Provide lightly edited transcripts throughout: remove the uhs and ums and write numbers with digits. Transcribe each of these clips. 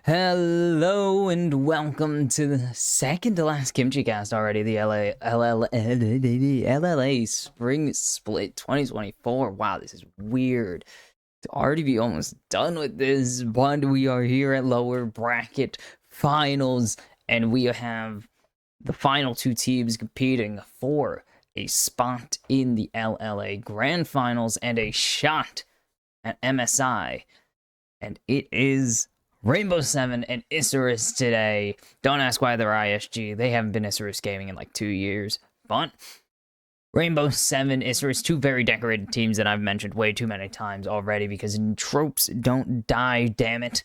Hello and welcome to the second to last Kimchi cast already. The LLA Spring Split 2024. Wow, this is weird to already be almost done with this, but we are here at lower bracket finals, and we have the final two teams competing for a spot in the LLA Grand Finals and a shot at MSI. And it is Rainbow Seven and Isurus today. Don't ask why they're ISG. They haven't been Isurus gaming in like 2 years. But Rainbow Seven, Isurus, two very decorated teams that I've mentioned way too many times already because tropes don't die, damn it.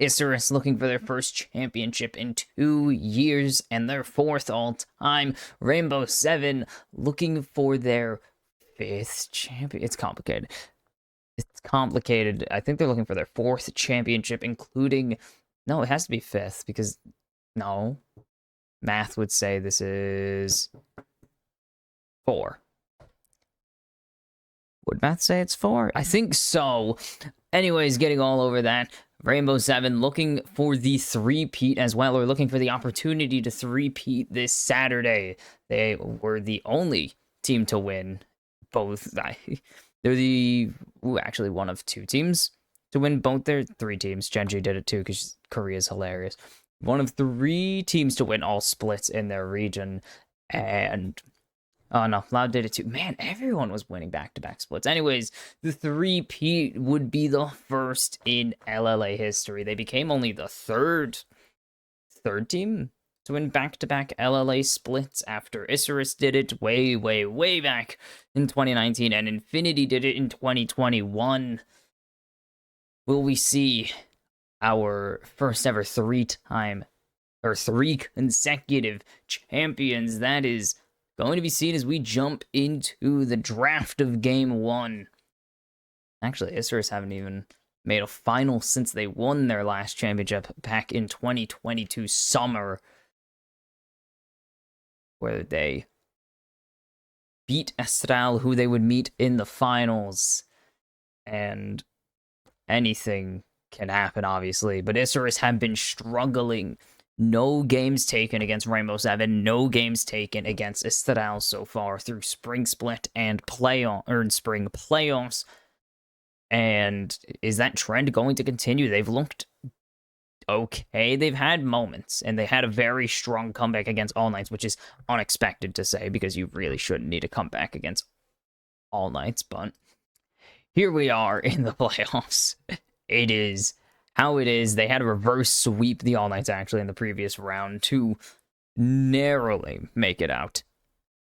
Isurus looking for their first championship in 2 years and their fourth all time. Rainbow Seven looking for their fifth champion. It's complicated. I think they're looking for their fourth championship, including... No, it has to be fifth, because... No. Math would say this is... 4. Would math say it's 4? I think so. Anyways, getting all over that. Rainbow Seven looking for the three-peat as well, or looking for the opportunity to three-peat this Saturday. They were the only team to win both... They're actually one of 2 teams to win both their 3 teams. Genji did it too because Korea's hilarious. One of 3 teams to win all splits in their region. And, oh no, Loud did it too. Man, everyone was winning back-to-back splits. Anyways, the 3-peat would be the first in LLA history. They became only the third team to win back-to-back LLA splits after Isurus did it way back in 2019, and Infinity did it in 2021. Will we see our first ever 3 consecutive champions? That is going to be seen as we jump into the draft of Game 1. Actually, Isurus haven't even made a final since they won their last championship back in 2022 summer, where they beat Astral, who they would meet in the finals. And anything can happen, obviously. But Isurus have been struggling. No games taken against Rainbow Seven. No games taken against Astral so far through Spring Split and Spring Playoffs. And is that trend going to continue? They've looked okay. They've had moments, and they had a very strong comeback against All Knights, which is unexpected to say because you really shouldn't need a comeback against All Knights. But here we are in the playoffs. It is how it is. They had to reverse sweep the All Knights actually in the previous round to narrowly make it out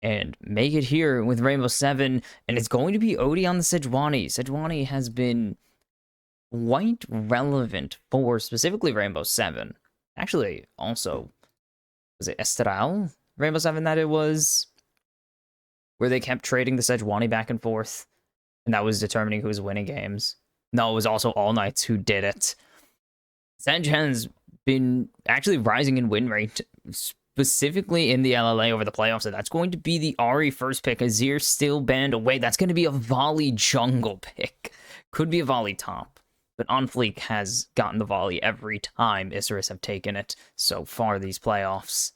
and make it here with Rainbow Seven. And it's going to be Odie on the Sejuani. Sejuani has been quite relevant for specifically Rainbow Seven. Actually, also, was it Estral Rainbow Seven that it was? Where they kept trading the Sejuani back and forth, and that was determining who was winning games. No, it was also All Knights who did it. Sej has been actually rising in win rate, specifically in the LLA over the playoffs, and that's going to be the Ahri first pick. Azir still banned away. That's going to be a volley jungle pick. Could be a volley top. But On Fleek has gotten the volley every time Isurus have taken it so far these playoffs.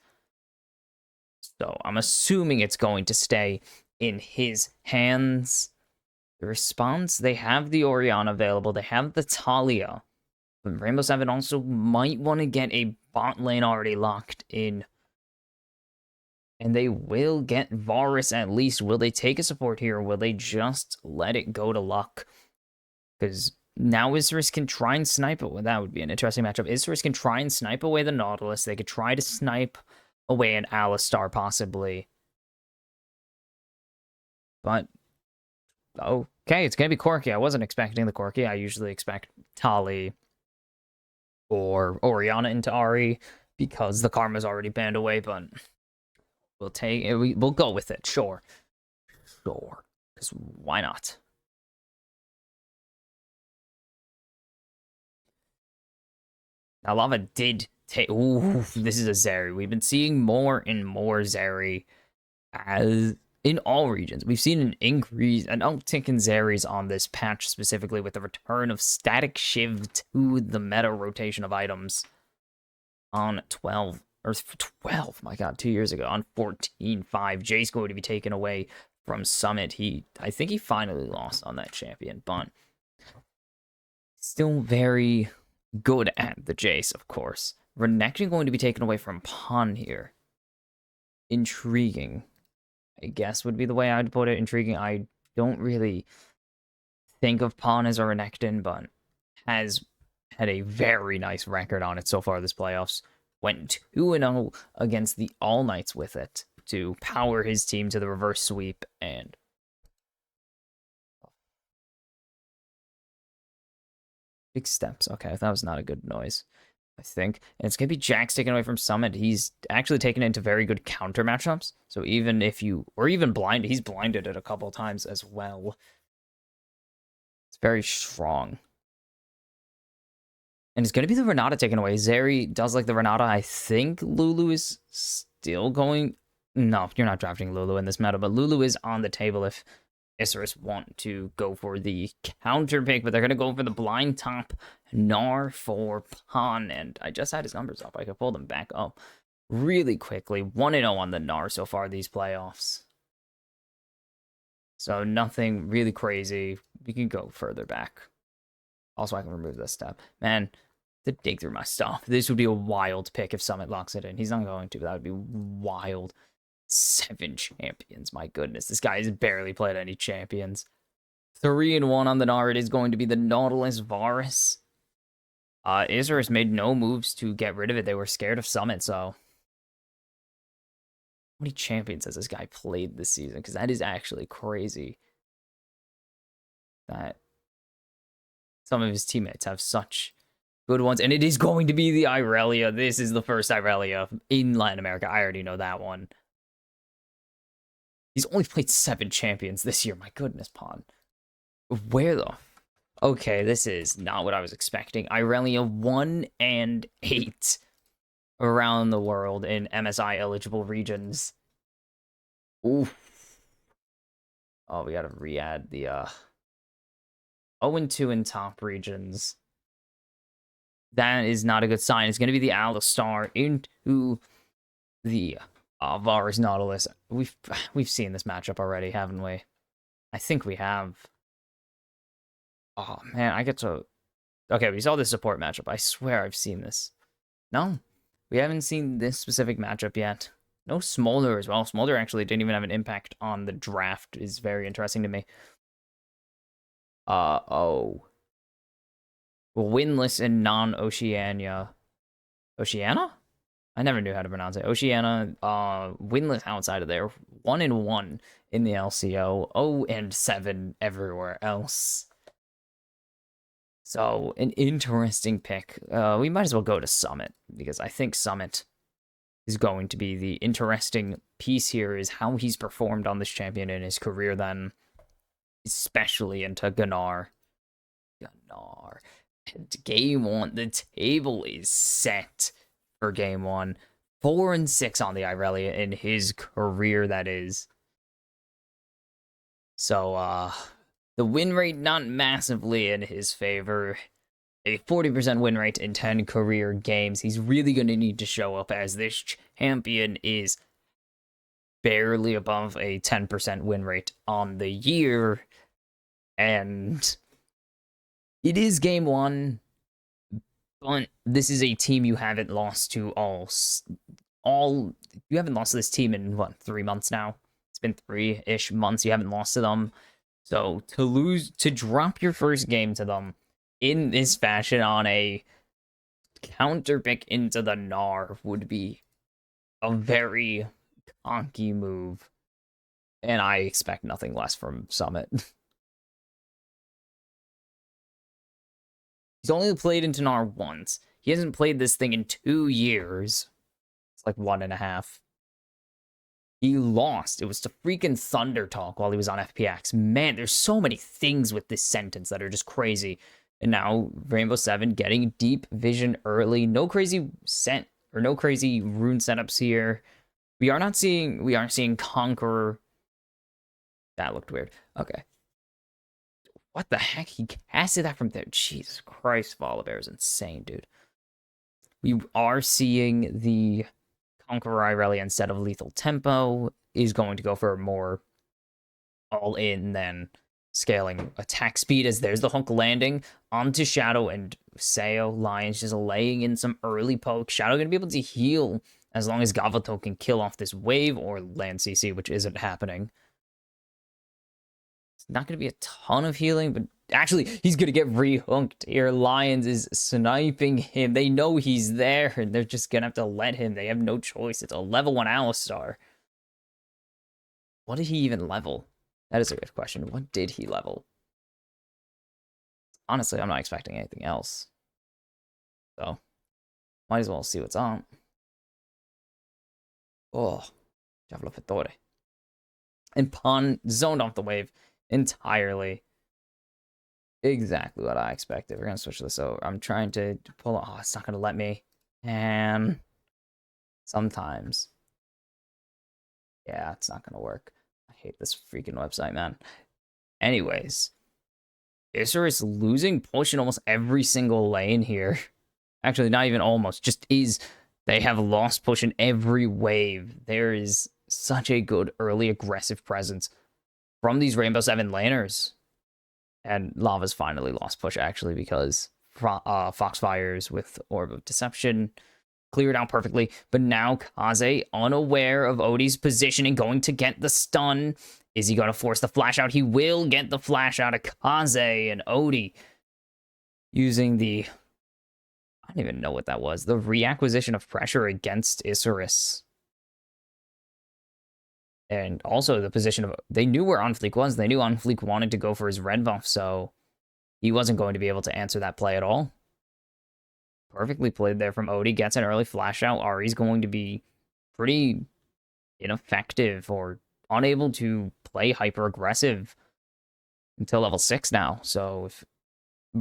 So I'm assuming it's going to stay in his hands. The response, they have the Orianna available. They have the Talia. But Rainbow Seven also might want to get a bot lane already locked in. And they will get Varus at least. Will they take a support here, or will they just let it go to luck? Because now Isurus can try and snipe it. Well, that would be an interesting matchup. Isurus can try and snipe away the Nautilus. They could try to snipe away an Alistar, possibly. But, okay, it's going to be Corki. I wasn't expecting the Corki. I usually expect Tali or Orianna into Ahri because the Karma's already banned away, but we'll take it. We'll go with it. Sure. Because why not? Now, Lava did take... Ooh, this is a Zeri. We've been seeing more and more Zeri as in all regions, we've seen an increase, an uptick in Zeres on this patch specifically with the return of Static Shiv to the meta rotation of items on 12, or 12, my god, 2 years ago, on 14.5. Jay's going to be taken away from Summit. I think he finally lost on that champion, but still very good at the Jace, of course. Renekton going to be taken away from Pawn here. Intriguing, I guess would be the way I'd put it. Intriguing. I don't really think of Pawn as a Renekton, but has had a very nice record on it so far this playoffs. Went 2-0 against the All Knights with it to power his team to the reverse sweep, and big steps. Okay, that was not a good noise, I think. And it's going to be Jax taken away from Summit. He's actually taken into very good counter matchups. So even if you, or even blind, he's blinded it a couple times as well. It's very strong. And it's going to be the Renata taken away. Zeri does like the Renata. I think Lulu is still going. No, you're not drafting Lulu in this meta, but Lulu is on the table if Isserus want to go for the counter pick, but they're going to go for the blind top Gnar for Pawn. And I just had his numbers up. I could pull them back up really quickly. 1-0 on the Gnar so far these playoffs. So nothing really crazy. We can go further back. Also, I can remove this step. Man, to dig through my stuff. This would be a wild pick if Summit locks it in. He's not going to, but that would be wild. 7 champions, my goodness. This guy has barely played any champions. 3-1 on the Gnar. It is going to be the Nautilus Varus. Isserus made no moves to get rid of it. They were scared of Summit, so... How many champions has this guy played this season? Because that is actually crazy. That some of his teammates have such good ones. And it is going to be the Irelia. This is the first Irelia in Latin America. I already know that one. He's only played 7 champions this year. My goodness, Pawn. Where the... Okay, this is not what I was expecting. Irelia 1 and 8 around the world in MSI eligible regions. Oof. Oh, we gotta re-add the 0-2 in top regions. That is not a good sign. It's gonna be the Alistar into the Varus Nautilus. We've seen this matchup already, haven't we? I think we have. Oh man, I get to... Okay, we saw this support matchup. I swear I've seen this. No, we haven't seen this specific matchup yet. No Smolder as well. Smolder actually didn't even have an impact on the draft. Is very interesting to me. Oh. Winless in non-Oceania. Oceania? I never knew how to pronounce it. Oceania, winless outside of there. 1-1 in the LCO. 0-7 everywhere else. So, an interesting pick. We might as well go to Summit, because I think Summit is going to be the interesting piece here, is how he's performed on this champion in his career then, especially into Gnar. Gnar. And game 1, the table is set for game 1. 4-6 on the Irelia in his career, that is. So, the win rate not massively in his favor. A 40% win rate in 10 career games. He's really going to need to show up, as this champion is barely above a 10% win rate on the year. And it is game 1, but this is a team you haven't lost to you haven't lost to this team in, what, 3 months now? It's been 3-ish months you haven't lost to them. So to drop your first game to them in this fashion on a counter pick into the Gnar would be a very conky move. And I expect nothing less from Summit. He's only played into Gnar once. He hasn't played this thing in 2 years. It's like 1.5. He lost. It was to freaking Thunder Talk while he was on FPX. Man, there's so many things with this sentence that are just crazy. And now Rainbow 7 getting deep vision early. No crazy no crazy rune setups here. We aren't seeing Conqueror That looked weird. Okay. What the heck? He casted that from there. Jesus Christ, Volibear is insane, dude. We are seeing the Conqueror Irelia instead of Lethal Tempo is going to go for more all in than scaling attack speed, as there's the hook landing onto Shadow, and Sayo Lion's just laying in some early poke. Shadow gonna be able to heal as long as Gavato can kill off this wave or land CC, which isn't happening. It's not gonna be a ton of healing, but actually he's gonna get rehooked here. Lions is sniping him. They know he's there, and they're just gonna have to let him. They have no choice. It's a level 1 Alistar. What did he even level? That is a good question. What did he level? Honestly, I'm not expecting anything else. So, might as well see what's on. Oh, Javelin Pittore. And Pawn zoned off the wave entirely. Exactly what I expected. We're going to switch this over. I'm trying to pull it. Oh, it's not going to let me. And sometimes. Yeah, it's not going to work. I hate this freaking website, man. Anyways, Isra is losing push in almost every single lane here. Actually, not even almost. Just is. They have lost push in every wave. There is such a good early aggressive presence from these Rainbow 7 laners. And Lava's finally lost push, actually, because Foxfires with Orb of Deception cleared out perfectly. But now Kaze, unaware of Odie's positioning, going to get the stun. Is he going to force the flash out? He will get the flash out of Kaze, and Odie using the... I don't even know what that was. The reacquisition of pressure against Isuris. And also the position of... They knew where Onfleek was. They knew Onfleek wanted to go for his red buff, so he wasn't going to be able to answer that play at all. Perfectly played there from Odie. Gets an early flash out. Ari's going to be pretty ineffective or unable to play hyper-aggressive until level 6 now. So if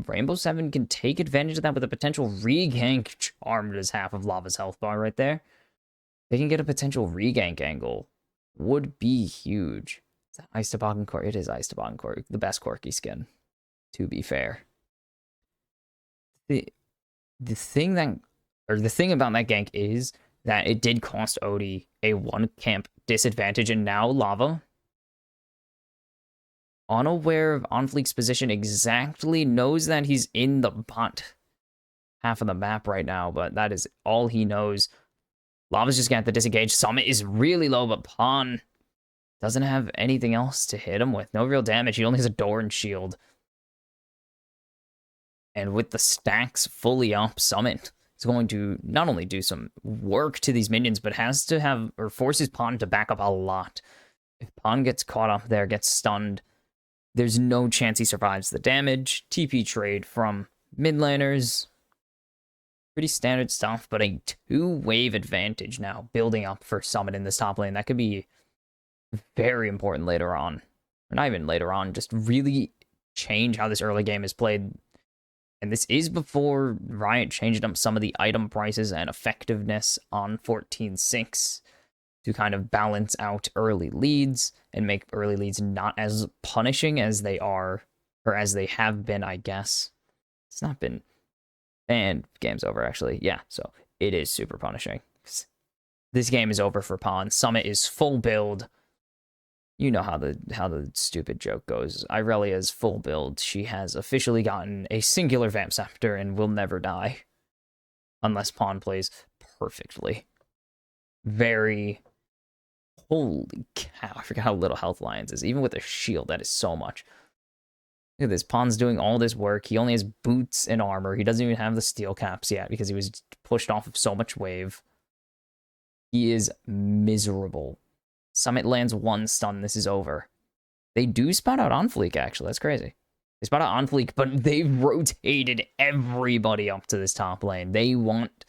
Rainbow 7 can take advantage of that with a potential regank, Charmed as half of Lava's health bar right there. They can get a potential regank angle. Would be huge. Is that Ice Toboggan Cork? It is Ice Toboggan Cork. The best Corky skin, to be fair. The thing about that gank is that it did cost Odie a 1 camp disadvantage, and now Lava, unaware of Onfleek's position, exactly knows that he's in the bot half of the map right now, but that is all he knows. Lava's just gonna have to disengage. Summit is really low, but Pawn doesn't have anything else to hit him with. No real damage. He only has a door and shield. And with the stacks fully up, Summit is going to not only do some work to these minions, but has to have, or forces Pawn to back up a lot. If Pawn gets caught up there, gets stunned, there's no chance he survives the damage. TP trade from mid laners. Pretty standard stuff, but a 2-wave advantage now building up for Summit in this top lane. That could be very important later on. Or not even later on, just really change how this early game is played. And this is before Riot changed up some of the item prices and effectiveness on 14.6 to kind of balance out early leads and make early leads not as punishing as they are, or as they have been, I guess. It's not been... And game's over, actually. Yeah, so it is super punishing. This game is over for Pawn. Summit is full build. You know how the stupid joke goes. Irelia is full build. She has officially gotten a singular Vamp Scepter and will never die. Unless Pawn plays perfectly. Very... Holy cow, I forgot how little health Lions is. Even with a shield, that is so much. Look at this. Pawn's doing all this work. He only has boots and armor. He doesn't even have the steel caps yet because he was pushed off of so much wave. He is miserable. Summit lands 1 stun. This is over. They do spot out Onfleek, actually. That's crazy. They spot out Onfleek, but they've rotated everybody up to this top lane. They want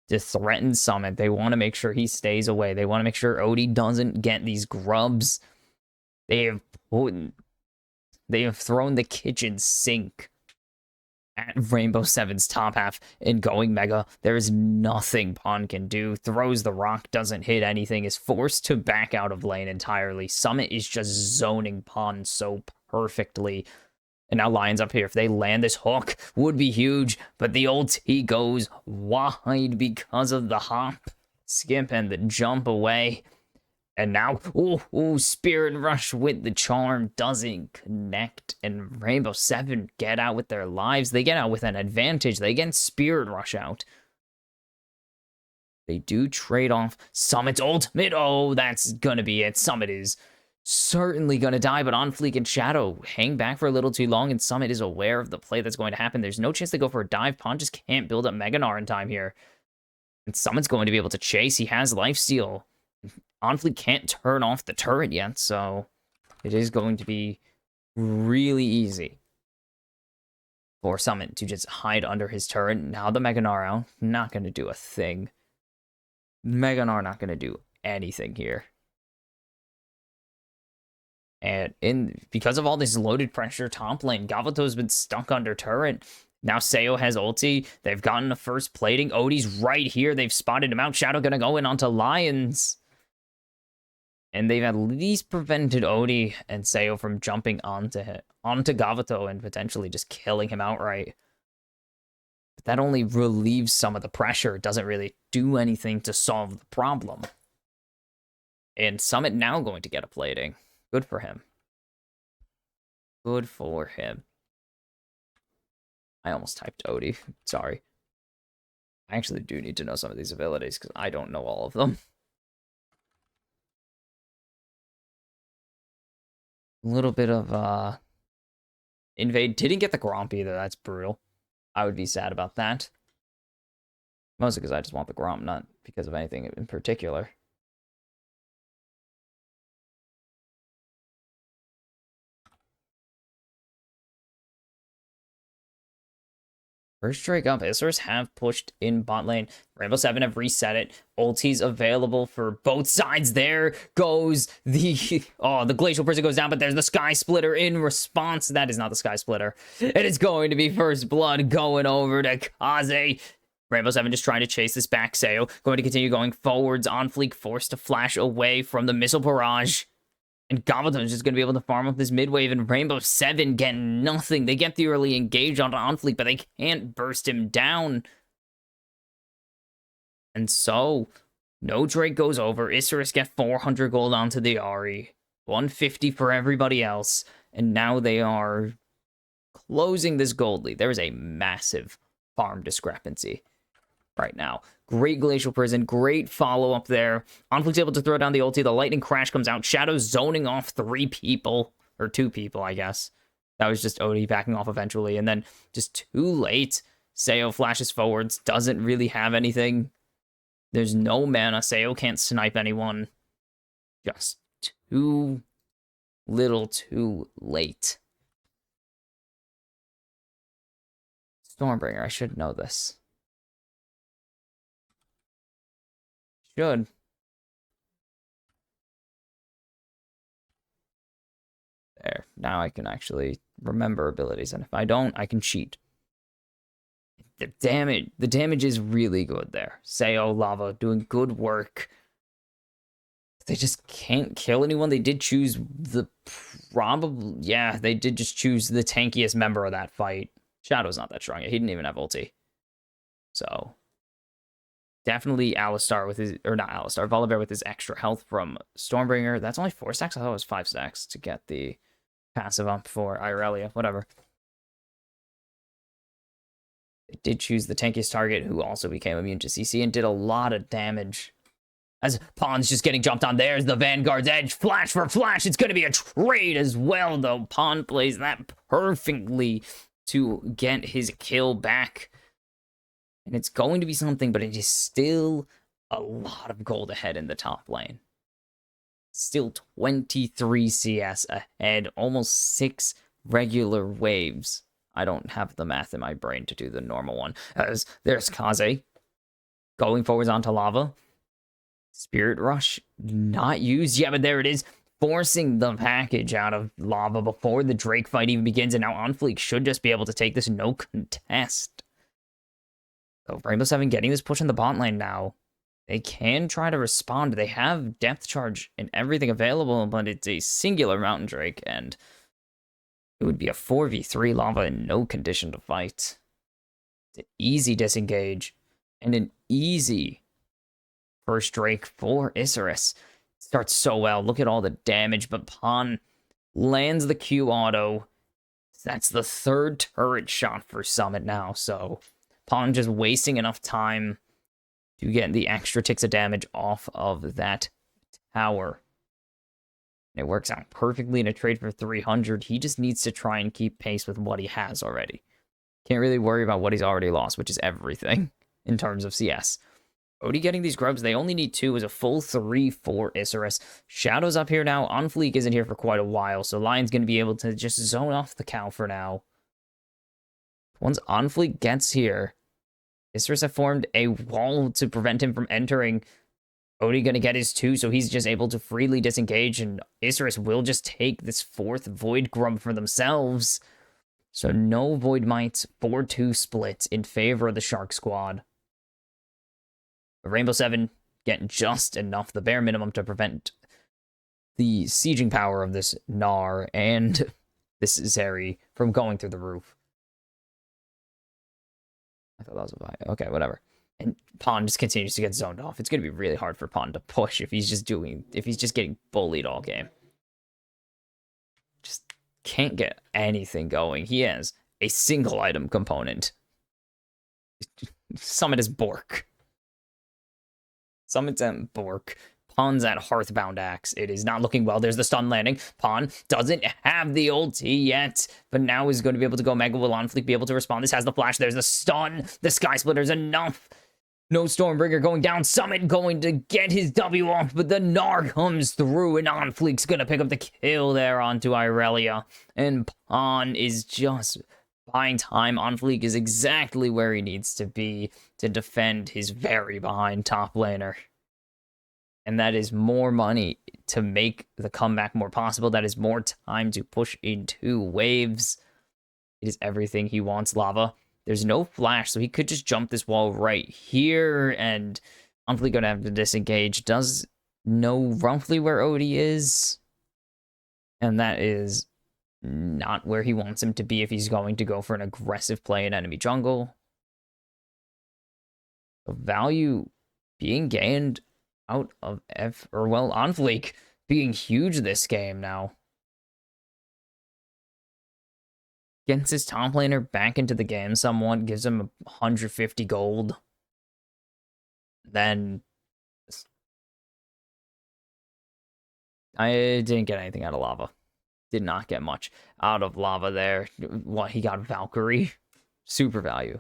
to threaten Summit. They want to make sure he stays away. They want to make sure Odie doesn't get these grubs. They have thrown the kitchen sink at Rainbow Seven's top half and going Mega. There is nothing Pawn can do. Throws the rock, doesn't hit anything, is forced to back out of lane entirely. Summit is just zoning Pawn so perfectly. And now Lions up here. If they land this hook, would be huge. But the ult, he goes wide because of the hop, skip, and the jump away. And now, Spirit Rush with the charm doesn't connect. And Rainbow Seven get out with their lives. They get out with an advantage. They get Spirit Rush out. They do trade off Summit's ultimate. Oh, that's gonna be it. Summit is certainly gonna die, but On Fleek and Shadow hang back for a little too long, and Summit is aware of the play that's going to happen. There's no chance to go for a dive. Pawn just can't build up Mega Gnar in time here. And Summit's going to be able to chase. He has lifesteal. On Fleek can't turn off the turret yet, so it is going to be really easy for Summit to just hide under his turret. Now the Mega Gnar out, not going to do a thing. Mega Gnar not going to do anything here. And because of all this loaded pressure top lane, Gavato's been stuck under turret. Now Sayo has ulti. They've gotten the first plating. Odie's right here. They've spotted him out. Shadow going to go in onto Lions. And they've at least prevented Odie and Sayo from jumping onto Gavato and potentially just killing him outright. But that only relieves some of the pressure. It doesn't really do anything to solve the problem. And Summit now going to get a plating. Good for him. Good for him. I almost typed Odie. Sorry. I actually do need to know some of these abilities because I don't know all of them. A little bit of invade. Didn't get the Gromp either. That's brutal. I would be sad about that. Mostly because I just want the Gromp, not because of anything in particular. First Drake up. Isers have pushed in bot lane. Rainbow Seven have reset it. Ulti's available for both sides. There goes the... Oh, the Glacial Prison goes down, but there's the Sky Splitter in response. That is not the Sky Splitter. It is going to be First Blood going over to Kaze. Rainbow Seven just trying to chase this back. Sayo going to continue going forwards. On Fleek forced to flash away from the Missile Barrage. And Gavato is just going to be able to farm up this mid wave, and Rainbow Seven get nothing. They get the early engage onto On Fleek, but they can't burst him down. And so, no Drake goes over. Isurus get 400 gold onto the Ahri. 150 for everybody else. And now they are closing this gold lead. There is a massive farm discrepancy right now. Great Glacial Prison, great follow-up there. On Fleek's able to throw down the ulti. The Lightning Crash comes out. Shadow zoning off 3 people. Or 2 people, I guess. That was just Odie backing off eventually. And then, just too late, Sayo flashes forwards. Doesn't really have anything. There's no mana. Sayo can't snipe anyone. Just too little too late. Stormbringer, I should know this. Should. There. Now I can actually remember abilities, and if I don't, I can cheat. The damage is really good there. Sayo, Lava, doing good work. They just can't kill anyone. They did choose they did just choose the tankiest member of that fight. Shadow's not that strong yet. He didn't even have ulti. So... definitely Alistar with his, or not Alistar, Volibear with his extra health from Stormbringer. That's only 4 stacks? I thought it was 5 stacks to get the passive up for Irelia, whatever. They did choose the tankiest target, who also became immune to CC and did a lot of damage. As Pawn's just getting jumped on, there's the Vanguard's Edge. Flash for flash, it's going to be a trade as well, though. Pawn plays that perfectly to get his kill back. And it's going to be something, but it is still a lot of gold ahead in the top lane. Still 23 CS ahead, almost 6 regular waves. I don't have the math in my brain to do the normal one. As there's Kaze going forwards onto Lava. Spirit Rush not used. Yeah, but there it is. forcing the package out of Lava before the Drake fight even begins, and now Unofficial should just be able to take this no contest. So Rainbow Seven getting this push in the bot lane now. They can try to respond. They have depth charge and everything available, but it's a singular Mountain Drake, and it would be a 4v3 Lava in no condition to fight. It's an easy disengage and an easy first Drake for Isurus. Starts so well. Look at all the damage, but Pawn lands the Q auto. That's the third turret shot for Summit now, so Pawn just wasting enough time to get the extra ticks of damage off of that tower. It works out perfectly in a trade for 300. He just needs to try and keep pace with what he has already. Can't really worry about what he's already lost, which is everything in terms of CS. Odie getting these grubs, they only need 2, is a full 3 for Isurus. Shadow's up here now. Unofficial isn't here for quite a while, so Lion's going to be able to just zone off the cow for now. Once Unofficial gets here, Isurus have formed a wall to prevent him from entering. Odie going to get his 2, so he's just able to freely disengage, and Isurus will just take this 4th Void Grub for themselves. So no Void Mites, 4-2 split in favor of the Shark Squad. Rainbow Seven getting just enough, the bare minimum, to prevent the sieging power of this Gnar and this Zeri from going through the roof. I thought that was a vibe. Okay, whatever. And Pawn just continues to get zoned off. It's going to be really hard for Pawn to push if he's just getting bullied all game. Just can't get anything going. He has a single item component. Summit is Bork. Summit's at Bork. Pawn's at Hearthbound Axe. It is not looking well. There's the stun landing. Pawn doesn't have the ulti yet, but now is going to be able to go Mega. Will Unofficial be able to respond? This has the flash. There's the stun. The Sky Splitter's enough. No Stormbringer going down. Summit going to get his W off, but the Gnar comes through, and Unofficial's going to pick up the kill there onto Irelia. And Pawn is just buying time. Unofficial is exactly where he needs to be to defend his very behind top laner. And that is more money to make the comeback more possible. That is more time to push into waves. It is everything he wants. Lava. There's no flash, so he could just jump this wall right here, and Unofficial going to have to disengage. Does know roughly where Odie is, and that is not where he wants him to be if he's going to go for an aggressive play in enemy jungle. The value being gained out of Unofficial being huge this game now. Gets his top laner back into the game somewhat, gives him 150 gold. Then I didn't get anything out of Lava. Did not get much out of Lava there. What, he got Valkyrie? Super value.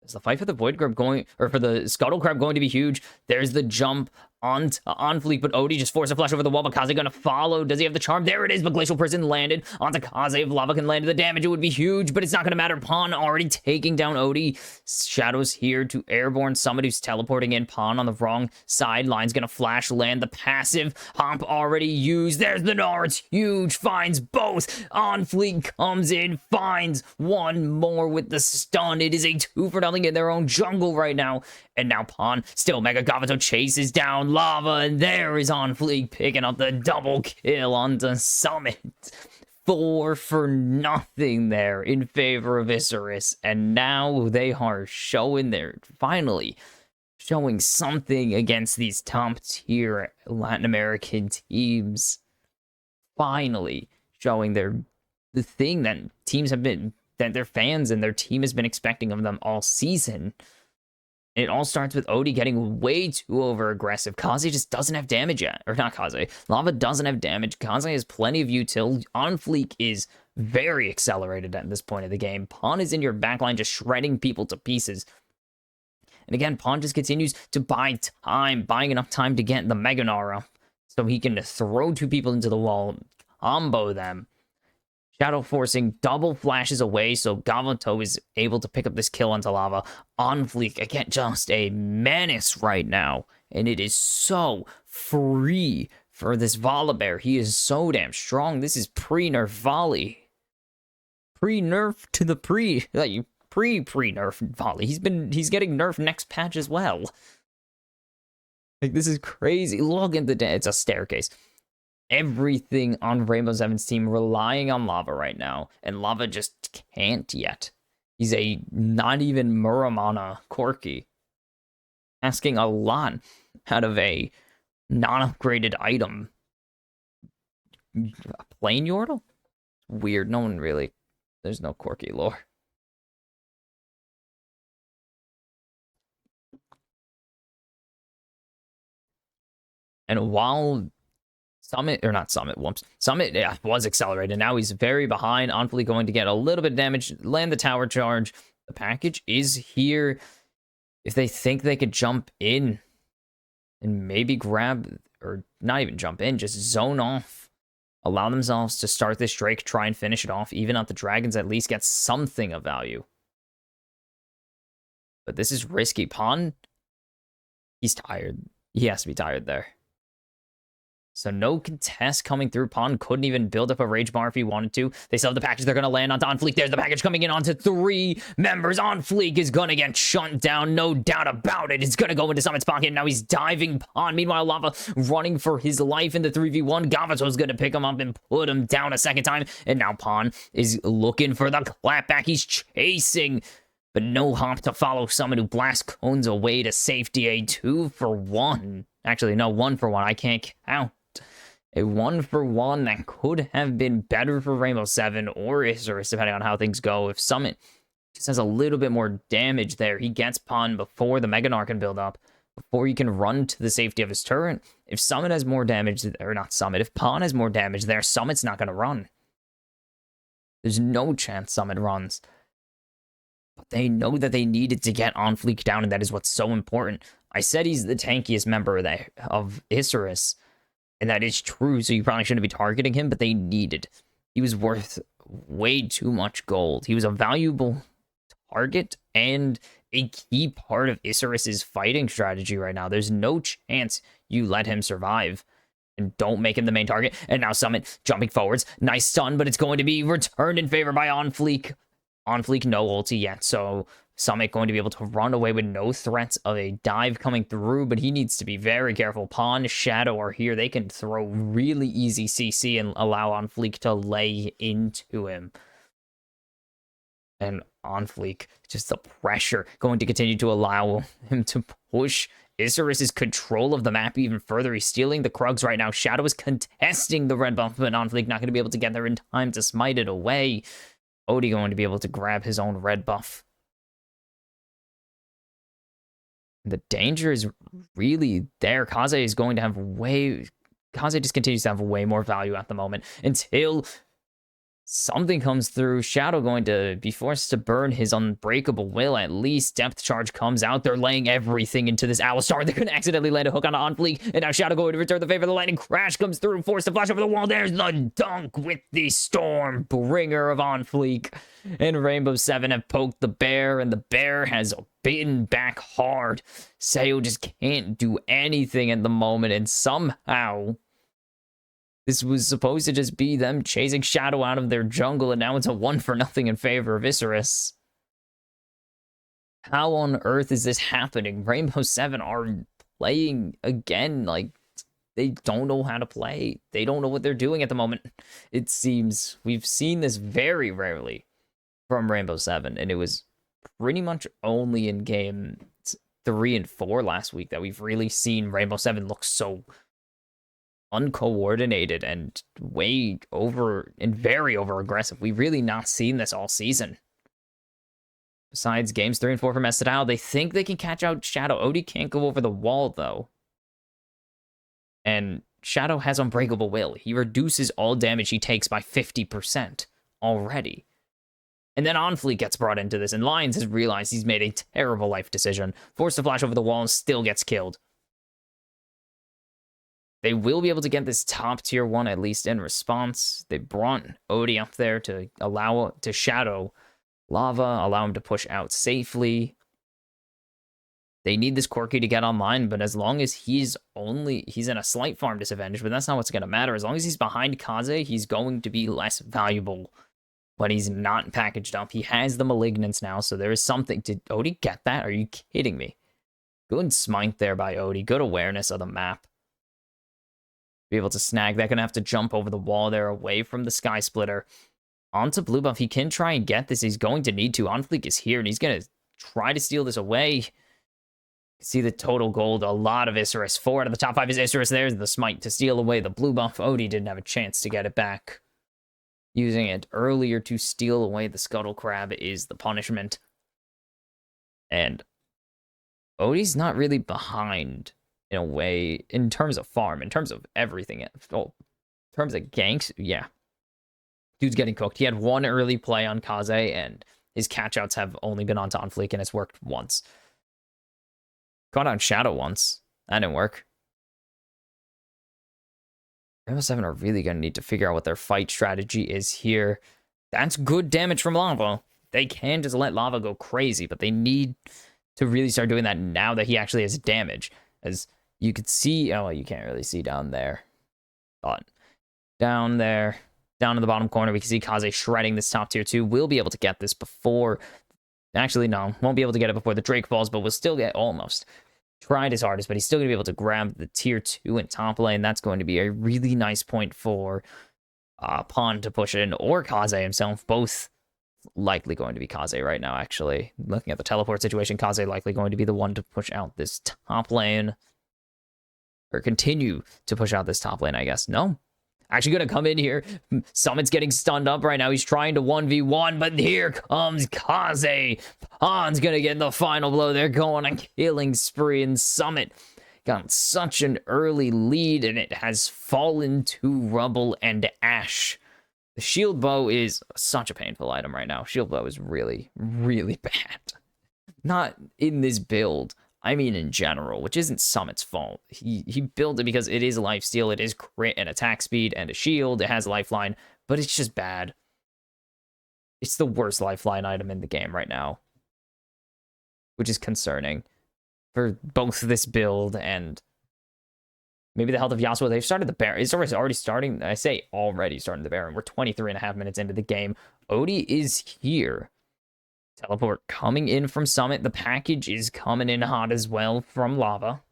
Is the fight for the Void Grub going, or for the Scuttle Crab going to be huge? There's the jump on Unofficial, but Odie just forced a flash over the wall, but Kaze gonna follow. Does he have the charm? There it is, but Glacial Prison landed onto Kaze. If Lava can land the damage, it would be huge, but it's not gonna matter. Pawn already taking down Odie. Shadow's here to airborne Summit, who's teleporting in. Pawn on the wrong side. Line's gonna flash, land the passive. Hop already used. There's the Gnar. It's huge. Finds both. Unofficial comes in, finds one more with the stun. It is a 2-for-0 in their own jungle right now. And now Pawn still Mega Gavato chases down Lava, and there is Unofficial picking up the double kill onto Summit. 4-for-0 there in favor of Isurus, and now they are finally showing something against these top tier Latin American teams. Finally showing the thing that teams have been, that their fans and their team has been expecting of them all season. It all starts with Odie getting way too over-aggressive. Kaze just doesn't have damage yet. Or not Kaze. Lava doesn't have damage. Kaze has plenty of util. Unofficial is very accelerated at this point of the game. Pawn is in your backline just shredding people to pieces. And again, Pawn just continues to buy time, buying enough time to get the Mega Gnar up so he can throw 2 people into the wall, combo them. Shadow forcing double flashes away, so Gavato is able to pick up this kill onto Lava. Unofficial, again, just a menace right now. And it is so free for this Volibear. He is so damn strong. This is pre-nerf volley. Pre-nerf to the pre-nerf volley. He's getting nerfed next patch as well. Like, this is crazy. Look at it's a staircase. Everything on Rainbow Seven's team relying on Lava right now, and Lava just can't yet. He's a not even Muramana Corki. Asking a lot out of a non-upgraded item. Plain Yordle? Weird. No one really. There's no Corki lore. And while Summit, or not Summit, Whoops. Summit, yeah, was accelerated. Now he's very behind. Onfleet going to get a little bit of damage, land the tower charge. The package is here. If they think they could jump in and maybe grab, or not even jump in, just zone off. Allow themselves to start this Drake, try and finish it off. Even out the Dragons, at least get something of value. But this is risky. Pawn, he's tired. He has to be tired there. So no contest coming through. Pawn couldn't even build up a rage bar if he wanted to. They still have the package. They're going to land onto Onfleek. There's the package coming in onto 3 members. Onfleek is going to get shut down. No doubt about it. It's going to go into Summit's pocket. Now he's diving Pawn. Meanwhile, Lava running for his life in the 3v1. Gavato's going to pick him up and put him down a second time. And now Pawn is looking for the clapback. He's chasing, but no hop to follow Summit, who blast cones away to safety. A 2-for-1. Actually, no, 1-for-1. I can't count. A 1-for-1 that could have been better for Rainbow Seven or Isurus, depending on how things go. If Summit just has a little bit more damage there, he gets Pawn before the Mega Gnar can build up, before he can run to the safety of his turret. If Summit has more damage, or not Summit, if Pawn has more damage there, Summit's not going to run. There's no chance Summit runs. But they know that they needed to get Onfleek down, and that is what's so important. I said he's the tankiest member of Isurus. And that is true, so you probably shouldn't be targeting him, but they needed. He was worth way too much gold. He was a valuable target and a key part of Isurus's fighting strategy right now. There's no chance you let him survive. And don't make him the main target. And now Summit jumping forwards. Nice stun, but it's going to be returned in favor by Onfleek. Onfleek no ulti yet, so Summit going to be able to run away with no threats of a dive coming through, but he needs to be very careful. Pawn, Shadow are here. They can throw really easy CC and allow Onfleek to lay into him. And Onfleek, just the pressure going to continue to allow him to push Isurus's control of the map even further. He's stealing the Krugs right now. Shadow is contesting the red buff, but Onfleek not going to be able to get there in time to smite it away. Odie going to be able to grab his own red buff. The danger is really there. Kaze is going to have Kaze just continues to have way more value at the moment until something comes through. Shadow going to be forced to burn his unbreakable will. At least depth charge comes out. They're laying everything into this Alistar. They're going to accidentally land a hook on Onfleek. And now Shadow going to return the favor. The lightning crash comes through. Forced to flash over the wall. There's the dunk with the storm bringer of Onfleek. And Rainbow Seven have poked the bear. And the bear has bitten back hard. Sayo just can't do anything at the moment. And somehow this was supposed to just be them chasing Shadow out of their jungle, and now it's a 1-for-0 in favor of Isurus. How on earth is this happening? Rainbow Seven are playing again like they don't know how to play. They don't know what they're doing at the moment. It seems we've seen this very rarely from Rainbow Seven, and it was pretty much only in game 3 and 4 last week that we've really seen Rainbow Seven look so uncoordinated and way over and very over aggressive. We've really not seen this all season. Besides games 3 and 4 from Estadal, they think they can catch out Shadow. Odie can't go over the wall though. And Shadow has unbreakable will. He reduces all damage he takes by 50% already. And then Onfleek gets brought into this, and Lions has realized he's made a terrible life decision. Forced to flash over the wall and still gets killed. They will be able to get this top tier 1 at least in response. They brought Odie up there to allow to shadow Lava, allow him to push out safely. They need this Corki to get online, but as long as he's in a slight farm disadvantage, but that's not what's going to matter. As long as he's behind Kaze, he's going to be less valuable when he's not packaged up. He has the Malignance now, so there is something. Did Odie get that? Are you kidding me? Good smite there by Odie. Good awareness of the map. Be able to snag that. Gonna have to jump over the wall there away from the Sky Splitter. Onto blue buff. He can try and get this. He's going to need to. Onfleek is here, and he's going to try to steal this away. See the total gold. A lot of Isurus. 4 out of the top 5 is Isurus. There's the smite to steal away the blue buff. Odie didn't have a chance to get it back. Using it earlier to steal away the Scuttle Crab is the punishment. And Odie's not really behind in a way, in terms of farm, in terms of everything. Oh, in terms of ganks, yeah. Dude's getting cooked. He had one early play on Kaze, and his catch-outs have only been onto Onfleek, and it's worked once. Caught on Shadow once. That didn't work. Rainbow 7 are really going to need to figure out what their fight strategy is here. That's good damage from Lava. They can just let Lava go crazy, but they need to really start doing that now that he actually has damage. As you could see, oh, you can't really see down there. But down there, down in the bottom corner, we can see Kaze shredding this top tier 2. We'll be able to get this before... Actually, no. Won't be able to get it before the Drake falls, but we'll still get almost. Tried his hardest, but he's still going to be able to grab the tier 2 in top lane. That's going to be a really nice point for Pawn to push in, or Kaze himself. Both likely going to be Kaze right now, actually. Looking at the teleport situation, Kaze likely going to be the one to push out this top lane. Or continue to push out this top lane, I guess. No. Actually going to come in here. Summit's getting stunned up right now. He's trying to 1v1, but here comes Kaze. Pawn's going to get the final blow. They're going on a killing spree, and Summit got such an early lead, and it has fallen to rubble and ash. The shield bow is such a painful item right now. Shield bow is really, really bad. Not in this build. I mean in general, which isn't Summit's fault. He built it because it is lifesteal, it is crit and attack speed and a shield, it has lifeline, but it's just bad. It's the worst lifeline item in the game right now, which is concerning for both this build and maybe the health of Yasuo. They've started the Baron. It's already starting. I say already starting the Baron. We're 23.5 minutes into the game. Odie is here. Teleport coming in from Summit. The package is coming in hot as well from Lava.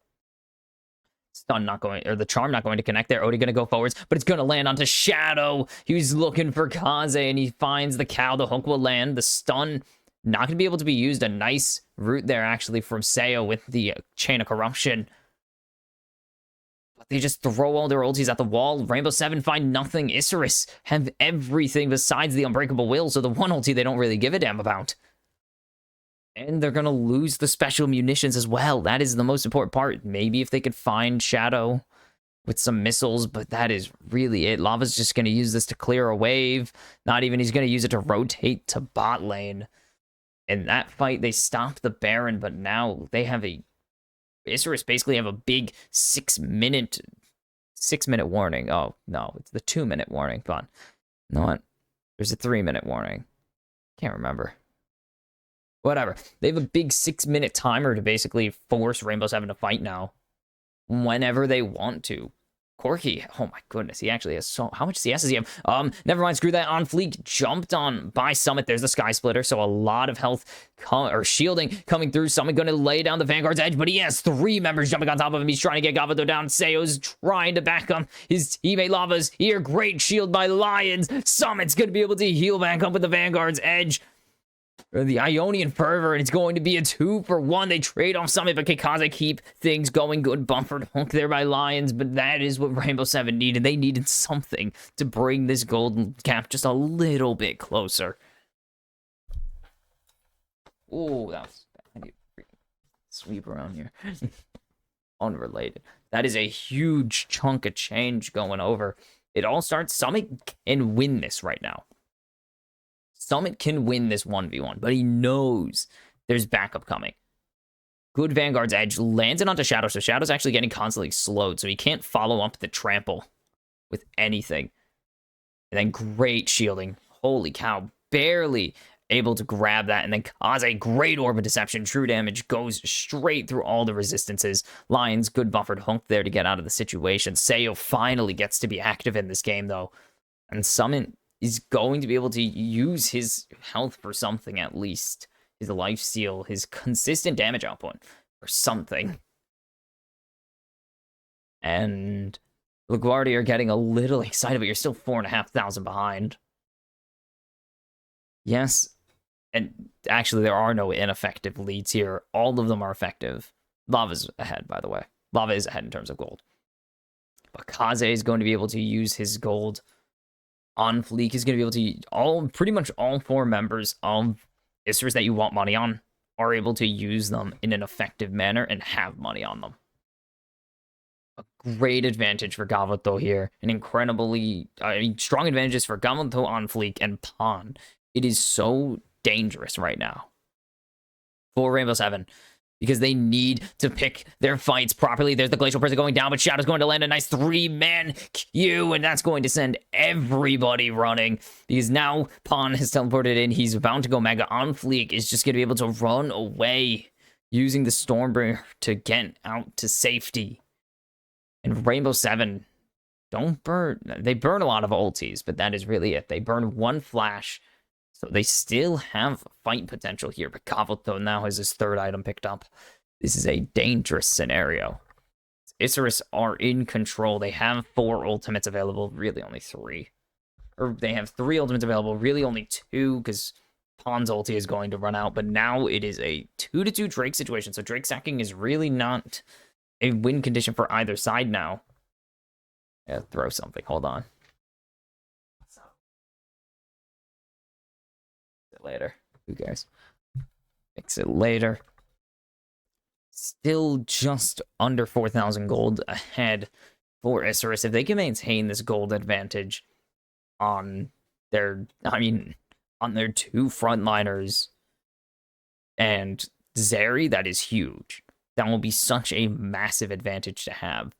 Stun not going, or the charm not going to connect there. Odie going to go forwards, but it's going to land onto Shadow. He's looking for Kaze, and he finds the cow. The hook will land. The stun not going to be able to be used. A nice route there, actually, from Sayo with the Chain of Corruption. But they just throw all their ultis at the wall. Rainbow 7 find nothing. Isurus have everything besides the Unbreakable Will, so the one ulti they don't really give a damn about. And they're going to lose the special munitions as well. That is the most important part. Maybe if they could find Shadow with some missiles, but that is really it. Lava's just going to use this to clear a wave. Not even, he's going to use it to rotate to bot lane. In that fight, they stopped the Baron, but now they have a... Isurus basically have a big 6-minute warning. Oh, no, it's the 2-minute warning. Come on. You know what? There's a 3-minute warning. Can't remember. Whatever. They have a big 6-minute timer to basically force Rainbow 7 to fight now. Whenever they want to. Corki, oh my goodness, he actually has so... How much CS does he have? Never mind, screw that. On Fleek, jumped on by Summit. There's the Sky Splitter, so a lot of health or shielding coming through. Summit going to lay down the Vanguard's edge, but he has 3 members jumping on top of him. He's trying to get Gavado down. Seo's trying to back him. His teammate Lava's here. Great shield by Lions. Summit's going to be able to heal back up with the Vanguard's edge. The Ionian Fervor, and it's going to be a 2-for-1. They trade off Summit, but Kaze keep things going. Good buffered hook there by Lions, but that is what Rainbow 7 needed. They needed something to bring this golden cap just a little bit closer. Oh, that was bad. I need to sweep around here. Unrelated. That is a huge chunk of change going over. It all starts. Summit can win this right now. Summit can win this 1v1, but he knows there's backup coming. Good Vanguard's edge lands it onto Shadow, so Shadow's actually getting constantly slowed, so he can't follow up the trample with anything. And then great shielding. Holy cow. Barely able to grab that, and then Kaze, great Orb of Deception, true damage, goes straight through all the resistances. Lions, good buffered hunk there to get out of the situation. Seo finally gets to be active in this game, though, and Summon is going to be able to use his health for something at least. His lifesteal, his consistent damage output, or something. And LaGuardia are getting a little excited, but you're still 4,500 behind. Yes, and actually there are no ineffective leads here. All of them are effective. Lava's ahead, by the way. Lava is ahead in terms of gold. But Kaze is going to be able to use his gold. On Fleek is going to be able to... pretty much all 4 members of Isers that you want money on are able to use them in an effective manner and have money on them. A great advantage for Gavuto here. An incredibly strong advantages for Gavuto, On Fleek, and Pawn. It is so dangerous right now for Rainbow Seven because they need to pick their fights properly. There's the Glacial Prison going down, but Shadow's going to land a nice 3-man Q, and that's going to send everybody running because now Pawn has teleported in. He's about to go Mega. On Fleek is just going to be able to run away using the Stormbringer to get out to safety. And Rainbow Seven don't burn. They burn a lot of ultis, but that is really it. They burn 1 flash. So they still have fight potential here, but Gavuto now has his 3rd item picked up. This is a dangerous scenario. Isurus are in control. They have 4 ultimates available, really only 3. Or they have 3 ultimates available, really only 2, because Pawn's ulti is going to run out. But now it is a 2-2 Drake situation, so Drake stacking is really not a win condition for either side now. Yeah, throw something, hold on. Later. Who cares? Fix it later. Still just under 4,000 gold ahead for Isurus. If they can maintain this gold advantage on their, on their 2 frontliners and Zeri, that is huge. That will be such a massive advantage to have.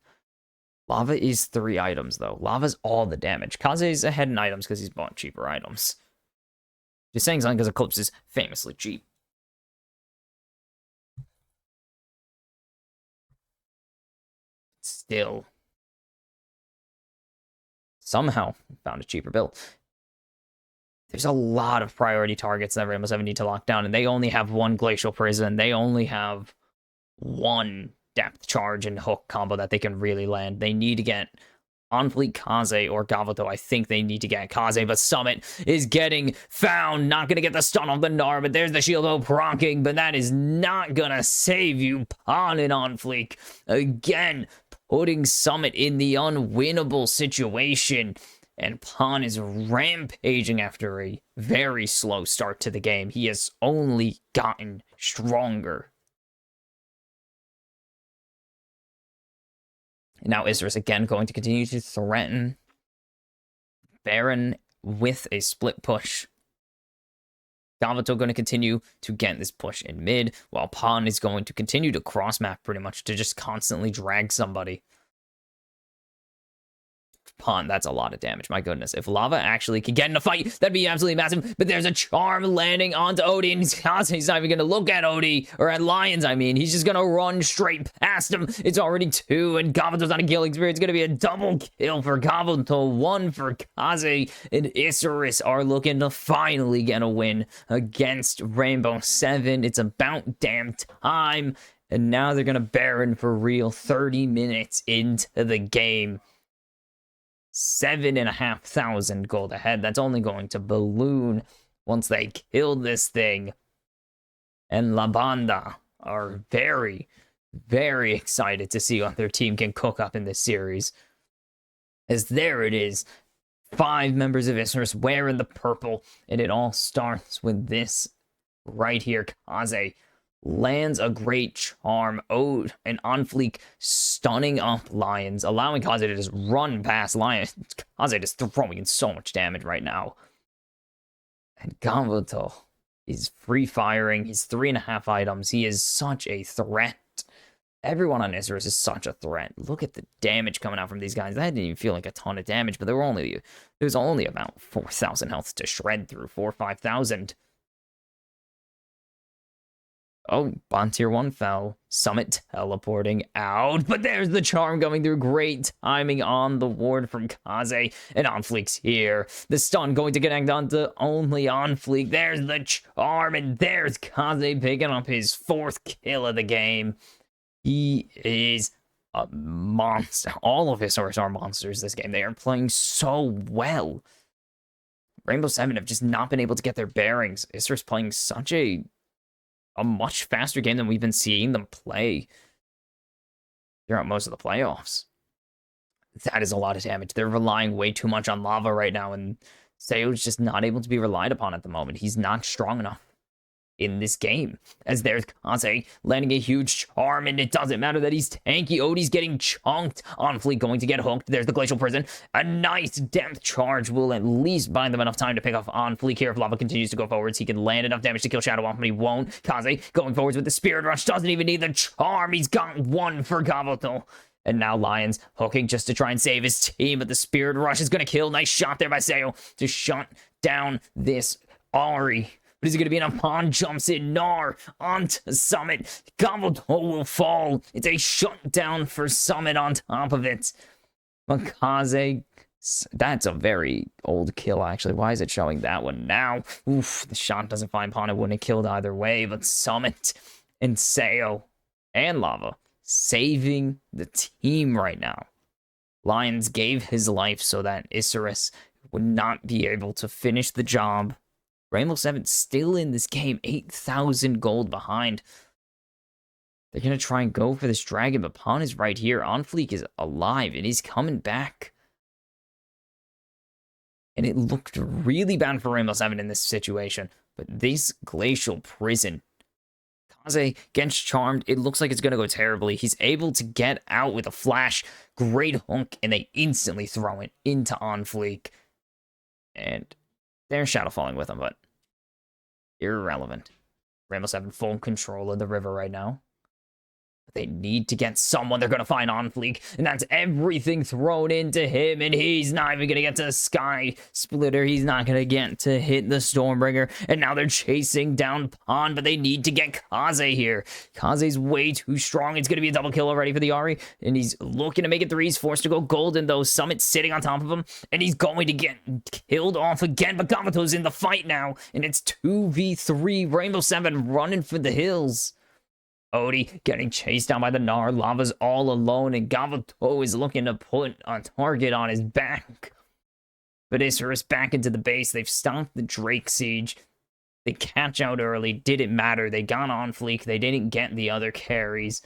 Lava is 3 items, though. Lava's all the damage. Kaze's ahead in items because he's bought cheaper items. Just saying something because Eclipse is famously cheap. Still. Somehow found a cheaper build. There's a lot of priority targets that Rainbow Seven need to lock down, and they only have 1 Glacial Prison. They only have 1 depth charge and hook combo that they can really land. They need to get On Fleek, Kaze, or Gavuto. I think they need to get Kaze, but Summit is getting found. Not going to get the stun off the Gnar, but there's the shield of proccing, but that is not going to save you. Pawn and On Fleek. Again, putting Summit in the unwinnable situation. And Pawn is rampaging after a very slow start to the game. He has only gotten stronger. Now Isurus again going to continue to threaten Baron with a split push. Gavuto going to continue to get this push in mid, while Pawn is going to continue to cross map pretty much to just constantly drag somebody. Pawn, that's a lot of damage. My goodness. If Lava actually could get in a fight, that'd be absolutely massive. But there's a charm landing onto Odie, and he's not even going to look at Odie, or at Lions, I mean. He's just going to run straight past him. It's already 2, and Gavuto's not a kill experience. It's going to be a double kill for Gavuto, 1 for Kaze, and Isurus are looking to finally get a win against Rainbow Seven. It's about damn time. And now they're going to Baron for real 30 minutes into the game. 7,500 gold ahead. That's only going to balloon once they kill this thing. And La Banda are very, very excited to see what their team can cook up in this series. As there it is. 5 members of Isurus wearing the purple. And it all starts with this right here. Kaze lands a great charm. Ode and On Fleek stunning up Lions, allowing Kaze to just run past Lions. Kaze just throwing in so much damage right now. And Gavuto is free firing. He's 3.5 items. He is such a threat. Everyone on Isurus is such a threat. Look at the damage coming out from these guys. That didn't even feel like a ton of damage, but there was only about 4,000 health to shred through. 4,000 or 5,000. Oh, Bond Tier 1 fell. Summit teleporting out. But there's the charm going through. Great timing on the ward from Kaze. And On Fleek's here. The stun going to connect onto only On Fleek. There's the charm. And there's Kaze picking up his 4th kill of the game. He is a monster. All of his source are monsters this game. They are playing so well. Rainbow Seven have just not been able to get their bearings. Isser's playing such a much faster game than we've been seeing them play throughout most of the playoffs. That is a lot of damage. They're relying way too much on Lava right now, and Seo's just not able to be relied upon at the moment. He's not strong enough in this game. As there's Kaze landing a huge charm, and it doesn't matter that he's tanky. Odie's getting chunked. On Fleek going to get hooked. There's the Glacial Prison. A nice depth charge will at least buy them enough time to pick off On Fleek here. If Lava continues to go forwards, he can land enough damage to kill Shadow off, but he won't. Kaze going forwards with the Spirit Rush. Doesn't even need the charm. He's got one for Gavuto. And now Lions hooking just to try and save his team, but the Spirit Rush is going to kill. Nice shot there by Seo to shut down this Ahri. But is it going to be enough? Pond jumps in. Gnar onto Summit. Gavuto will fall. It's a shutdown for Summit on top of it. Makaze, that's a very old kill, actually. Why is it showing that one now? Oof, the shot doesn't find Pond. It wouldn't have killed either way, but Summit and Seo and Lava saving the team right now. Lions gave his life so that Isurus would not be able to finish the job. Rainbow Seven still in this game, 8,000 gold behind. They're going to try and go for this dragon, but Pawn is right here. On Fleek is alive, and he's coming back. And it looked really bad for Rainbow Seven in this situation. But this Glacial Prison, Kaze gets charmed. It looks like it's going to go terribly. He's able to get out with a flash. Great hunk, and they instantly throw it into On Fleek. And there's Shadow falling with him, but irrelevant. Rainbow Seven full control of the river right now. They need to get someone. They're going to find On Fleek, and that's everything thrown into him, and he's not even going to get to the Sky Splitter. He's not going to get to hit the Stormbringer, and now they're chasing down Pond, but they need to get Kaze here. Kaze's way too strong. It's going to be a double kill already for the Ahri, and he's looking to make it 3. He's forced to go golden, though. Summit's sitting on top of him, and he's going to get killed off again, but Gavuto's in the fight now, and it's 2v3. Rainbow Seven running for the hills. Odie getting chased down by the Gnar. Lava's all alone, and Gavuto is looking to put a target on his back. But Isurus back into the base. They've stopped the Drake siege. They catch out early. Didn't matter. They got On Fleek. They didn't get the other carries.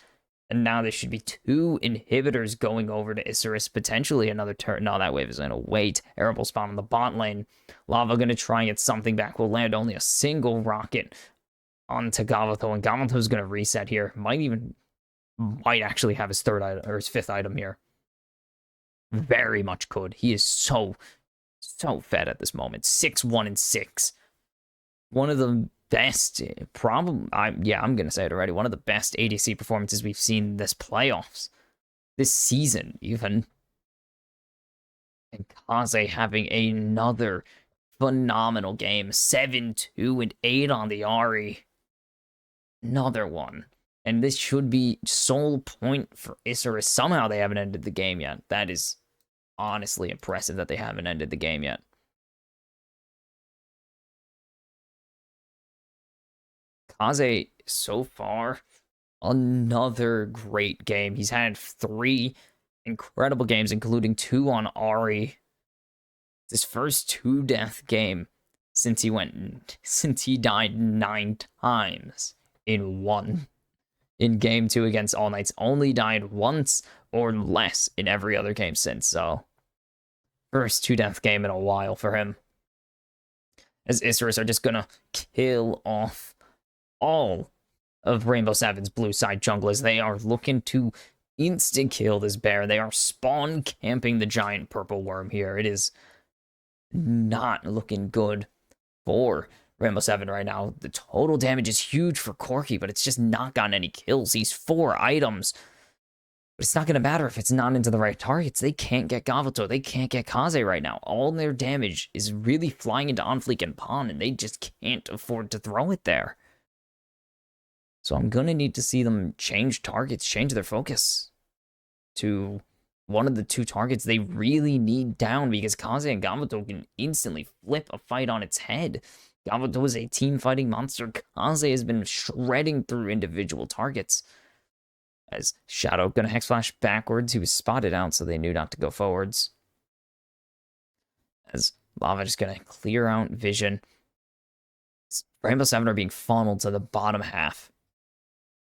And now there should be 2 inhibitors going over to Isurus. Potentially another turn. No, that wave is going to wait. Terrible spawn on the bot lane. Lava going to try and get something back. Will land only a single rocket onto Gavuto, and Gavuto's going to reset here. Might actually have his 3rd item, or his 5th item here. Very much could. He is so fed at this moment. 6-1-6. One of the best, I'm going to say it already, one of the best ADC performances we've seen this playoffs. This season, even. And Kaze having another phenomenal game. 7-2-8 on the Ahri. Another one. And this should be sole point for Isurus. Somehow they haven't ended the game yet. That is honestly impressive that they haven't ended the game yet. Kaze, so far, another great game. He's had 3 incredible games, including 2 on Ahri. His first 2-death game since he died 9 times in game 2 against All Knights. Only died once or less in every other game since. So first 2-death game in a while for him. As Isurus are just gonna kill off all of Rainbow Seven's blue side junglers. They are looking to instant kill this bear. They are spawn camping the giant purple worm here. It is not looking good for Rainbow Seven right now. The total damage is huge for Corki, but it's just not gotten any kills. He's 4 items. But it's not going to matter if it's not into the right targets. They can't get Gavuto. They can't get Kaze right now. All their damage is really flying into On Fleek and Pawn, and they just can't afford to throw it there. So I'm going to need to see them change targets, change their focus to one of the two targets they really need down, because Kaze and Gavuto can instantly flip a fight on its head. Gavuto is a team fighting monster. Kaze has been shredding through individual targets. As Shadow gonna Hex Flash backwards, he was spotted out, so they knew not to go forwards. As Lava just gonna clear out vision. Rainbow 7 are being funneled to the bottom half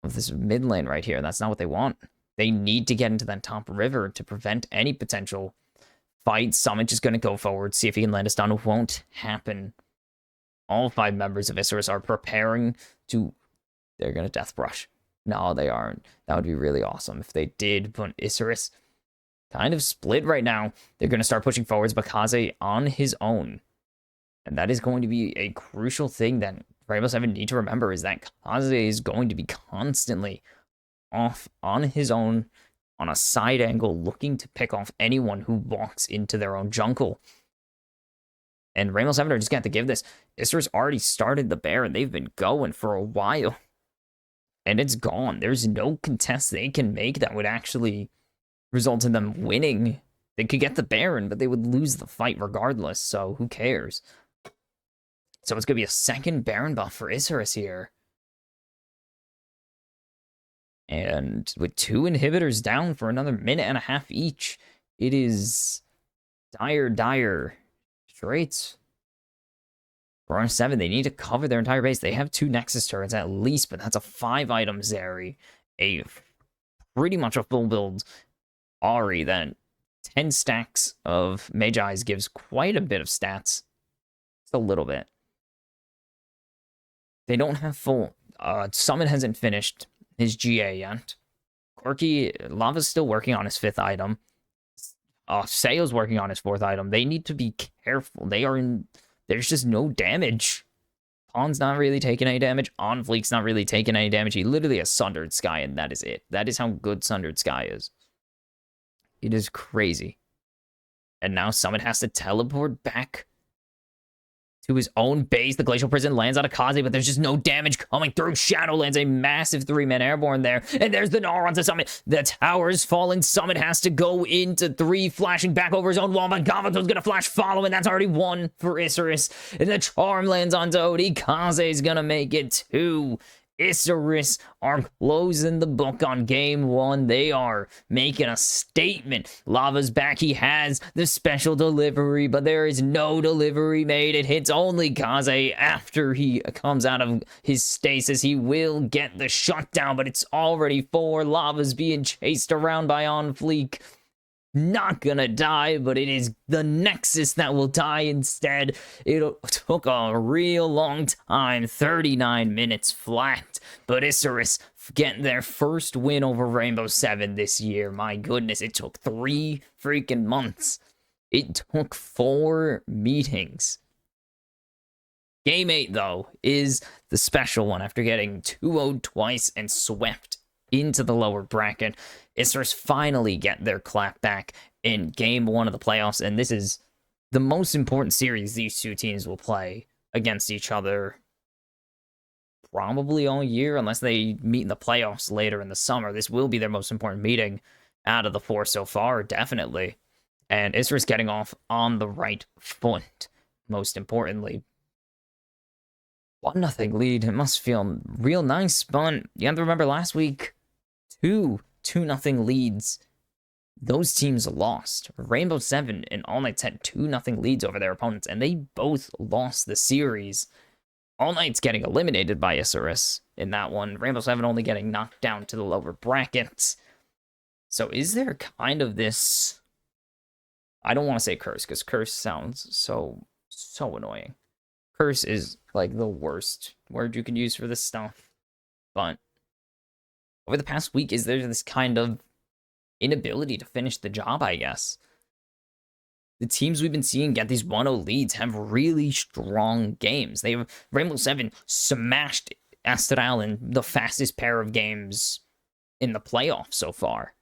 of this mid lane right here. That's not what they want. They need to get into that top river to prevent any potential fight. Summit just going to go forward, see if he can land a stun. Won't happen. All 5 members of Isurus are preparing to... They're going to Death Brush. No, they aren't. That would be really awesome if they did, but Isurus kind of split right now. They're going to start pushing forwards, but Kaze on his own. And that is going to be a crucial thing that Rainbow 7 need to remember, is that Kaze is going to be constantly off on his own on a side angle, looking to pick off anyone who walks into their own jungle. And Rainbow 7 are just going to have to give this. Isurus already started the bear, and they've been going for a while. And it's gone. There's no contest they can make that would actually result in them winning. They could get the Baron, but they would lose the fight regardless, so who cares? So it's going to be a second Baron buff for Isurus here. And with 2 inhibitors down for another minute and a half each, it is dire straits. For R7, they need to cover their entire base. They have 2 Nexus turrets at least, but that's a 5-item Zeri. Pretty much a full build Ahri. Then 10 stacks of Magi's gives quite a bit of stats. Just a little bit. They don't have full... Summon hasn't finished his GA yet. Corki, Lava's still working on his 5th item. Seo's working on his 4th item. They need to be careful. There's just no damage. Pawn's not really taking any damage. On Fleek's not really taking any damage. He literally has Sundered Sky, and that is it. That is how good Sundered Sky is. It is crazy. And now Summit has to teleport back to his own base. The Glacial Prison lands on a Kaze, but there's just no damage coming through. Shadow lands a massive 3-man airborne there. And there's the Gnar onto Summit. The tower's fallen. Summit has to go into 3, flashing back over his own wall. But Gavato's gonna flash follow, and that's already 1 for Isurus. And the Charm lands on Odie. Kaze's gonna make it 2. Isurus are closing the book on game 1. They are making a statement. Lava's back. He has the special delivery, but there is no delivery made. It hits only Kaze after he comes out of his stasis. He will get the shutdown, but it's already 4. Lava's being chased around by On Fleek. Not gonna die, but it is the Nexus that will die instead. It took a real long time, 39 minutes flat, but Isurus getting their first win over Rainbow 7 this year. My goodness, it took 3 freaking months. It took 4 meetings. Game 8, though, is the special one after getting 2-0'd twice and swept into the lower bracket. Isurus finally get their clap back in game 1 of the playoffs, and this is the most important series these 2 teams will play against each other probably all year, unless they meet in the playoffs later in the summer. This will be their most important meeting out of the 4 so far, definitely. And Isurus getting off on the right foot, most importantly. 1-0 lead. It must feel real nice, but you have to remember last week, 2-0 leads. Those teams lost. Rainbow 7 and All Knights had 2-0 leads over their opponents, and they both lost the series. All Knights getting eliminated by Isurus in that one. Rainbow 7 only getting knocked down to the lower brackets. So is there kind of this... I don't want to say curse, because curse sounds so annoying. Curse is like the worst word you can use for this stuff. But over the past week, is there this kind of inability to finish the job, I guess? The teams we've been seeing get these 1-0 leads have really strong games. Rainbow 7 smashed Astral in the fastest pair of games in the playoffs so far.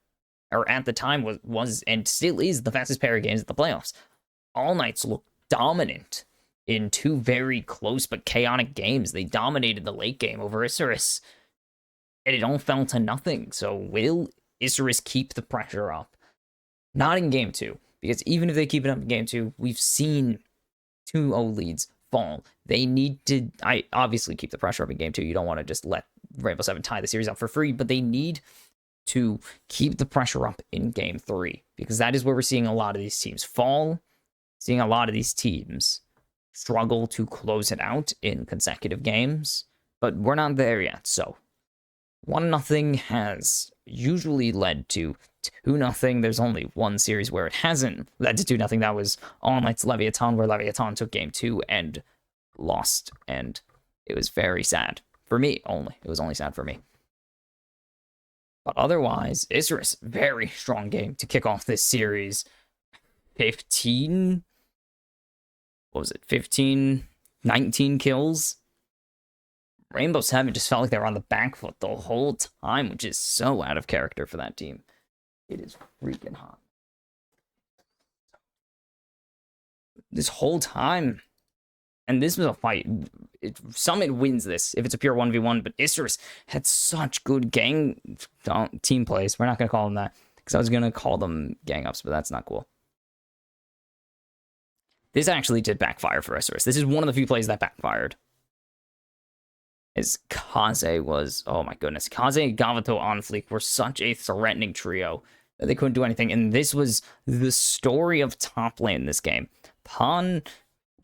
Or at the time was and still is the fastest pair of games at the playoffs. All Knights look dominant in 2 very close but chaotic games. They dominated the late game over Isurus. and it all fell to nothing. So will Isurus keep the pressure up? Not in game 2, because even if they keep it up in game 2, we've seen 2-0 leads fall. They need to, obviously keep the pressure up in game 2. You don't want to just let Rainbow Seven tie the series up for free, but they need to keep the pressure up in game 3, because that is where we're seeing a lot of these teams fall, seeing a lot of these teams struggle to close it out in consecutive games, but we're not there yet. So 1-0 has usually led to 2-0. There's only one series where it hasn't led to 2-0. That was All Might's Leviathan, where Leviathan took game 2 and lost, and it was very sad for me. It was only sad for me. But otherwise, Isurus, very strong game to kick off this series. 15, 19 kills. Rainbow Seven just felt like they were on the back foot the whole time, which is so out of character for that team. It is freaking hot. This whole time. And this was a fight. Summit wins this if it's a pure 1v1, but Isurus had such good team plays. We're not going to call them that, because I was going to call them gang ups, but that's not cool. This actually did backfire for Isurus. This is one of the few plays that backfired. As Kaze was, oh my goodness. Kaze, Gavato, on Fleek were such a threatening trio that they couldn't do anything. And this was the story of top lane in this game. Pan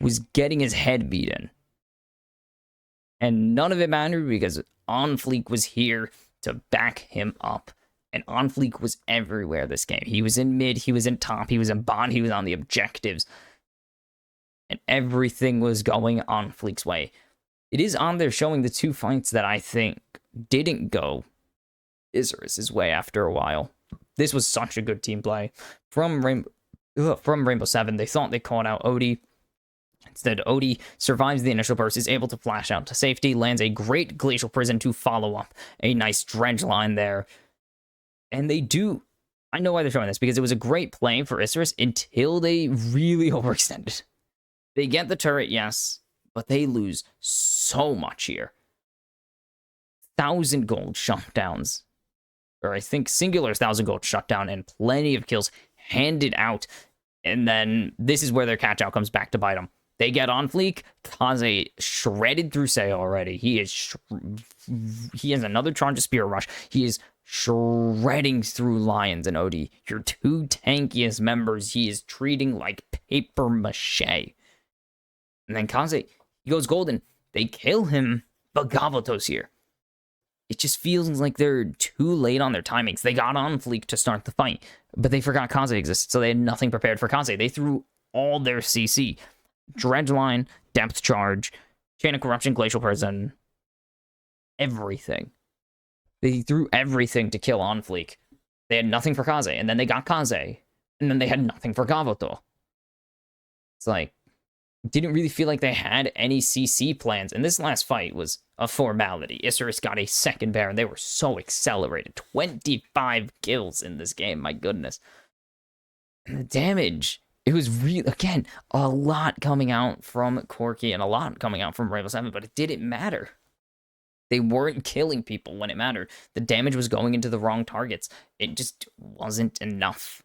was getting his head beaten. And none of it mattered, because On Fleek was here to back him up. And On Fleek was everywhere this game. He was in mid, he was in top, he was in bot, he was on the objectives. And everything was going On Fleek's way. It is on there showing the 2 fights that I think didn't go Isurus' way after a while. This was such a good team play from Rainbow Seven. They thought they called out Odie. Instead, Odie survives the initial burst, is able to flash out to safety, lands a great Glacial Prison to follow up a nice dredge line there. And they do, I know why they're showing this, because it was a great play for Isurus until they really overextended. They get the turret, yes, but they lose so much here. 1,000 gold shutdowns, or I think singular 1,000 gold shutdown, and plenty of kills handed out. And then this is where their catch out comes back to bite them. They get on Fleek. Kaze shredded through Seo already. He has another charge of Spear Rush. He is shredding through Lions and Odie. Your 2 tankiest members, he is treating like paper mache. And then Kaze, he goes golden. They kill him, but Gavoto's here. It just feels like they're too late on their timings. They got on Fleek to start the fight, but they forgot Kaze existed, so they had nothing prepared for Kaze. They threw all their CC. Dredge line, depth charge, chain of corruption, glacial prison, everything. They threw everything to kill on Fleek. They had nothing for Kaze, and then they got Kaze, and then they had nothing for Gavoto. It's like, didn't really feel like they had any CC plans, and this last fight was a formality. Isurus got a second Baron. They were so accelerated. 25 kills in this game, my goodness. And the damage, it was really, again, a lot coming out from Corki and a lot coming out from Rainbow Seven, but it didn't matter. They weren't killing people when it mattered. The damage was going into the wrong targets. It just wasn't enough.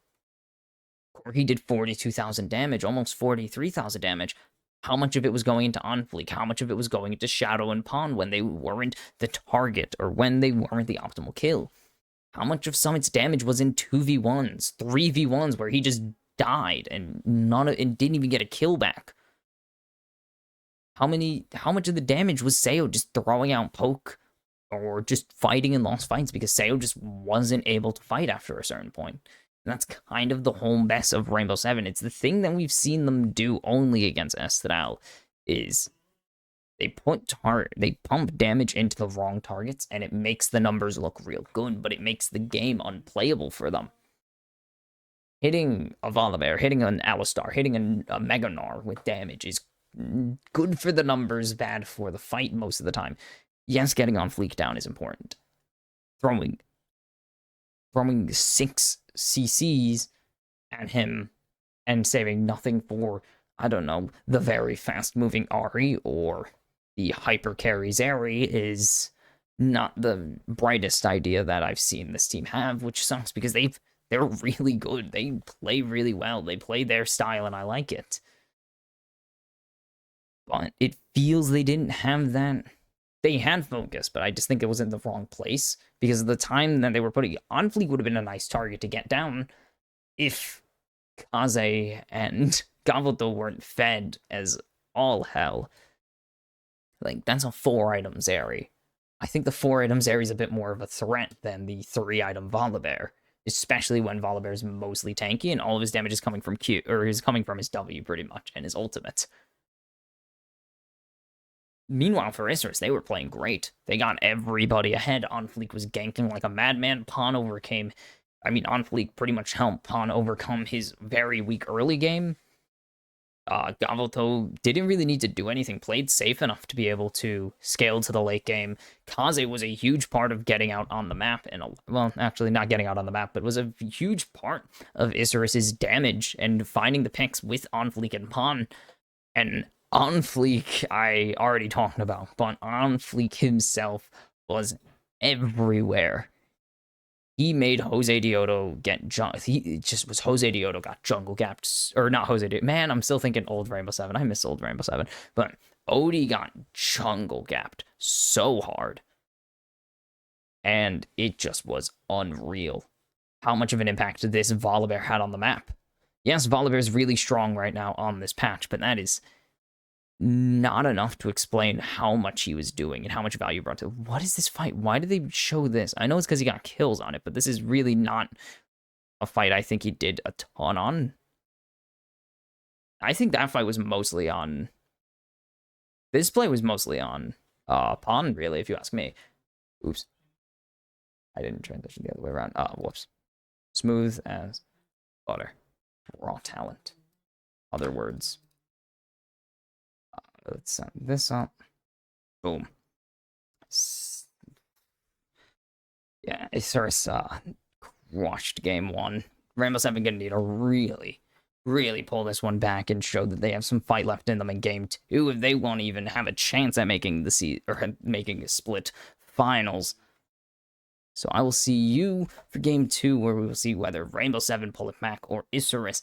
Corki did 42,000 damage, almost 43,000 damage. How much of it was going into On Fleek? How much of it was going into Shadow and Pawn when they weren't the target or when they weren't the optimal kill? How much of Summit's damage was in 2v1s, 3v1s where he just died and didn't even get a kill back? How much of the damage was Seo just throwing out poke or just fighting in lost fights because Seo just wasn't able to fight after a certain point? And that's kind of the whole mess of Rainbow Seven. It's the thing that we've seen them do only against Estral, is they pump damage into the wrong targets, and it makes the numbers look real good, but it makes the game unplayable for them. Hitting a Volibear, hitting an Alistar, hitting a Meganar with damage is good for the numbers, bad for the fight most of the time. Yes, getting on Fleek down is important. Throwing 6 CCs at him and saving nothing for, I don't know, the very fast-moving Ahri or the hyper-carry Zeri is not the brightest idea that I've seen this team have, which sucks because they're really good. They play really well. They play their style, and I like it. But it feels they didn't have that. They had focus, but I just think it was in the wrong place because of the time that they were putting on Fleek would have been a nice target to get down if Kaze and Gavuto weren't fed as all hell. Like, that's a 4-item Zeri. I think the 4-item Zeri is a bit more of a threat than the 3-item Volibear, especially when Volibear's mostly tanky and all of his damage is coming from Q, or is coming from his W pretty much, and his ultimate. Meanwhile, for Isrus, they were playing great. They got everybody ahead. On Fleek was ganking like a madman. Pawn overcame. I mean, On Fleek pretty much helped Pawn overcome his very weak early game. Gavuto didn't really need to do anything, played safe enough to be able to scale to the late game. Kaze was a huge part of getting out on the map, and well, actually not getting out on the map, but was a huge part of Isurus's damage and finding the picks with On Fleek and Pawn. And On Fleek, I already talked about, but On Fleek himself was everywhere. He made Jose Dioto get he just was Jose Dioto got jungle gapped, or not Jose Dioto. Man, I'm still thinking old Rainbow Seven. I miss old Rainbow Seven, but Odie got jungle gapped so hard, and it just was unreal how much of an impact this Volibear had on the map. Yes, Volibear is really strong right now on this patch, but that is not enough to explain how much he was doing and how much value brought to it. What is this fight? Why did they show this? I know it's because he got kills on it, but this is really not a fight I think he did a ton on. I think that fight was mostly on... This play was mostly on Pawn, really, if you ask me. Oops. I didn't transition the other way around. Whoops. Smooth as butter. Raw talent. Other words. Let's set this up. Boom. Yeah, Isurus crushed game one. Rainbow Seven gonna need to really pull this one back and show that they have some fight left in them in game two if they won't even have a chance at making the or making a split finals. So I will see you for game two, where we will see whether Rainbow Seven pull it back or Isurus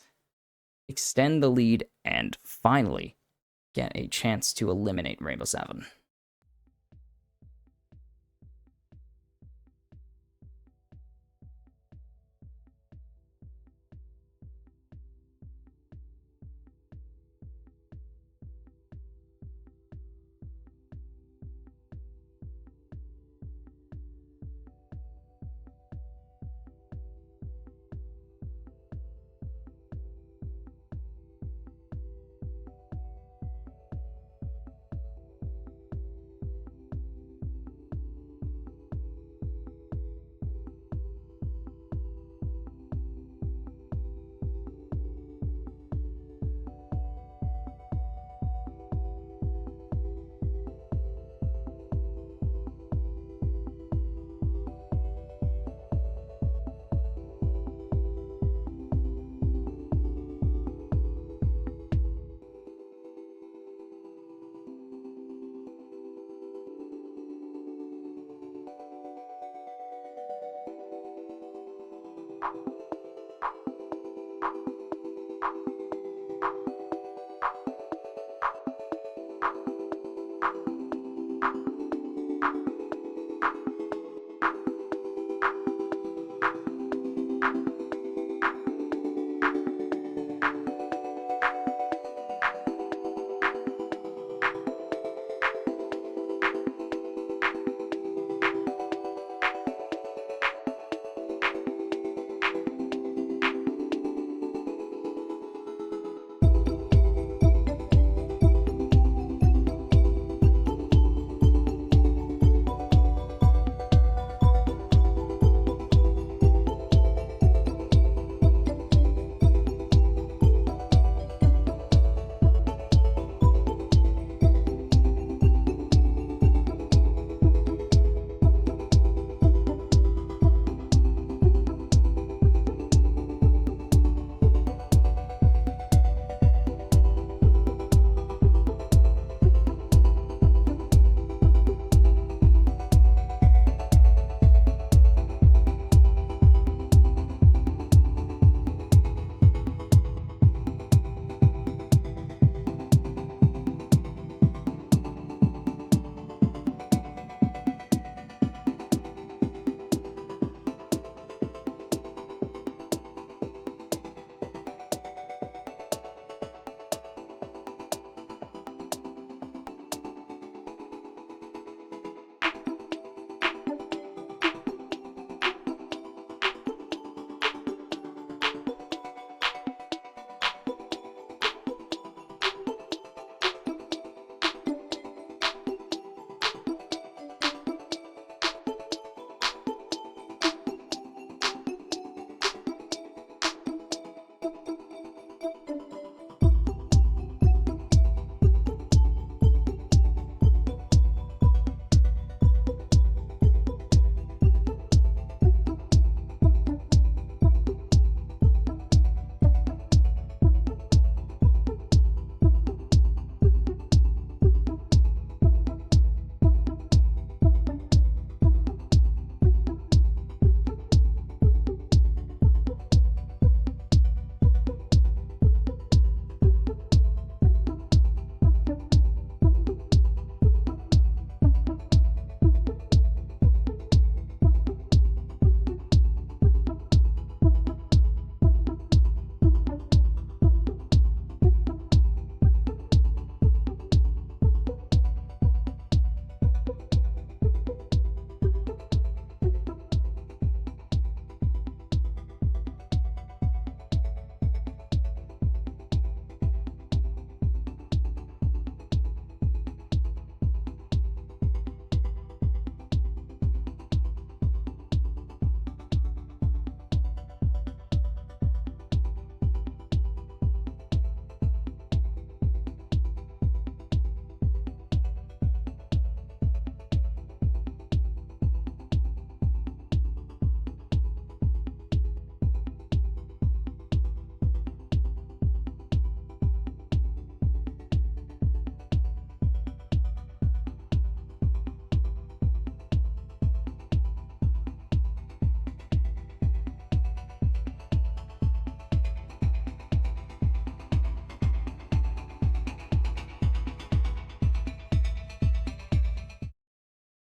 extend the lead and finally get a chance to eliminate Rainbow Seven.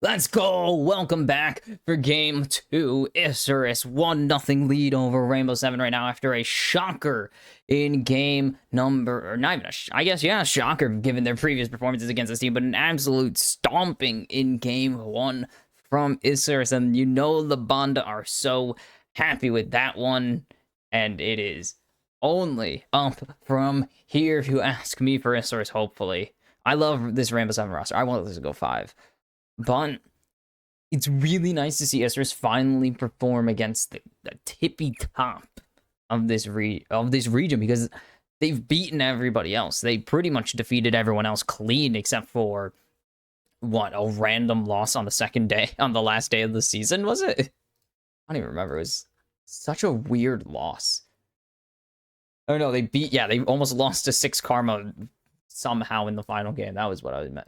Let's go! Welcome back for game 2. Isurus 1-0 lead over Rainbow 7 right now after a shocker in game number, or not even I guess, yeah, shocker given their previous performances against this team, but an absolute stomping in game 1 from Isurus, and you know the Banda are so happy with that one, and it is only up from here if you ask me for Isurus, hopefully. I love this Rainbow 7 roster. I want this to go 5. But it's really nice to see Isurus finally perform against the tippy top of this region, because they've beaten everybody else. They pretty much defeated everyone else clean except for what, a random loss on the last day of the season, was it? I don't even remember. It was such a weird loss. Oh no, they almost lost to 6 Karma somehow in the final game. That was what I meant.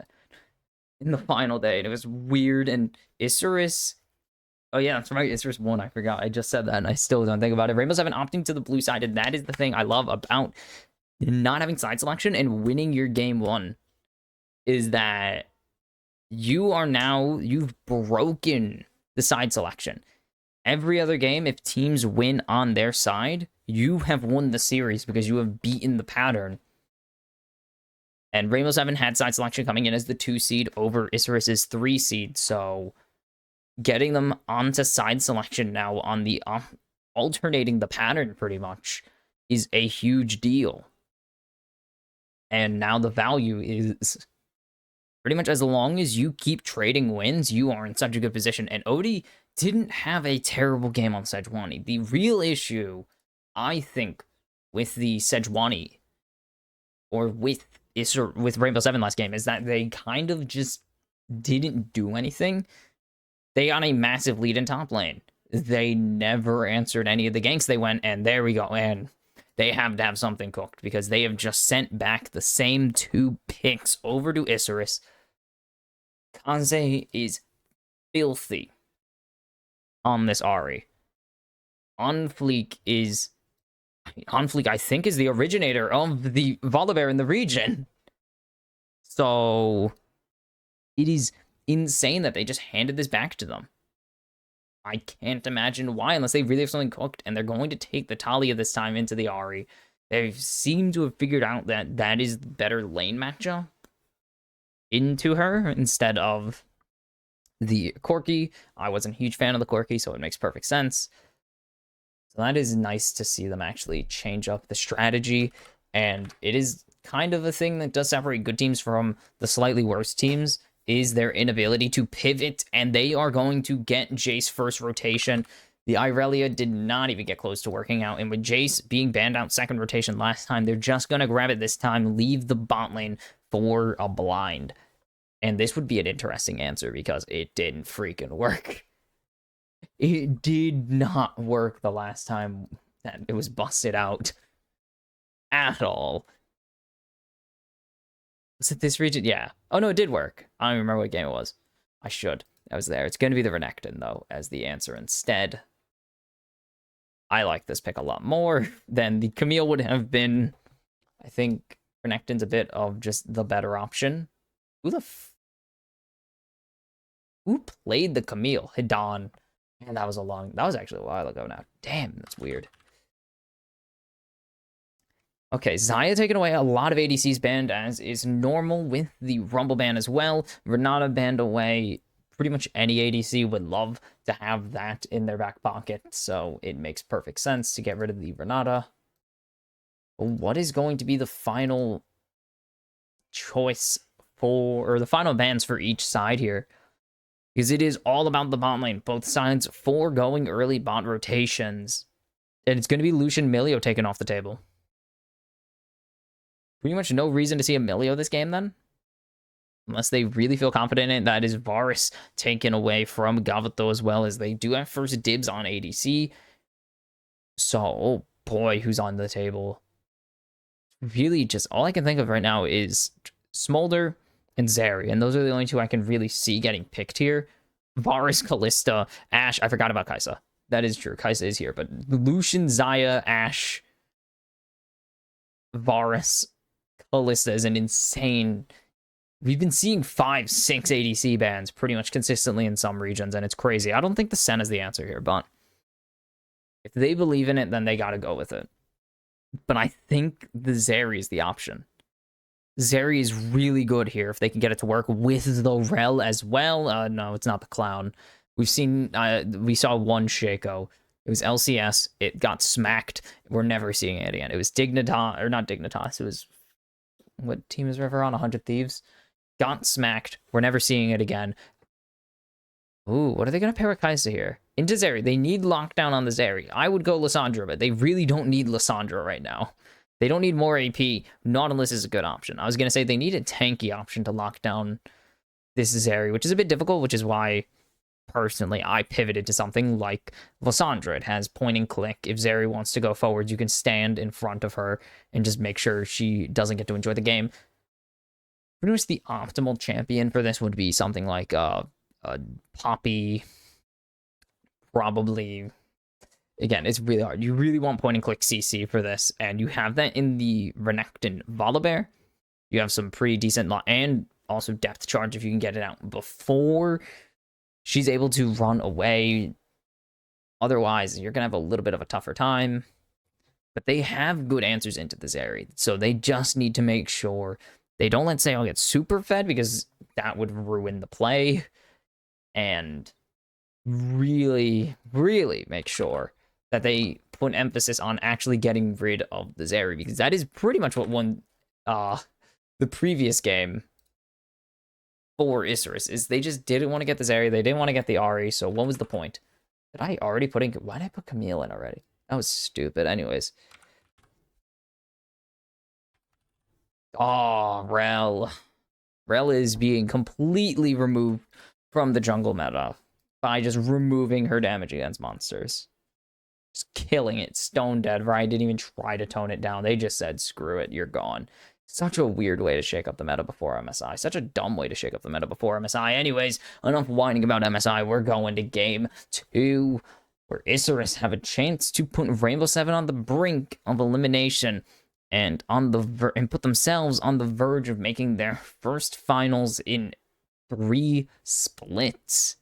In the final day, and it was weird. And Isurus, oh yeah, that's right, Isurus won. I forgot, I just said that and I still don't think about it. Rainbow 7 opting to the blue side, and that is the thing I love about not having side selection and winning your game 1, is that you've broken the side selection. Every other game, if teams win on their side, you have won the series because you have beaten the pattern. And Rainbow 7 had side selection coming in as the 2 seed over Isurus's 3 seed, so getting them onto side selection now on the alternating the pattern pretty much is a huge deal. And now the value is pretty much, as long as you keep trading wins, you are in such a good position. And Odie didn't have a terrible game on Sejuani. The real issue, I think, with the Sejuani, or with Rainbow 7 last game, is that they kind of just didn't do anything. They got a massive lead in top lane. They never answered any of the ganks they went, and there we go. And they have to have something cooked, because they have just sent back the same 2 picks over to Isurus. Kaze is filthy on this Ahri. Unofficial, I think, is the originator of the Volibear in the region. So it is insane that they just handed this back to them. I can't imagine why, unless they really have something cooked, and they're going to take the Talia this time into the Ahri. They seem to have figured out that that is the better lane matchup into her instead of the Corki. I wasn't a huge fan of the Corki, so it makes perfect sense. So that is nice to see them actually change up the strategy, and it is kind of a thing that does separate good teams from the slightly worse teams, is their inability to pivot, and they are going to get Jace first rotation. The Irelia did not even get close to working out, and with Jace being banned out second rotation last time, they're just going to grab it this time, leave the bot lane for a blind. And this would be an interesting answer, because it didn't freaking work. It did not work the last time that it was busted out at all. Was it this region? Yeah. Oh, no, it did work. I don't even remember what game it was. I should. I was there. It's going to be the Renekton, though, as the answer instead. I like this pick a lot more than the Camille would have been. I think Renekton's a bit of just the better option. Who played the Camille? Hidan. And that was actually a while ago now. Damn, that's weird. Okay, Xayah taking away, a lot of ADCs banned, as is normal with the Rumble ban as well. Renata banned away. Pretty much any ADC would love to have that in their back pocket, so it makes perfect sense to get rid of the Renata. But what is going to be the final choice or the final bans for each side here? Because it is all about the bot lane. Both sides foregoing early bot rotations. And it's going to be Lucian Milio taken off the table. Pretty much no reason to see a Milio this game, then. Unless they really feel confident in it. That is Varus taken away from Gavato as well, as they do have first dibs on ADC. So, oh boy, who's on the table? Really, just all I can think of right now is Smolder and Zeri, and those are the only 2 I can really see getting picked here. Varus, Kalista, Ashe. I forgot about Kaisa. That is true. Kaisa is here, but Lucian, Xayah, Ashe, Varus, Kalista is an insane we've been seeing 5, 6 ADC bans pretty much consistently in some regions, and it's crazy. I don't think the Sen is the answer here, but if they believe in it, then they gotta go with it. But I think the Zeri is the option. Zeri is really good here if they can get it to work with the Rel as well. No, it's not the Clown. We saw one Shaco. It was LCS. It got smacked. We're never seeing it again. It was Dignitas, or not Dignitas. It was, what team is River on? 100 Thieves. Got smacked. We're never seeing it again. Ooh, what are they going to pair with Kai'Sa here? Into Zeri. They need lockdown on the Zeri. I would go Lissandra, but they really don't need Lissandra right now. They don't need more AP. Nautilus is a good option. I was going to say they need a tanky option to lock down this Zeri, which is a bit difficult, which is why, personally, I pivoted to something like Lissandra. It has point and click. If Zeri wants to go forward, you can stand in front of her and just make sure she doesn't get to enjoy the game. Pretty much the optimal champion for this would be something like Poppy, probably. Again, it's really hard. You really want point and click CC for this, and you have that in the Renekton Volibear. You have some pretty decent and also depth charge if you can get it out before she's able to run away. Otherwise, you're gonna have a little bit of a tougher time. But they have good answers into this area, so they just need to make sure they don't let Sayo get super fed, because that would ruin the play. And really, really make sure that they put emphasis on actually getting rid of the Zeri, because that is pretty much what won the previous game for Isurus, is they just didn't want to get the Zeri, they didn't want to get the Ahri, so what was the point? Did I already put in... Why did I put Camille in already? That was stupid. Anyways. Oh, Rel. Rel is being completely removed from the jungle meta by just removing her damage against monsters. Just killing it, stone dead, right? Didn't even try to tone it down. They just said, screw it, you're gone. Such a weird way to shake up the meta before MSI. Such a dumb way to shake up the meta before MSI. Anyways, enough whining about MSI. We're going to game 2, where Isurus have a chance to put Rainbow Seven on the brink of elimination and put themselves on the verge of making their first finals in 3 splits,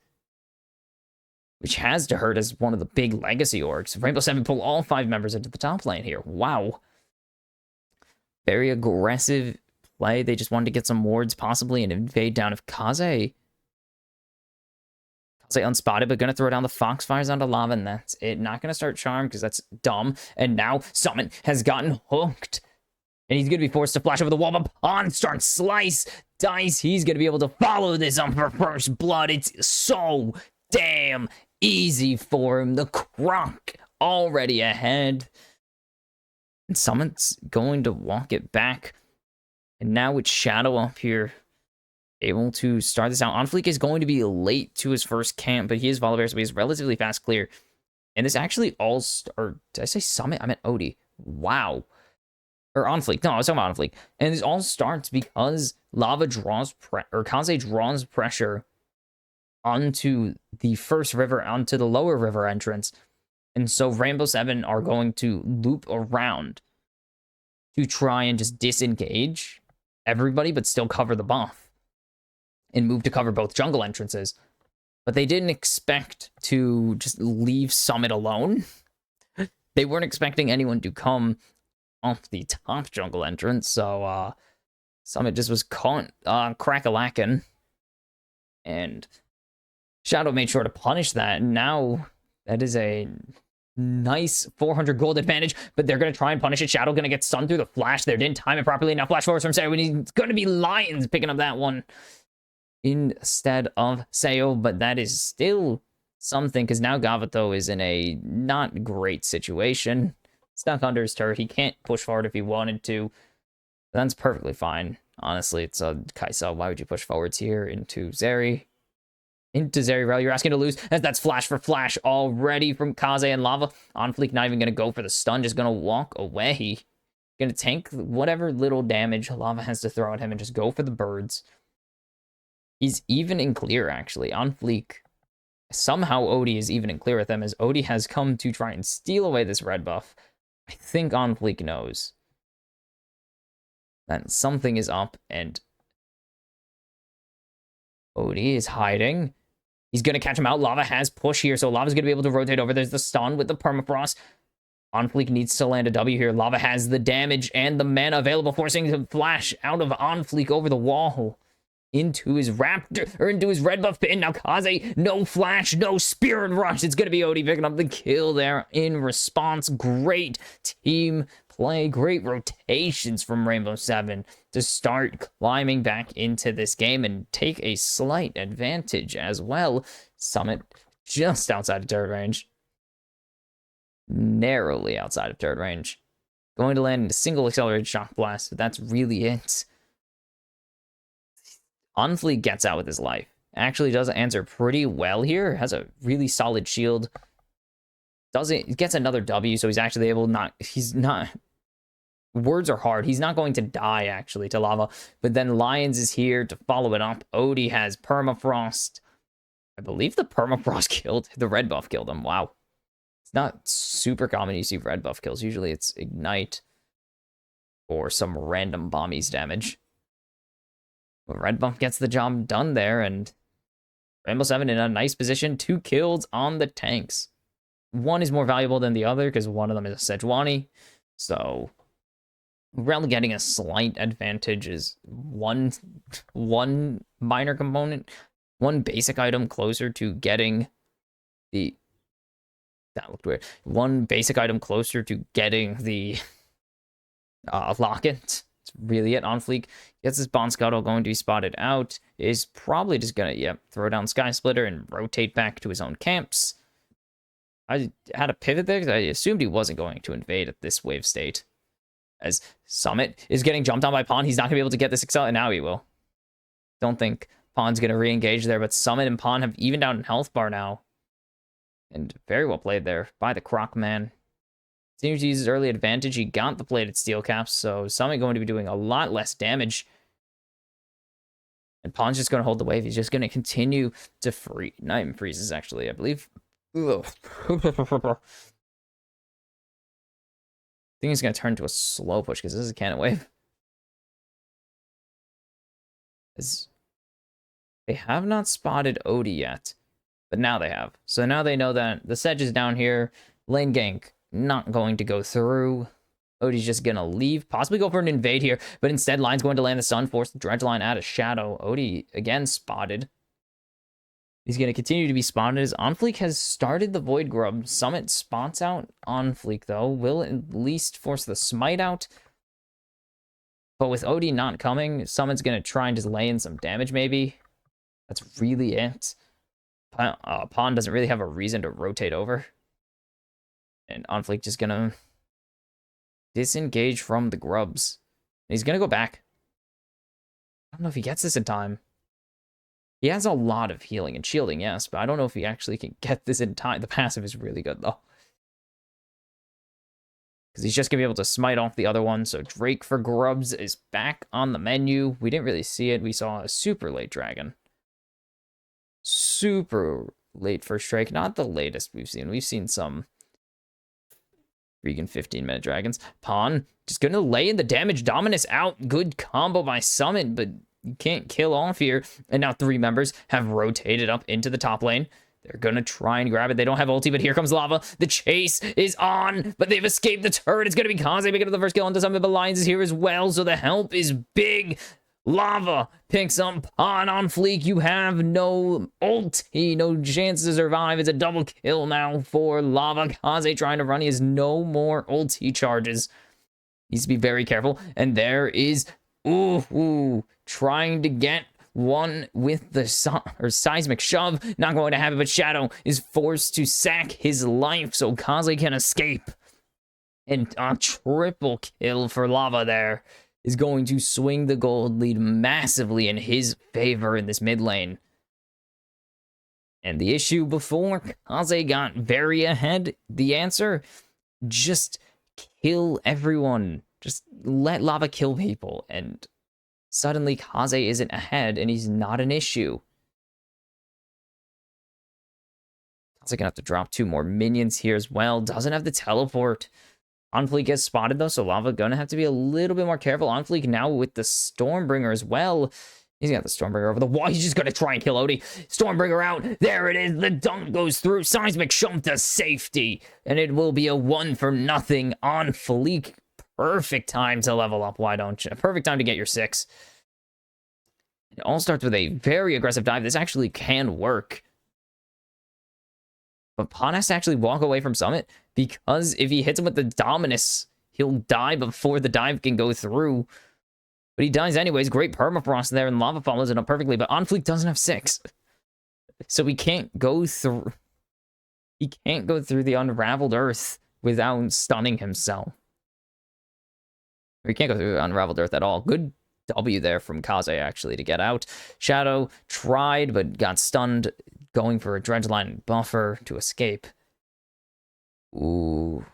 which has to hurt as one of the big legacy orgs. Rainbow Seven pull all 5 members into the top lane here. Wow. Very aggressive play. They just wanted to get some wards, possibly, and invade down if Kaze unspotted, but gonna throw down the Foxfires onto Lava, and that's it. Not gonna start Charm, because that's dumb. And now Summon has gotten hooked. And he's gonna be forced to flash over the wall, but on starts Slice. Dice, he's gonna be able to follow this up for first blood. It's so damn easy for him. The Croc already ahead. And Summon's going to walk it back. And now with Shadow up here, able to start this out. Onfleek is going to be late to his first camp, but he is Volibear, so he's relatively fast clear. And this actually or did I say Summit? I meant Odie. Wow. Or Onfleek. No, I was talking about Onfleek. And this all starts because Lava draws, Kaze draws pressure onto the first river, onto the lower river entrance. And so Rainbow Seven are going to loop around to try and just disengage everybody, but still cover the buff. And move to cover both jungle entrances. But they didn't expect to just leave Summit alone. They weren't expecting anyone to come off the top jungle entrance, so Summit just was caught crack-a-lackin'. And Shadow made sure to punish that, and now that is a nice 400 gold advantage, but they're going to try and punish it. Shadow going to get stunned through the flash there, didn't time it properly. Now flash forwards from Sayo, and he's going to be Lions picking up that one instead of Sayo, but that is still something, because now Gavato is in a not great situation. Stuck under his turret. He can't push forward if he wanted to. That's perfectly fine. Honestly, it's a Kai'Sa. Why would you push forwards here into Zeri? Into Zeri Rel. You're asking to lose. That's flash for flash already from Kaze and Lava. Onfleek not even going to go for the stun. Just going to walk away. Going to tank whatever little damage Lava has to throw at him and just go for the birds. He's even in clear, actually. Onfleek. Somehow Odie is even in clear with them, as Odie has come to try and steal away this red buff. I think Onfleek knows that something is up, and Odie is hiding. He's going to catch him out. Lava has push here, so Lava's going to be able to rotate over. There's the stun with the permafrost. Onfleek needs to land a W here. Lava has the damage and the mana available, forcing him to flash out of Onfleek over the wall into his raptor, or into his red buff pin. Now Kaze, no flash, no spirit rush. It's going to be Odie picking up the kill there in response. Great team play, great rotations from Rainbow Seven to start climbing back into this game and take a slight advantage as well. Summit just outside of turret range. Narrowly outside of turret range. Going to land in a single accelerated shock blast, but that's really it. Unfleet gets out with his life. Actually does answer pretty well here. Has a really solid shield. Gets another W, so he's actually able he's not... Words are hard. He's not going to die, actually, to Lava. But then Lions is here to follow it up. Odie has Permafrost. I believe the Permafrost killed. The red buff killed him. Wow. It's not super common you see red buff kills. Usually it's Ignite or some random bombies damage. But red buff gets the job done there, and Rainbow Seven in a nice position. 2 kills on the tanks. One is more valuable than the other because one of them is a Sejuani. So Rel getting a slight advantage is one minor component, one basic item closer to getting the... That looked weird. One basic item closer to getting the locket. It's really it. Onfleek gets his Bond Scuttle, going to be spotted out. Is probably just going to, throw down Sky Splitter and rotate back to his own camps. I had a pivot there because I assumed he wasn't going to invade at this wave state. As Summit is getting jumped on by Pawn, he's not going to be able to get this Excel, and now he will. Don't think Pawn's going to re-engage there, but Summit and Pawn have evened out in health bar now. And very well played there by the Croc Man. Continues to use his early advantage. He got the plated steel caps, so Summit going to be doing a lot less damage. And Pawn's just going to hold the wave. He's just going to continue to freeze. Not even freezes, actually, I believe. I think he's going to turn to a slow push because this is a cannon wave. They have not spotted Odie yet, but now they have. So now they know that the Sedge is down here. Lane gank not going to go through. Odie's just going to leave, possibly go for an invade here, but instead Line's going to land the Sun, force the Dredge Line out of shadow. Odie again spotted. He's going to continue to be spotted as Onfleek has started the Void Grub. Summit spots out Onfleek, though. Will at least force the Smite out. But with Odie not coming, Summit's going to try and just lay in some damage, maybe. That's really it. Pawn doesn't really have a reason to rotate over. And Onfleek just going to disengage from the grubs. And he's going to go back. I don't know if he gets this in time. He has a lot of healing and shielding, yes, but I don't know if he actually can get this in time. The passive is really good, though. Because he's just going to be able to smite off the other one. So Drake for Grubs is back on the menu. We didn't really see it. We saw a super late dragon. Super late first strike. Not the latest we've seen. We've seen some freaking 15-minute dragons. Pawn just going to lay in the damage. Dominus out. Good combo by Summit, but you can't kill off here. And now 3 members have rotated up into the top lane. They're going to try and grab it. They don't have ulti, but here comes Lava. The chase is on, but they've escaped the turret. It's going to be Kaze picking up the first kill onto Summit, but Lions is here as well, so the help is big. Lava picks up Pawn on Fleek. You have no ulti, no chance to survive. It's a double kill now for Lava. Kaze trying to run. He has no more ulti charges. Needs to be very careful. And there is... Ooh, trying to get one with the seismic shove. Not going to happen, but Shadow is forced to sack his life so Kaze can escape. And a triple kill for Lava there is going to swing the gold lead massively in his favor in this mid lane. And the issue before, Kaze got very ahead. The answer, just kill everyone. Just let Lava kill people, and suddenly Kaze isn't ahead, and he's not an issue. Kaze gonna have to drop 2 more minions here as well. Doesn't have the teleport. Onfleek gets spotted, though, so Lava gonna have to be a little bit more careful. Onfleek now with the Stormbringer as well. He's got the Stormbringer over the wall. He's just going to try and kill Odie. Stormbringer out. There it is. The dunk goes through. Seismic Shump to safety. And it will be a 1-for-0 on Fleek. Perfect time to level up. Why don't you? Perfect time to get your 6. It all starts with a very aggressive dive. This actually can work. But Pawn has to actually walk away from Summit, because if he hits him with the Dominus, he'll die before the dive can go through. But he dies anyways. Great permafrost there, and Lava follows it up perfectly. But Onfleek doesn't have 6. So he can't go through... He can't go through the Unraveled Earth without stunning himself. Or he can't go through the Unraveled Earth at all. Good W there from Kaze, actually, to get out. Shadow tried, but got stunned, going for a Dredgeline buffer to escape. Ooh.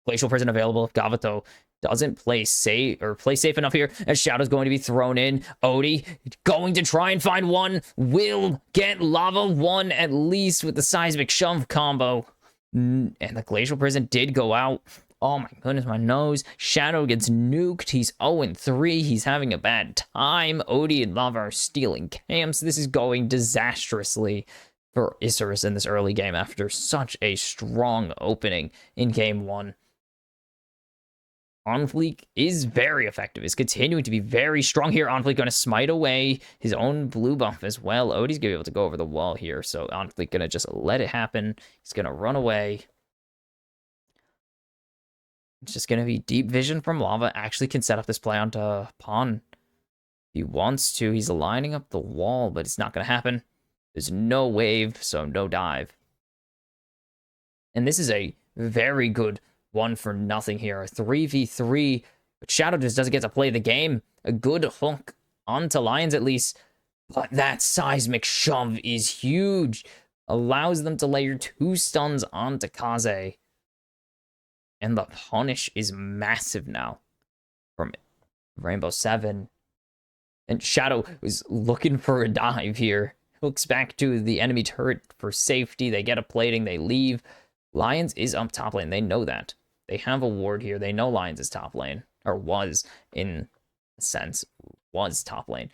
Glacial Prison available. Gavato doesn't play safe enough here, as Shadow's going to be thrown in. Odie going to try and find one. Will get Lava 1 at least with the Seismic Shump combo. And the Glacial Prison did go out. Oh my goodness, my nose. Shadow gets nuked. He's 0-3. He's having a bad time. Odie and Lava are stealing camps. This is going disastrously for Isurus in this early game after such a strong opening in game 1. Onfleek is very effective. Is continuing to be very strong here. Onfleek going to smite away his own blue buff as well. Odie's going to be able to go over the wall here, so Onfleek going to just let it happen. He's going to run away. It's just going to be Deep Vision from Lava. Actually can set up this play onto Pawn. If he wants to, he's lining up the wall, but it's not going to happen. There's no wave, so no dive. And this is a very good 1-for-0 here. A 3v3, but Shadow just doesn't get to play the game. A good hook onto Lions at least, but that Seismic Shove is huge. Allows them to layer 2 stuns onto Kaze. And the punish is massive now from Rainbow 7. And Shadow is looking for a dive here. Hooks back to the enemy turret for safety. They get a plating, they leave. Lions is up top lane. They know that. They have a ward here. They know Lions is top lane. Or was, in a sense, was top lane.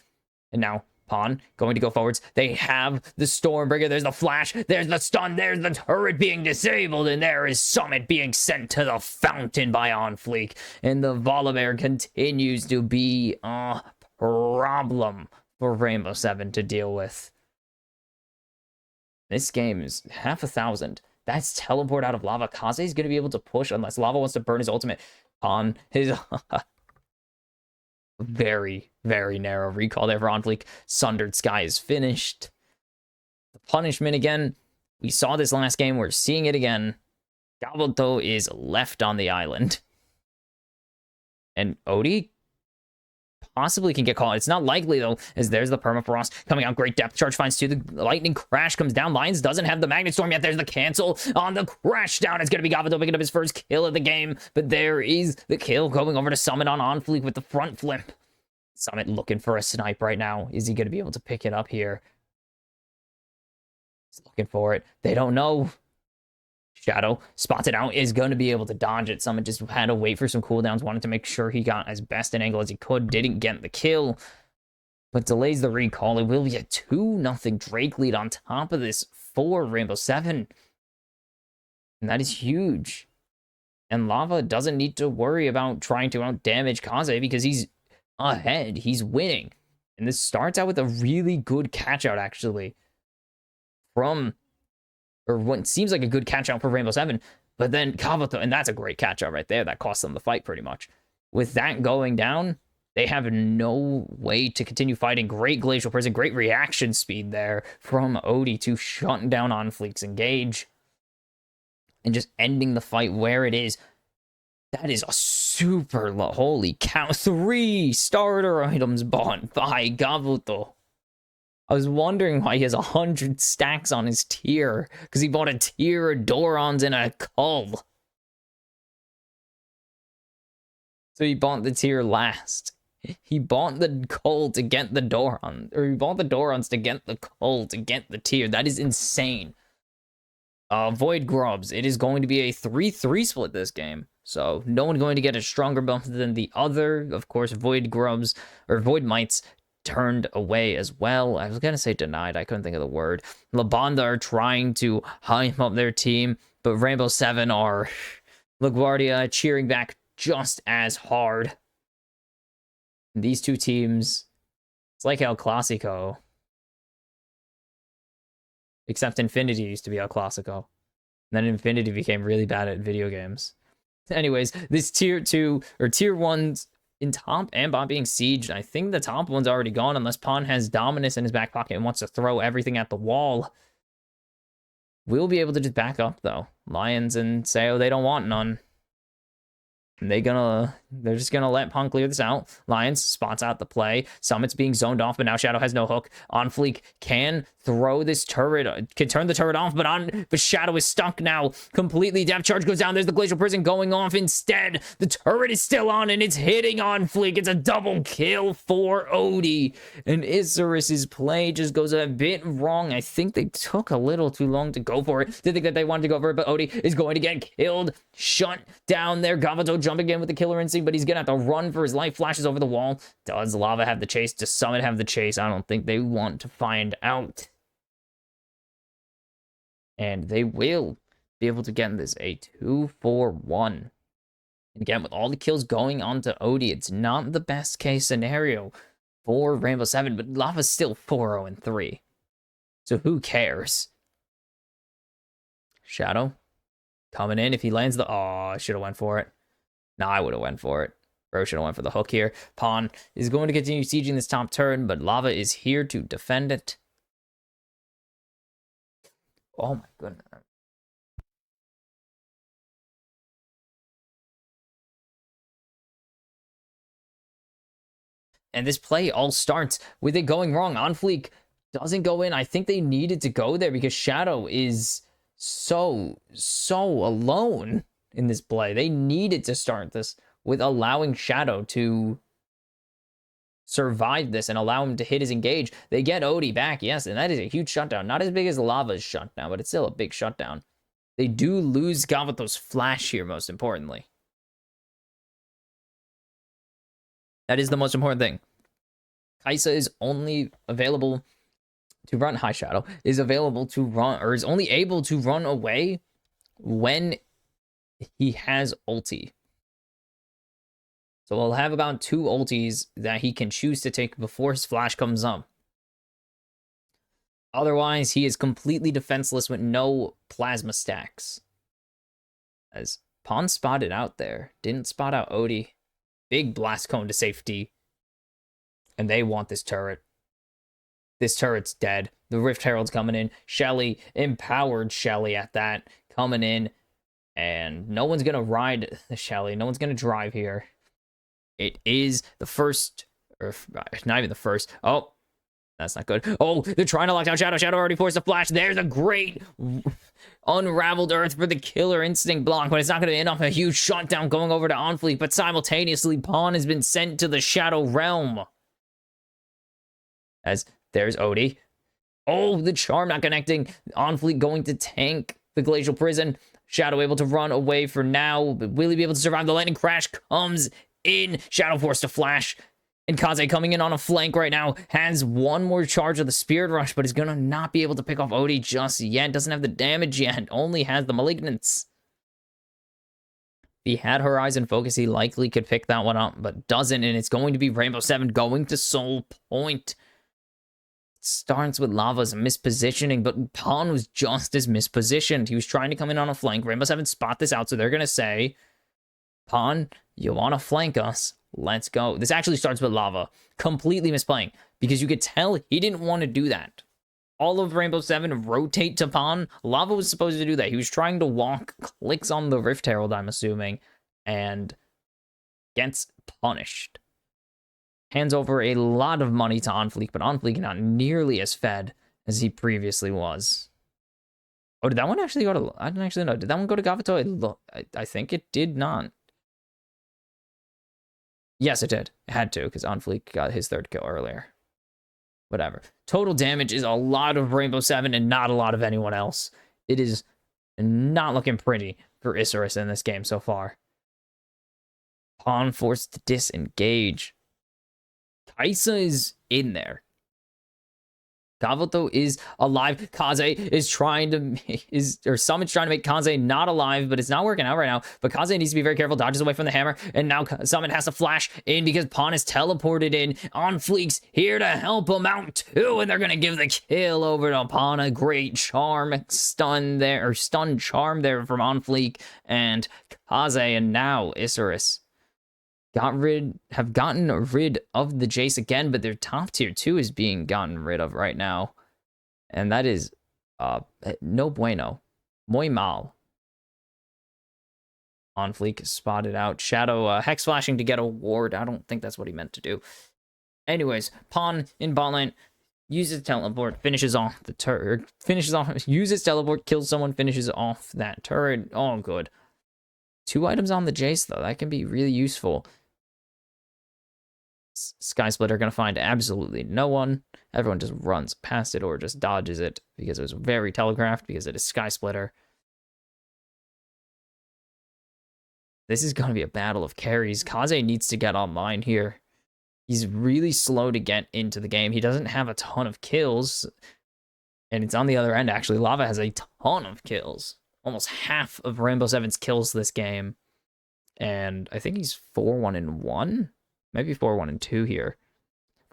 And now Pawn going to go forwards. They have the Stormbringer. There's the flash. There's the stun. There's the turret being disabled. And there is Summit being sent to the fountain by Onfleek. And the Volibear continues to be a problem for Rainbow 7 to deal with. This game is 500,000. That's teleport out of Lava. Kaze is going to be able to push unless Lava wants to burn his ultimate on his... very, very narrow recall there for Onfleek. Sundered Sky is finished. The punishment again. We saw this last game. We're seeing it again. Gaboto is left on the island. And Odie possibly can get caught. It's not likely, though, as there's the permafrost coming out. Great depth charge finds 2. The lightning crash comes down. Lions doesn't have the magnet storm yet. There's the cancel on the crash down. It's going to be Gaboto picking up his first kill of the game. But there is the kill going over to Summit on Onfleek with the front flip. Summit looking for a snipe right now. Is he going to be able to pick it up here? He's looking for it. They don't know. Shadow spots it out, is going to be able to dodge it. Summit just had to wait for some cooldowns, wanted to make sure he got as best an angle as he could, didn't get the kill, but delays the recall. It will be a 2-0 Drake lead on top of this for Rainbow 7. And that is huge. And Lava doesn't need to worry about trying to out-damage Kaze because he's ahead. He's winning. And this starts out with a really good catch-out, actually, from... or what seems like a good catch-out for Rainbow 7, but then Kabuto, and that's a great catch-out right there. That cost them the fight, pretty much. With that going down, they have no way to continue fighting. Great Glacial Prison, great reaction speed there from Odie to shutting down Onfleek's engage and just ending the fight where it is. That is a super low. Holy cow. 3 starter items bought by Kabuto. I was wondering why he has 100 stacks on his tier, because he bought a tier of Dorons and a cull. So he bought the tier last. He bought the cull to get the Doron, or he bought the Dorons to get the cull to get the tier. That is insane. Void Grubs. It is going to be a 3-3 split this game. So no one going to get a stronger buff than the other. Of course, Void Grubs, or Void Mites, turned away as well. I was going to say denied. I couldn't think of the word. Labanda are trying to hype up their team, but Rainbow Seven are LaGuardia cheering back just as hard. These two teams, it's like El Clasico. Except Infinity used to be El Clasico. And then Infinity became really bad at video games. Anyways, this tier 2 or tier 1's in top and bot being sieged. I think the top one's already gone unless Pawn has Dominus in his back pocket and wants to throw everything at the wall. We'll be able to just back up though. Lions and Sao, they don't want none. They're just gonna let Pawn clear this out. Lions spots out the play. Summit's being zoned off, but now Shadow has no hook. On Fleek can throw this turret, can turn the turret off, but Shadow is stuck now. Completely. Depth charge goes down. There's the Glacial Prison going off instead. The turret is still on and it's hitting On Fleek. It's a double kill for Odie. And Isurus's play just goes a bit wrong. I think they took a little too long to go for it. Didn't think that they wanted to go for it, but Odie is going to get killed. Shut down there. Gavato jumping in with the killer instinct, but he's gonna have to run for his life. Flashes over the wall. Does Lava have the chase? Does Summit have the chase? I don't think they want to find out. And they will be able to get this a 2-4-1. And again, with all the kills going on to Odie, it's not the best case scenario for Rainbow Seven, but Lava's still 4-0-3. So who cares? Shadow coming in. If he lands the... Oh, I should have went for it. No, I would have went for it. Bro should have went for the hook here. Pawn is going to continue sieging this top turn, but Lava is here to defend it. Oh my goodness. And this play all starts with it going wrong. On Fleek doesn't go in. I think they needed to go there because Shadow is so alone in this play. They needed to start this with allowing Shadow to survive this and allow him to hit his engage. They get Odie back, yes, and that is a huge shutdown. Not as big as Lava's shutdown, but it's still a big shutdown. They do lose Gavato's flash here, most importantly. That is the most important thing. Kaisa is only available to run High Shadow, is available to run, or is only able to run away when he has ulti. So we'll have about 2 ultis that he can choose to take before his flash comes up. Otherwise, he is completely defenseless with no plasma stacks. As Pawn spotted out there, didn't spot out Odie. Big blast cone to safety. And they want this turret. This turret's dead. The Rift Herald's coming in. Shelly, empowered Shelly at that, coming in. And no one's going to ride the Shelly. No one's going to drive here. It is the first, or not even the first. Oh, that's not good. Oh, they're trying to lock down Shadow. Shadow already forced a flash. There's a great unraveled earth for the killer instinct block, but it's not going to end up a huge shutdown going over to On Fleek. But simultaneously, Pawn has been sent to the Shadow realm. As there's Odie. Oh, the charm not connecting. On Fleek going to tank the Glacial Prison. Shadow able to run away for now, but will he be able to survive? The lightning crash comes in. Shadow forced to flash. And Kaze coming in on a flank right now. Has one more charge of the Spirit Rush, but is going to not be able to pick off Odie just yet. Doesn't have the damage yet. Only has the Malignance. If he had Horizon Focus, he likely could pick that one up, but doesn't. And it's going to be Rainbow Seven going to Soul Point. Starts with Lava's mispositioning, but Pawn was just as mispositioned. He was trying to come in on a flank. Rainbow Seven spot this out, so they're going to say, Pawn, you want to flank us? Let's go. This actually starts with Lava completely misplaying because you could tell he didn't want to do that. All of Rainbow Seven rotate to Pawn. Lava was supposed to do that. He was trying to walk, clicks on the Rift Herald, I'm assuming, and gets punished. Hands over a lot of money to On Fleek, but On Fleek not nearly as fed as he previously was. Oh, did that one actually go to... I didn't actually know. Did that one go to Gavato? I think it did not. Yes, it did. It had to, because On Fleek got his 3rd kill earlier. Whatever. Total damage is a lot of Rainbow Seven and not a lot of anyone else. It is not looking pretty for Isurus in this game so far. Pawn forced to disengage. Kaisa is in there. Gavuto is alive. Kaze is trying to, Summon's trying to make Kaze not alive, but it's not working out right now. But Kaze needs to be very careful, dodges away from the hammer, and now Summon has to flash in because Pawn is teleported in. On Fleek's here to help him out too, and they're gonna give the kill over to Pawn. A great charm stun there, or stun charm there from On Fleek and Kaze, and now Isurus have gotten rid of the Jace again, but their top tier 2 is being gotten rid of right now. And that is no bueno. Muy mal. On Fleek is spotted out. Shadow hex flashing to get a ward. I don't think that's what he meant to do. Anyways, Pawn in bot lane uses teleport, finishes off the turret, uses teleport, kills someone, finishes off that turret. All good. 2 items on the Jace though. That can be really useful. Sky Splitter gonna find absolutely no one. Everyone just runs past it or just dodges it because it was very telegraphed because it is Sky Splitter. This is gonna be a battle of carries. Kaze needs to get online here. He's really slow to get into the game. He doesn't have a ton of kills. And it's on the other end, actually. Lava has a ton of kills. Almost half of Rainbow Seven's kills this game. And I think he's 4-1-1. Maybe 4-1-2 here.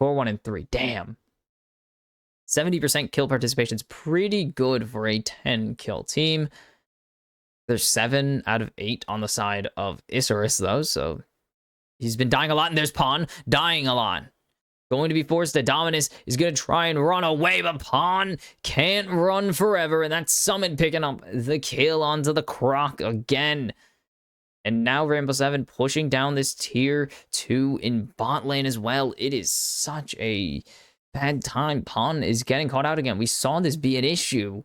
4-1-3. Damn. 70% kill participation is pretty good for a 10-kill team. There's 7 out of 8 on the side of Isurus, though, so he's been dying a lot, and there's Pawn dying a lot. Going to be forced to Dominus. Is going to try and run away, but Pawn can't run forever, and that's Summon picking up the kill onto the Croc again. And now Rainbow Seven pushing down this tier 2 in bot lane as well. It is such a bad time. Pawn is getting caught out again. We saw this be an issue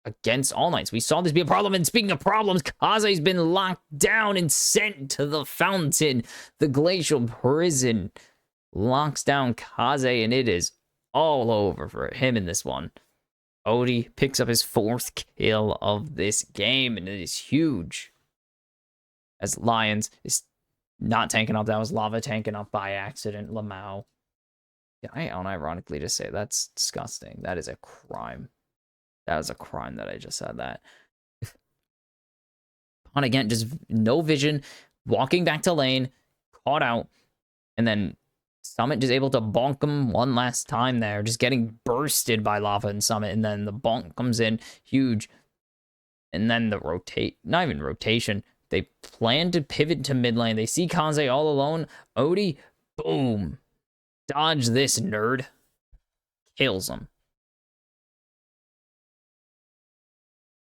against All Knights. We saw this be a problem. And speaking of problems, Kaze's been locked down and sent to the fountain. The glacial prison locks down Kaze, and it is all over for him in this one. Odie picks up his 4th kill of this game, and it is huge. As Lions is not tanking up. That was Lava tanking up by accident. Lamau. Yeah, I unironically just say that's disgusting. That is a crime. That is a crime that I just said that. Pawn again, just no vision. Walking back to lane. Caught out. And then Summit just able to bonk him one last time there. Just getting bursted by Lava and Summit. And then the bonk comes in. Huge. And then the not even rotation. They plan to pivot to mid lane. They see Kaze all alone. Odie, boom. Dodge this, nerd. Kills him.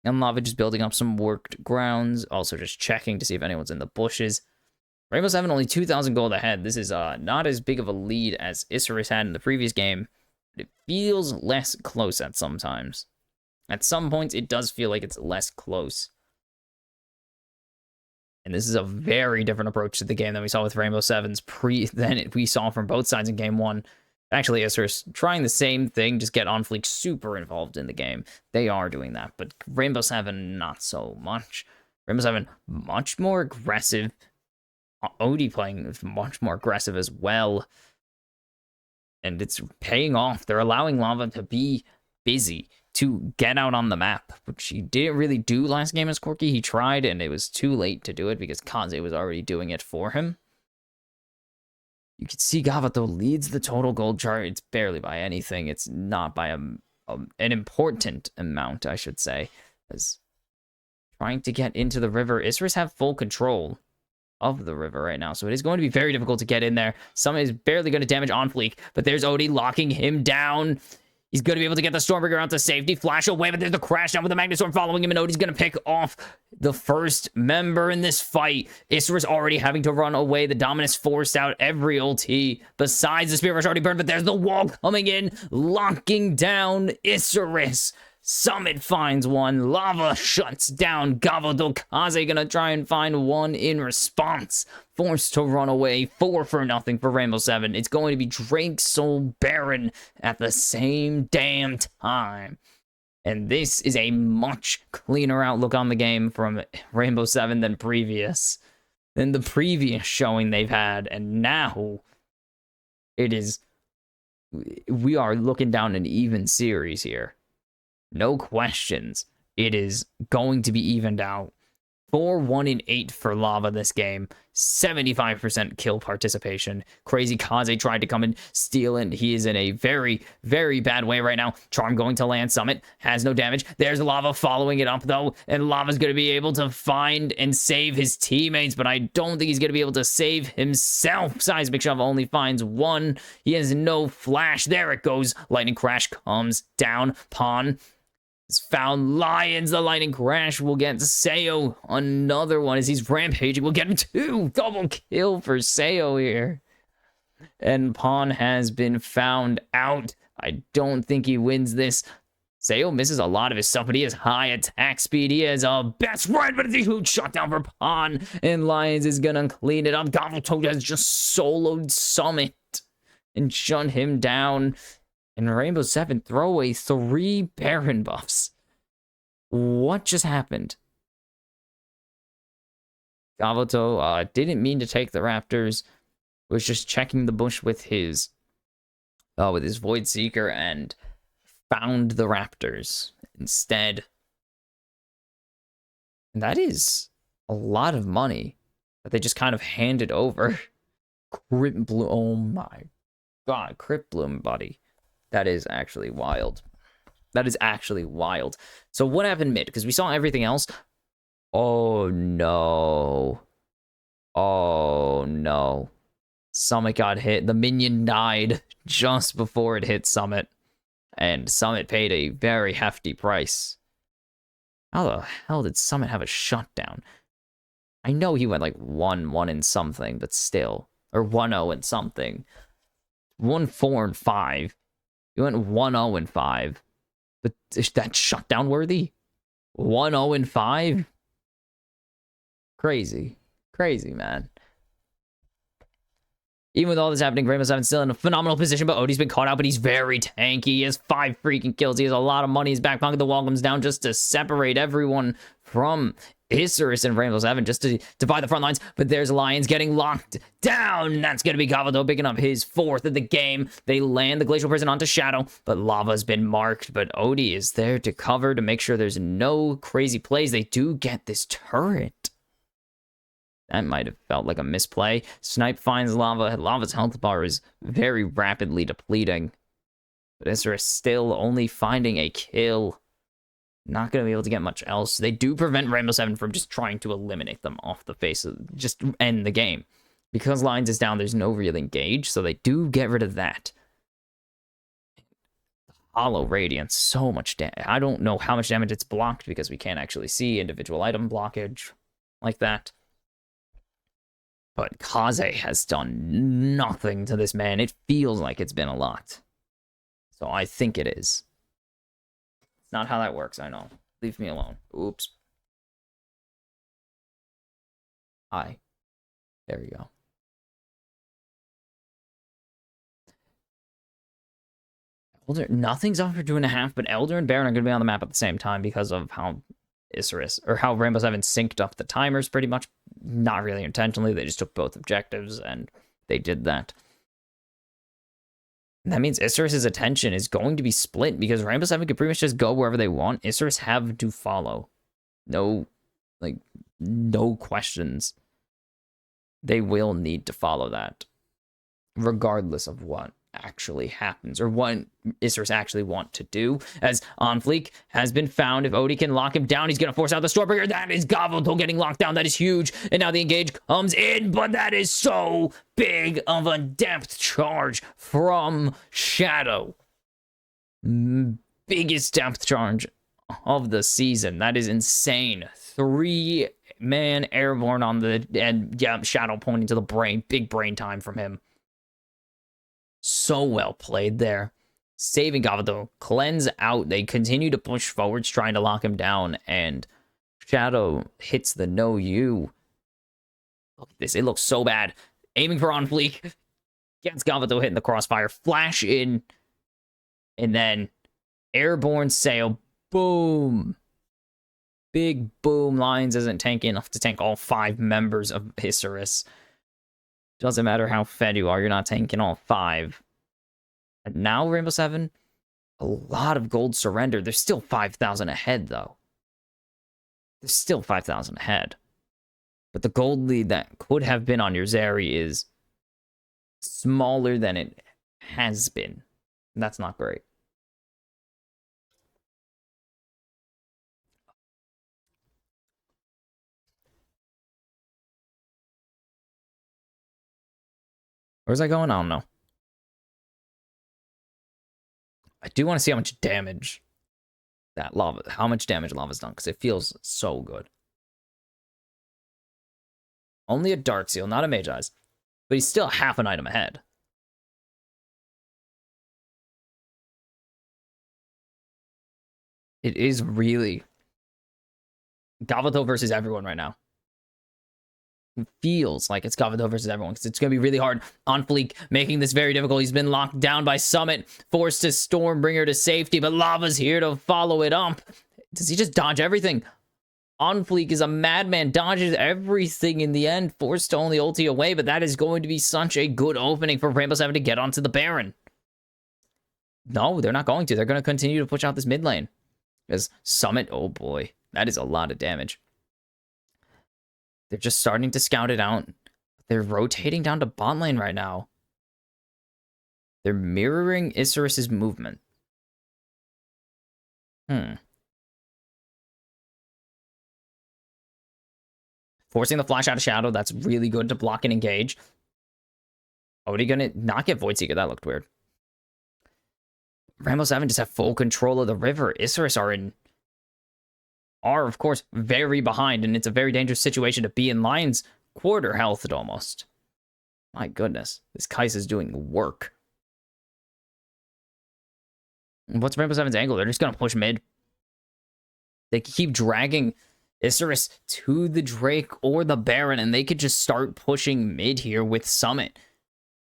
And Lava just building up some worked grounds. Also just checking to see if anyone's in the bushes. Rainbow Seven only 2,000 gold ahead. This is not as big of a lead as Isurus had in the previous game. But it feels less close at sometimes. At some points, it does feel like it's less close. And this is a very different approach to the game than we saw with Rainbow Sevens than we saw from both sides in game 1. Actually, Isurus trying the same thing, just get On Fleek super involved in the game. They are doing that, but Rainbow Seven, not so much. Rainbow Seven, much more aggressive. Odie playing much more aggressive as well. And it's paying off. They're allowing Lava to be busy, to get out on the map, which he didn't really do last game as Corki. He tried, and it was too late to do it because Kaze was already doing it for him. You can see Gavuto leads the total gold chart. It's barely by anything. It's not by an important amount, I should say. As trying to get into the river, Isurus have full control of the river right now, so it is going to be very difficult to get in there. Summon is barely going to damage On Fleek, but there's Odie locking him down. He's going to be able to get the Stormbreaker out to safety, flash away, but there's the crash down with the Magnetstorm following him, and Odie's going to pick off the first member in this fight. Isurus already having to run away. The Dominus forced out every ulti besides the Spirit Rush already burned, but there's the wall coming in, locking down Isurus. Summit finds one. Lava shuts down Gavuto. Kaze gonna try and find one in response. Forced to run away. 4-0 for Rainbow Seven. It's going to be Drake Soul Baron at the same damn time. And this is a much cleaner outlook on the game from Rainbow Seven than the previous showing they've had. And now It is... We are looking down an even series here. No questions. It is going to be evened out. 4-1-8 for Lava this game. 75% kill participation. Crazy Kaze tried to come and steal it. He is in a very, very bad way right now. Charm going to land Summit. Has no damage. There's Lava following it up, though. And Lava's going to be able to find and save his teammates. But I don't think he's going to be able to save himself. Seismic Shove only finds one. He has no flash. There it goes. Lightning Crash comes down. Pawn found Lions. The Lightning Crash will get Sayo another one as he's rampaging. We'll get him two. Double kill for Sayo here. And Pawn has been found out. I don't think he wins this. Sayo misses a lot of his stuff, but he has high attack speed. He has a best friend, but it's a huge shutdown for Pawn. And Lions is gonna clean it up. Gaveltoad has just soloed Summit and shut him down. And Rainbow 7 throw away 3 Baron buffs. What just happened? Gavelto didn't mean to take the Raptors. Was just checking the bush with his Void Seeker and found the Raptors instead. And that is a lot of money that they just kind of handed over. Crypt Bloom. Oh my god, Crypt Bloom, buddy. That is actually wild. That is actually wild. So what happened mid? Because we saw everything else. Oh, no. Oh, no. Summit got hit. The minion died just before it hit Summit. And Summit paid a very hefty price. How the hell did Summit have a shutdown? I know he went like 1-1 and something, but still. Or 1-0 and something. 1-4-5. He went 1-0-5. But is that shutdown worthy? 1-0-5? Crazy. Crazy, man. Even with all this happening, Rainbow 7 still in a phenomenal position, but Odie's been caught out, but he's very tanky. He has 5 freaking kills. He has a lot of money. His back pocket, the wall comes down just to separate everyone from Isurus and Rainbow 7, just to divide the front lines. But there's Lions getting locked down. That's going to be Gavelto picking up his 4th of the game. They land the Glacial Prison onto Shadow, but Lava's been marked. But Odie is there to cover to make sure there's no crazy plays. They do get this turret. That might have felt like a misplay. Snipe finds Lava. Lava's health bar is very rapidly depleting. But Isurus still only finding a kill. Not going to be able to get much else. They do prevent Rainbow 7 from just trying to eliminate them off the face of... Just end the game. Because Lions is down, there's no real engage, so they do get rid of that. Hollow Radiance, so much damage. I don't know how much damage it's blocked because we can't actually see individual item blockage like that. But Kaze has done nothing to this man. It feels like it's been a lot. So I think it is. It's not how that works, I know. Leave me alone. Oops. Hi. There we go. Elder, nothing's off for 2.5, but Elder and Baron are going to be on the map at the same time because of how Isurus, or how Rainbow 7 synced up the timers pretty much. Not really intentionally, they just took both objectives and they did that. And that means Isurus' attention is going to be split because Rainbow 7 can pretty much just go wherever they want. Isurus have to follow. No questions. They will need to follow that, regardless of what actually happens or what Isurus actually want to do. As On Fleek has been found, if Odie can lock him down, he's going to force out the Stormbreaker. That is Gavelto getting locked down. That is huge. And now the engage comes in, but that is so big of a depth charge from Shadow. Biggest depth charge of the season. That is insane. 3-man airborne on the, and yeah, Shadow pointing to the brain. Big brain time from him. So well played there. Saving Gavelto. Cleanse out. They continue to push forwards, trying to lock him down, and Shadow hits the no you. Look at this. It looks so bad. Aiming for On Fleek. Gets Gavelto hitting the crossfire. Flash in. And then airborne sail. Boom. Big boom. Lions isn't tanky enough to tank all 5 members of Isurus. Doesn't matter how fed you are, you're not tanking all 5. And now Rainbow 7, a lot of gold surrender. There's still 5,000 ahead, though. There's still 5,000 ahead. But the gold lead that could have been on your Zeri is smaller than it has been. And that's not great. Where's that going? I don't know. I do want to see how much damage that lava, how much damage lava's done, because it feels so good. Only a Dark Seal, not a Mage Eyes. But he's still half an item ahead. It is really Gavato versus everyone right now. It feels like it's Gavato versus everyone, because it's going to be really hard. On Fleek, making this very difficult. He's been locked down by Summit, forced to Stormbringer to safety, but Lava's here to follow it up. Does he just dodge everything? On Fleek is a madman, dodges everything in the end, forced to only ulti away, but that is going to be such a good opening for Rainbow 7 to get onto the Baron. No, they're not going to. They're going to continue to push out this mid lane. As Summit, oh boy, that is a lot of damage. They're just starting to scout it out. They're rotating down to bot lane right now. They're mirroring Isurus's movement. Forcing the flash out of Shadow. That's really good to block and engage. Odie gonna not get Void Seeker. That looked weird. Rainbow 7 just have full control of the river. Isurus are, of course, very behind, and it's a very dangerous situation to be in. Lion's quarter health almost. My goodness. This Kais is doing work. What's Rainbow 7's angle? They're just going to push mid. They keep dragging Isurus to the Drake or the Baron, and they could just start pushing mid here with Summit.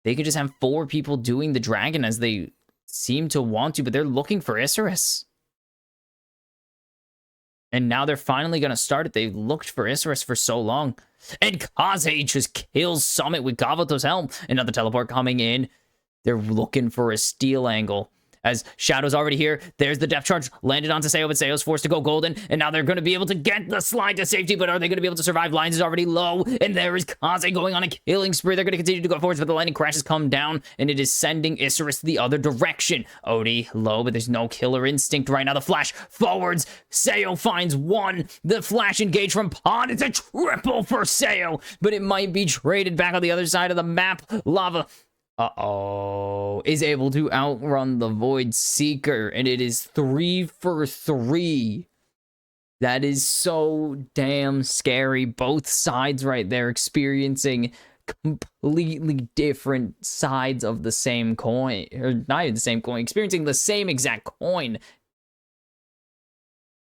They could just have 4 people doing the dragon as they seem to want to, but they're looking for Isurus. And now they're finally going to start it. They've looked for Isurus for so long. And Kaze just kills Summit with Gavato's helm. Another teleport coming in. They're looking for a steal angle. As Shadow's already here, there's the depth charge landed onto Sayo, but Sayo's forced to go golden, and now they're going to be able to get the slide to safety, but are they going to be able to survive? Lines is already low, and there is Kaze going on a killing spree. They're going to continue to go forwards, but the lightning crashes come down, and it is sending Isurus the other direction. Odie low, but there's no killer instinct right now. The flash forwards. Sayo finds one. The flash engage from Pod. It's a triple for Sayo, but it might be traded back on the other side of the map. Lava is able to outrun the Void Seeker, and it is 3 for 3. That is so damn scary. Both sides right there experiencing completely different sides of the same coin, or not even the same coin, experiencing the same exact coin.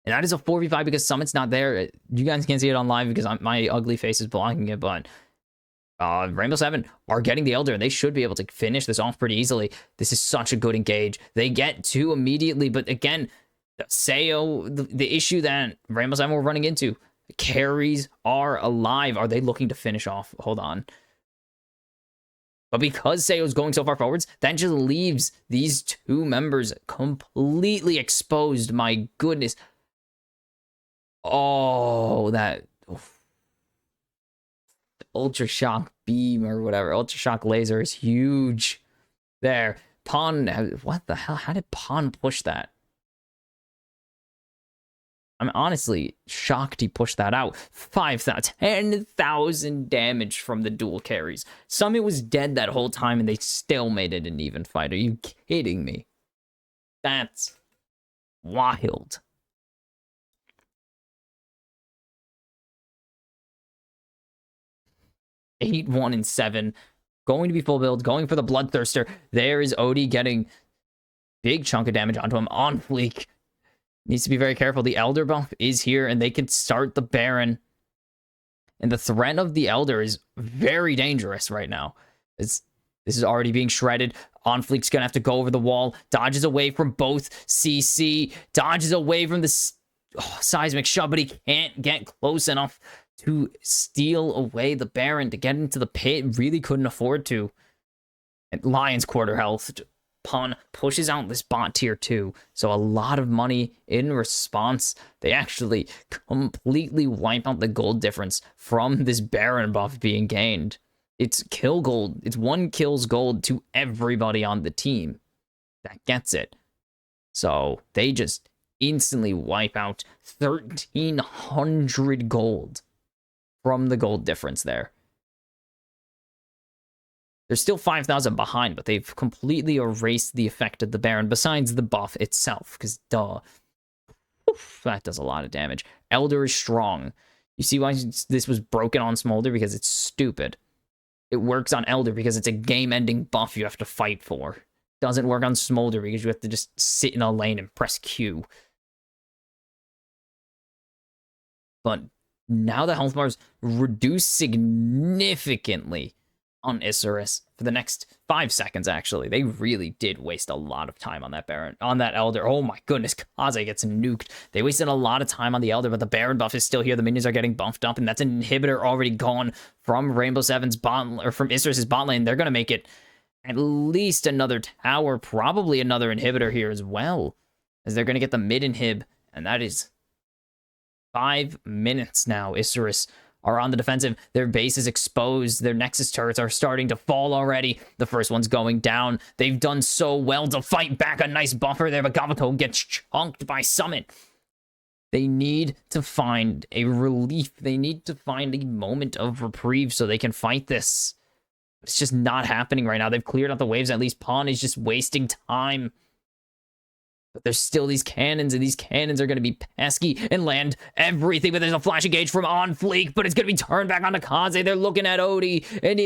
And that is a 4v5 because Summit's not there. You guys can't see it on live because my ugly face is blocking it, but Rainbow 7 are getting the Elder, and they should be able to finish this off pretty easily. This is such a good engage. They get 2 immediately, but again, Sayo, the issue that Rainbow 7 were running into, carries are alive. Are they looking to finish off? Hold on. But because Sayo's going so far forwards, that just leaves these 2 members completely exposed. My goodness. Oh, that... Ultra Shock Beam or whatever. Ultra Shock Laser is huge. There. Pawn. What the hell? How did Pawn push that? I'm honestly shocked he pushed that out. 5,000, 10,000 damage from the dual carries. Summit was dead that whole time and they still made it an even fight. Are you kidding me? That's wild. 8, 1, and 7. Going to be full build. Going for the Bloodthirster. There is Odie getting big chunk of damage onto him. On Fleek. Needs to be very careful. The Elder buff is here, and they can start the Baron. And the threat of the Elder is very dangerous right now. This is already being shredded. On Fleek's going to have to go over the wall. Dodges away from both CC. Dodges away from the seismic shove, but he can't get close enough to steal away the Baron to get into the pit. Really couldn't afford to. And Lion's quarter health. Pawn pushes out this bot tier 2. So a lot of money in response. They actually completely wipe out the gold difference from this Baron buff being gained. It's kill gold. It's 1 kills gold to everybody on the team that gets it. So they just instantly wipe out 1,300 gold from the gold difference there. They're still 5,000 behind, but they've completely erased the effect of the Baron besides the buff itself, because duh. Oof, that does a lot of damage. Elder is strong. You see why this was broken on Smolder? Because it's stupid. It works on Elder because it's a game-ending buff you have to fight for. Doesn't work on Smolder because you have to just sit in a lane and press Q. But now the health bars reduce significantly on Isurus for the next 5 seconds, actually. They really did waste a lot of time on that Baron, on that Elder. Oh my goodness, Kaze gets nuked. They wasted a lot of time on the Elder, but the Baron buff is still here. The minions are getting buffed up, and that's an inhibitor already gone from Rainbow Seven's bot, or from Isurus's bot lane. They're going to make it at least another tower, probably another inhibitor here as well, as they're going to get the mid inhib, and that is 5 minutes now. Isurus are on the defensive. Their base is exposed. Their Nexus turrets are starting to fall already. The first one's going down. They've done so well to fight back. A nice buffer there, but Gabato gets chunked by Summit. They need to find a relief. They need to find a moment of reprieve so they can fight this. It's just not happening right now. They've cleared out the waves. At least Pawn is just wasting time. But there's still these cannons, and these cannons are going to be pesky and land everything. But there's a flash engage from On Fleek, but it's going to be turned back onto Kaze. They're looking at Odie, and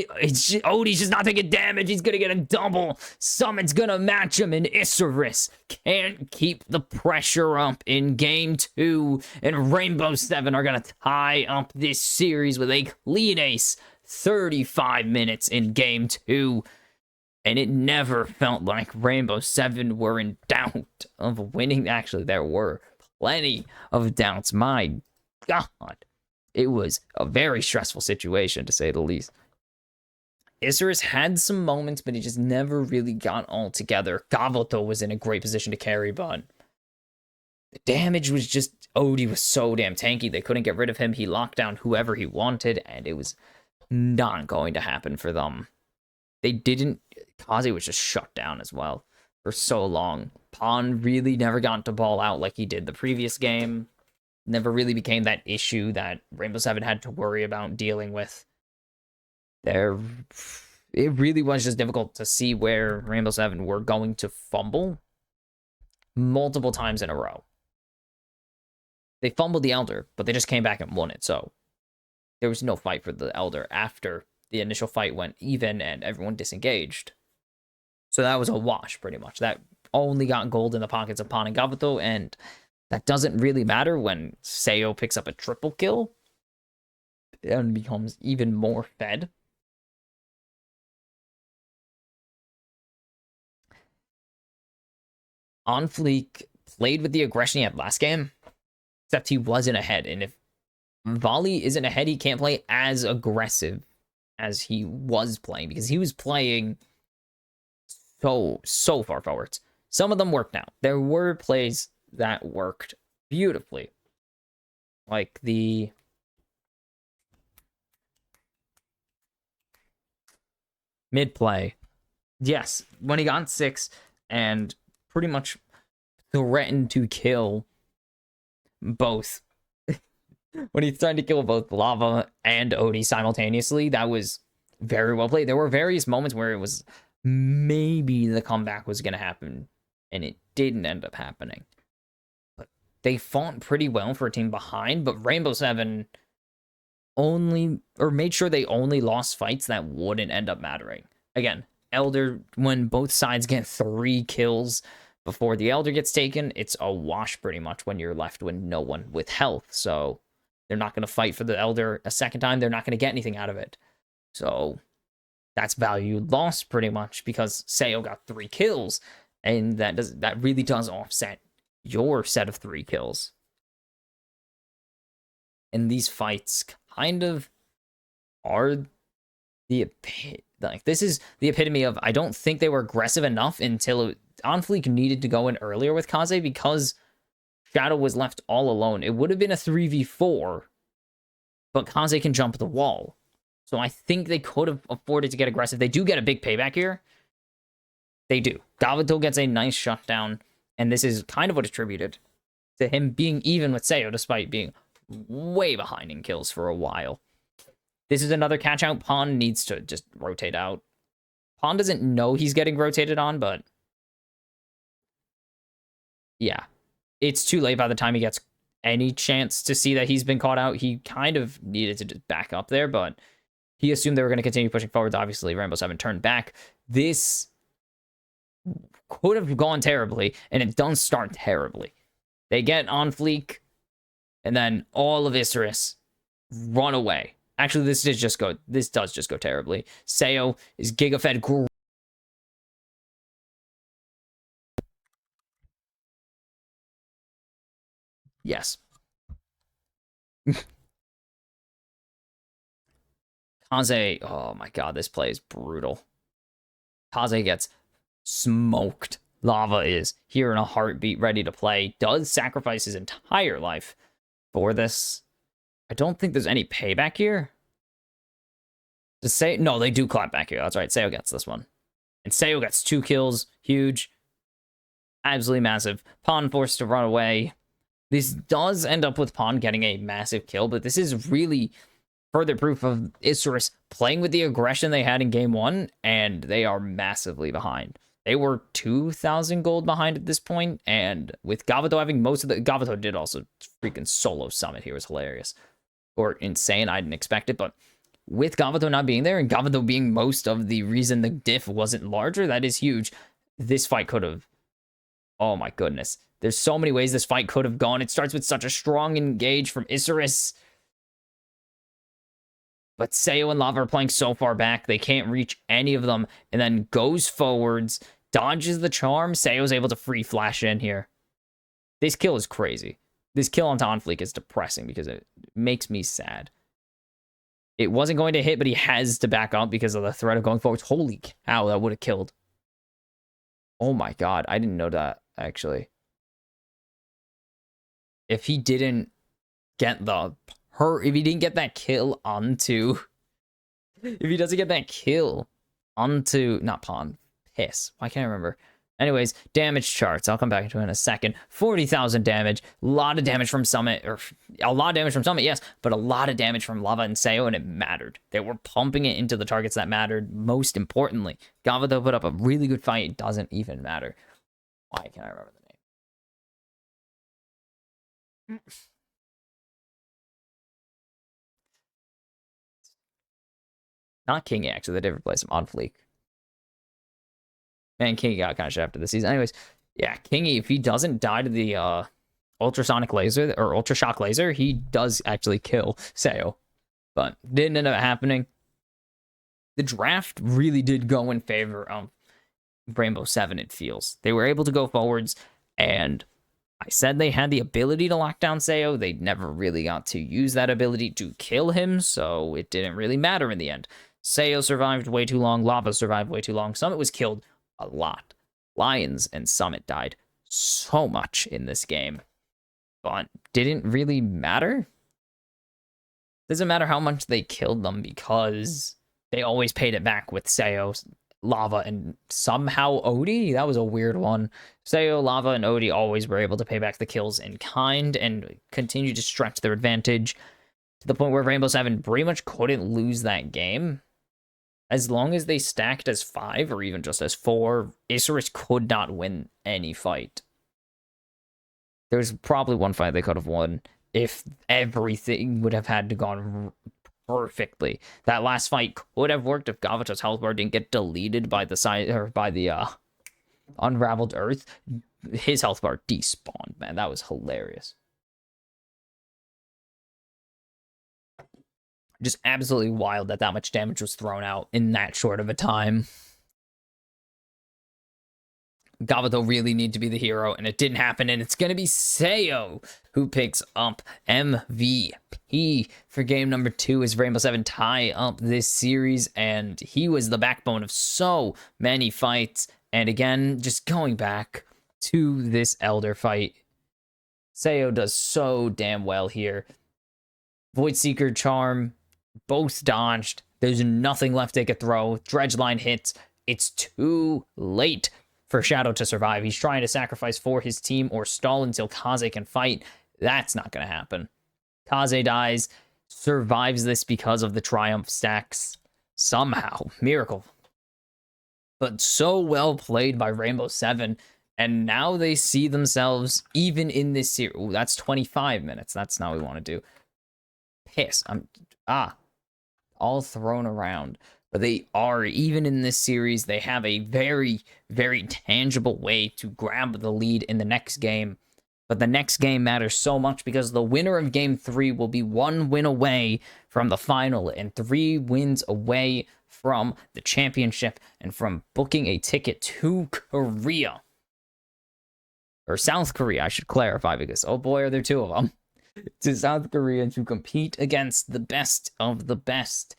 Odie's just not taking damage. He's going to get a double. Summit's going to match him, and Isurus can't keep the pressure up in game 2. And Rainbow 7 are going to tie up this series with a clean ace. 35 minutes in game 2. And it never felt like Rainbow 7 were in doubt of winning. Actually, there were plenty of doubts. My God. It was a very stressful situation, to say the least. Isurus had some moments, but he just never really got all together. Gavuto was in a great position to carry, but the damage was just... Odie was so damn tanky. They couldn't get rid of him. He locked down whoever he wanted, and it was not going to happen for them. They didn't... Kaze was just shut down as well for so long. Pawn really never got to ball out like he did the previous game. Never really became that issue that Rainbow 7 had to worry about dealing with. It really was just difficult to see where Rainbow 7 were going to fumble multiple times in a row. They fumbled the Elder, but they just came back and won it, so there was no fight for the Elder after the initial fight went even and everyone disengaged. So that was a wash, pretty much. That only got gold in the pockets of Pawn and Gabuto, and that doesn't really matter when Seo picks up a triple kill and becomes even more fed. On Fleek played with the aggression he had last game, except he wasn't ahead, and if Volley isn't ahead, he can't play as aggressive as he was playing, because he was playing so far forwards. Some of them worked out. There were plays that worked beautifully, like the mid play. Yes, when he got 6 and pretty much threatened to kill both. When he's trying to kill both Lava and Odie simultaneously, that was very well played. There were various moments where it was maybe the comeback was going to happen, and it didn't end up happening. But they fought pretty well for a team behind, but Rainbow 7 made sure they only lost fights that wouldn't end up mattering. Again, Elder, when both sides get 3 kills before the Elder gets taken, it's a wash pretty much when you're left with no one with health. So they're not going to fight for the Elder a second time. They're not going to get anything out of it. So that's value lost pretty much, because Seo got 3 kills, and that really does offset your set of 3 kills. In these fights, kind of are like, this is the epitome of, I don't think they were aggressive enough until Onfleek needed to go in earlier with Kaze because Shadow was left all alone. It would have been a 3v4, but Kaze can jump the wall. So I think they could have afforded to get aggressive. They do get a big payback here. They do. Gabato gets a nice shutdown, and this is kind of what attributed to him being even with Seo, despite being way behind in kills for a while. This is another catch out. Pawn needs to just rotate out. Pawn doesn't know he's getting rotated on, but yeah, it's too late by the time he gets any chance to see that he's been caught out. He kind of needed to just back up there, but he assumed they were going to continue pushing forwards. Obviously, Rainbow 7 turned back. This could have gone terribly, and it does start terribly. They get on fleek, and then all of Isurus run away. Actually, this does just go terribly. Seo is gigafed. Yes. Kaze, oh my god, this play is brutal. Kaze gets smoked. Lava is here in a heartbeat, ready to play. Does sacrifice his entire life for this. I don't think there's any payback here. To say no, they do clap back here. That's right. Seo gets this one. And Seo gets 2 kills. Huge. Absolutely massive. Pawn forced to run away. This does end up with Pawn getting a massive kill, but this is really further proof of Isurus playing with the aggression they had in game 1, and they are massively behind. They were 2,000 gold behind at this point, and with Gabato having most of the... Gabato did also freaking solo summit here. It was hilarious. Or insane. I didn't expect it, but with Gabato not being there, and Gabato being most of the reason the diff wasn't larger, that is huge. This fight could have... Oh my goodness. There's so many ways this fight could have gone. It starts with such a strong engage from Isurus. But Seo and Lava are playing so far back, they can't reach any of them. And then goes forwards, dodges the charm. Seo's able to free flash in here. This kill is crazy. This kill on Tonfleek is depressing because it makes me sad. It wasn't going to hit, but he has to back up because of the threat of going forwards. Holy cow, that would have killed. Oh my god, I didn't know that, actually. If he didn't get if he didn't get that kill onto... If he doesn't get that kill onto... Not Pawn. Piss. Why can't I remember? Anyways, damage charts. I'll come back to it in a second. 40,000 damage. A lot of damage from Summit. Or a lot of damage from Summit, yes. But a lot of damage from Lava and Seo, and it mattered. They were pumping it into the targets that mattered. Most importantly, Gabato put up a really good fight. It doesn't even matter. Why can't I remember the name? Not King, actually. They did replace him on Fleek. Man, Kingy got kind of shafted this season. Anyways, yeah, Kingy, if he doesn't die to the ultrasonic laser or ultrashock laser, he does actually kill Seo. But didn't end up happening. The draft really did go in favor of Rainbow 7, it feels. They were able to go forwards, and I said they had the ability to lock down Seo. They never really got to use that ability to kill him, so it didn't really matter in the end. Seo survived way too long. Lava survived way too long. Summit was killed a lot. Lions and Summit died so much in this game, but didn't really matter. Doesn't matter how much they killed them because they always paid it back with Seo, Lava, and somehow Odie. That was a weird one. Seo, Lava, and Odie always were able to pay back the kills in kind and continue to stretch their advantage to the point where Rainbow 7 pretty much couldn't lose that game. As long as they stacked as 5 or even just as 4, Isurus could not win any fight. There's probably one fight they could have won if everything would have had to gone perfectly. That last fight could have worked if Gavato's health bar didn't get deleted by the side or by the unraveled earth. His health bar despawned, man. That was hilarious. Just absolutely wild that much damage was thrown out in that short of a time. Gabato really need to be the hero, and it didn't happen, and it's going to be Seo who picks up MVP for game number 2 as Rainbow Seven tie up this series, and he was the backbone of so many fights. And again, just going back to this Elder fight, Seo does so damn well here. Void Seeker, Charm, both dodged. There's nothing left they could throw. Dredge line hits. It's too late for Shadow to survive. He's trying to sacrifice for his team or stall until Kaze can fight. That's not going to happen. Kaze dies, survives this because of the Triumph stacks. Somehow. Miracle. But so well played by Rainbow Seven. And now they see themselves, even in this series. Ooh, that's 25 minutes. That's not what we want to do. Piss. All thrown around. But they are, even in this series, they have a very, very tangible way to grab the lead in the next game. But the next game matters so much because the winner of game 3 will be 1 win away from the final and 3 wins away from the championship and from booking a ticket to Korea. Or South Korea, I should clarify, because oh boy, are there 2 of them. To South Korea to compete against the best of the best.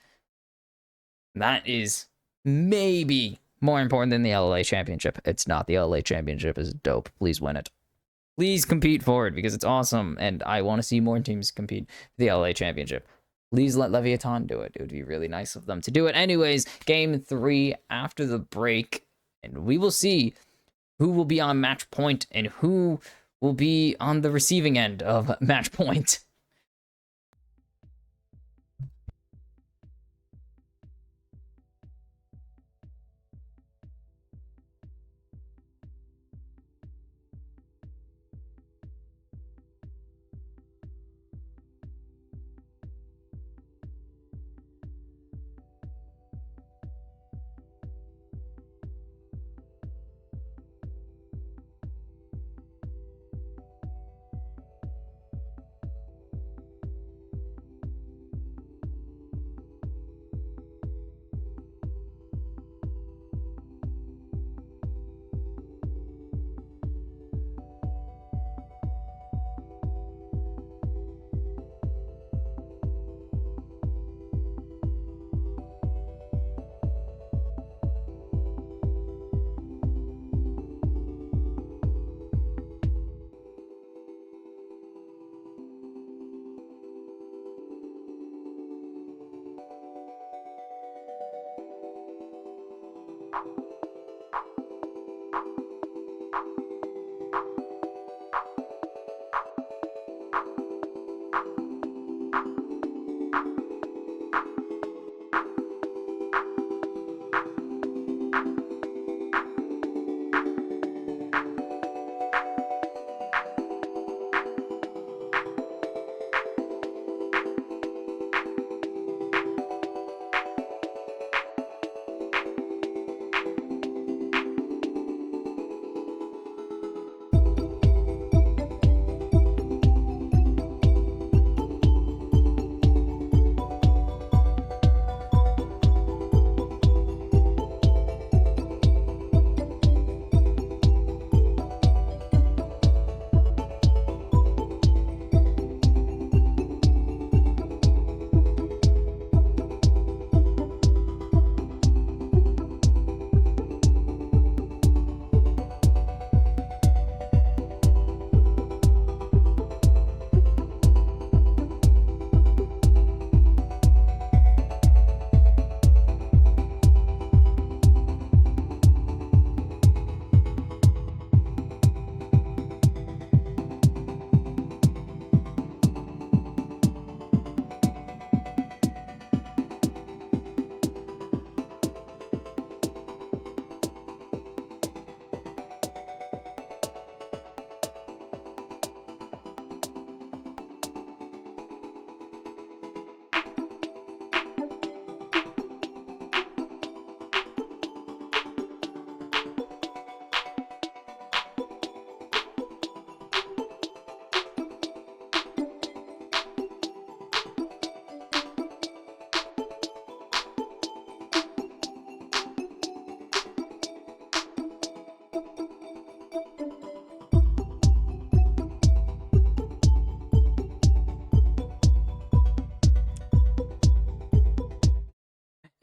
That is maybe more important than the LLA championship. It's not. The LLA championship is dope. Please win it. Please compete for it because it's awesome, and I want to see more teams compete for the LLA championship. Please let Leviathan do it. It would be really nice of them to do it. Anyways, game 3 after the break, and we will see who will be on match point and who will be on the receiving end of match point.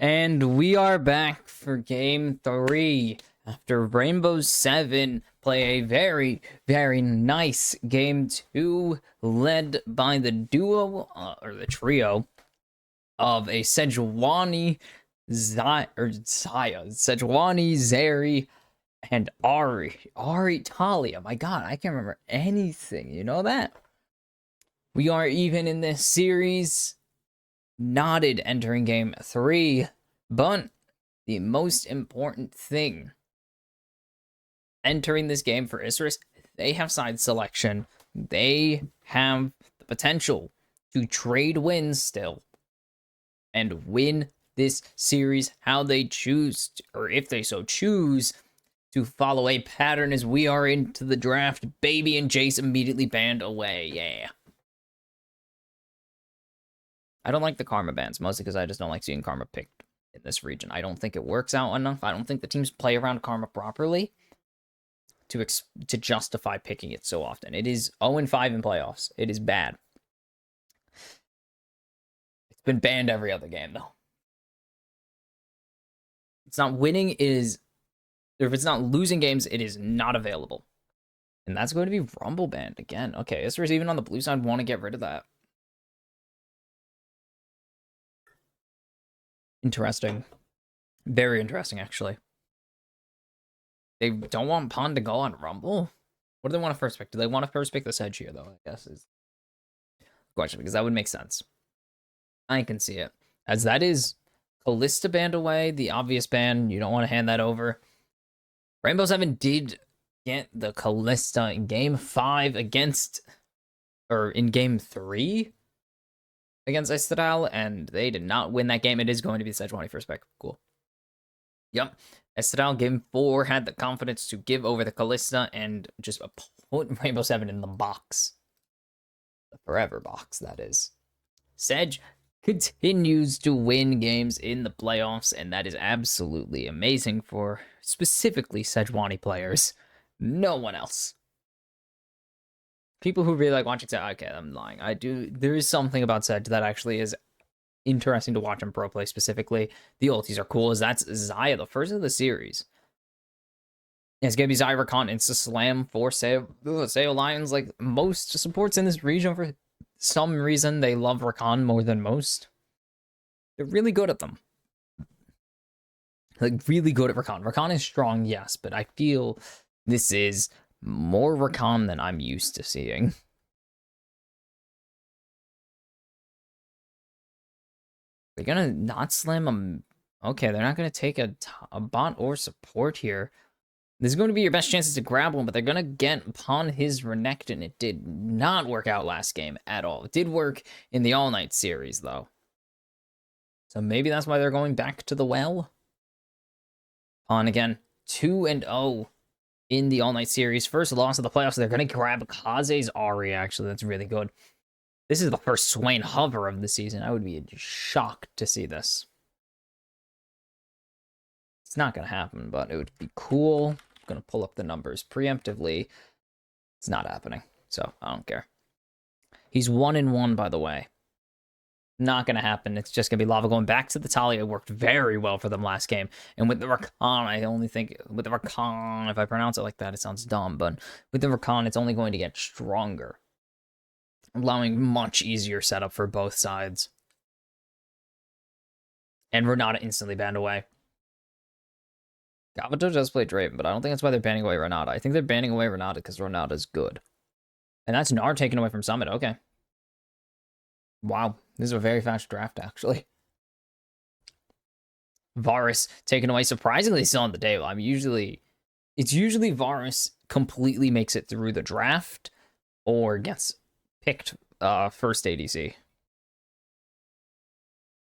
And we are back for game 3 after Rainbow 7 play a very, very nice game 2 led by the duo, or the trio, of a Sejuani, Sejuani, Zeri, and Ari Talia. My god, I can't remember anything, you know that? We are even in this series. Knotted entering game 3, but the most important thing entering this game for Isris, they have side selection. They have the potential to trade wins still and win this series how they choose, or if they so choose, to follow a pattern as we are into the draft. Baby and Jace immediately banned away. Yeah. I don't like the Karma bans, mostly because I just don't like seeing Karma picked in this region. I don't think it works out enough. I don't think the teams play around Karma properly to justify picking it so often. It is 0-5 in playoffs. It is bad. It's been banned every other game, though. It's not winning, it is... Or if it's not losing games, it is not available. And that's going to be Rumble banned again. Okay, Isras even on the blue side want to get rid of that. Interesting. Very interesting, actually. They don't want Pond to go on Rumble? What do they want to first pick? Do they want to first pick the Sedge here, though, I guess is the question, because that would make sense. I can see it. As that is Kalista banned away, the obvious ban. You don't want to hand that over. Rainbow 7 did get the Kalista in game 5 against... Or in game 3? Against Estral, and they did not win that game. It is going to be the Sejuani first pick. Cool. Yep. Estral game 4 had the confidence to give over the Kalista and just put Rainbow 7 in the box. The forever box, that is. Sedge continues to win games in the playoffs, and that is absolutely amazing for specifically Sejuani players. No one else. People who really like watching Sedge, okay, I'm lying. I do. There is something about Sedge that actually is interesting to watch him pro play specifically. The ultis are cool, as that's Xayah, the first of the series. It's gonna be Xayah Rakan insta slam for Sayo Lions. Like most supports in this region, for some reason, they love Rakan more than most. They're really good at them. Like, really good at Rakan. Rakan is strong, yes, but I feel this is more Rakan than I'm used to seeing. They're gonna not slam him. Okay, they're not gonna take a bot or support here. This is going to be your best chances to grab one, but they're gonna get upon his Renekton. It did not work out last game at all. It did work in the All Night series, though. So maybe that's why they're going back to the well. On again, 2-0 in the All Night series. First loss of the playoffs. They're going to grab Kaze's Ari, actually. That's really good. This is the first Swain hover of the season. I would be shocked to see this. It's not going to happen, but it would be cool. I'm going to pull up the numbers preemptively. It's not happening, so I don't care. He's 1-1, by the way. Not going to happen. It's just going to be Lava going back to the Talia. It worked very well for them last game. And with the Rakan, I only think... With the Rakan, if I pronounce it like that, it sounds dumb. But with the Rakan, it's only going to get stronger. Allowing much easier setup for both sides. And Renata instantly banned away. Gavato does play Draven, but I don't think that's why they're banning away Renata. I think they're banning away Renata because Renata's good. And that's Gnar taken away from Summit. Okay. Wow. This is a very fast draft, actually. Varus taken away surprisingly still on the table. I mean, it's usually Varus completely makes it through the draft or gets picked first ADC.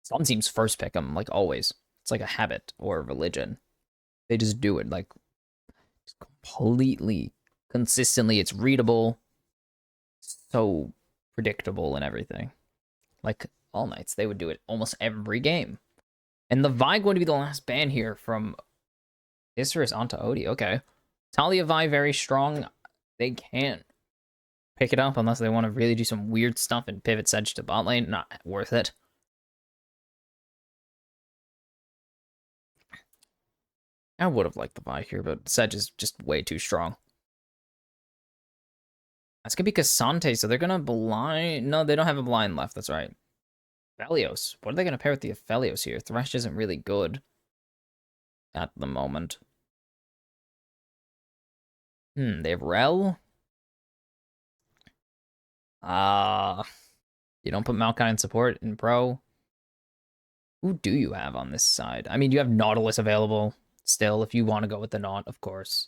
Some teams first pick him, like always. It's like a habit or a religion. They just do it, like, completely, consistently. It's readable. So predictable and everything. Like, All Nights, they would do it almost every game. And the Vi going to be the last ban here from Isris onto Odie. Okay. Talia Vi very strong. They can't pick it up unless they want to really do some weird stuff and pivot Sedge to bot lane. Not worth it. I would have liked the Valkyrie, but Sedge is just way too strong. That's gonna be Cassante, so they're gonna blind. No, they don't have a blind left. That's right. Aphelios. What are they gonna pair with the Aphelios here? Thresh isn't really good at the moment. They have Rel. You don't put Maokai in support in pro. Who do you have on this side? I mean, you have Nautilus available still if you want to go with the Naut, of course.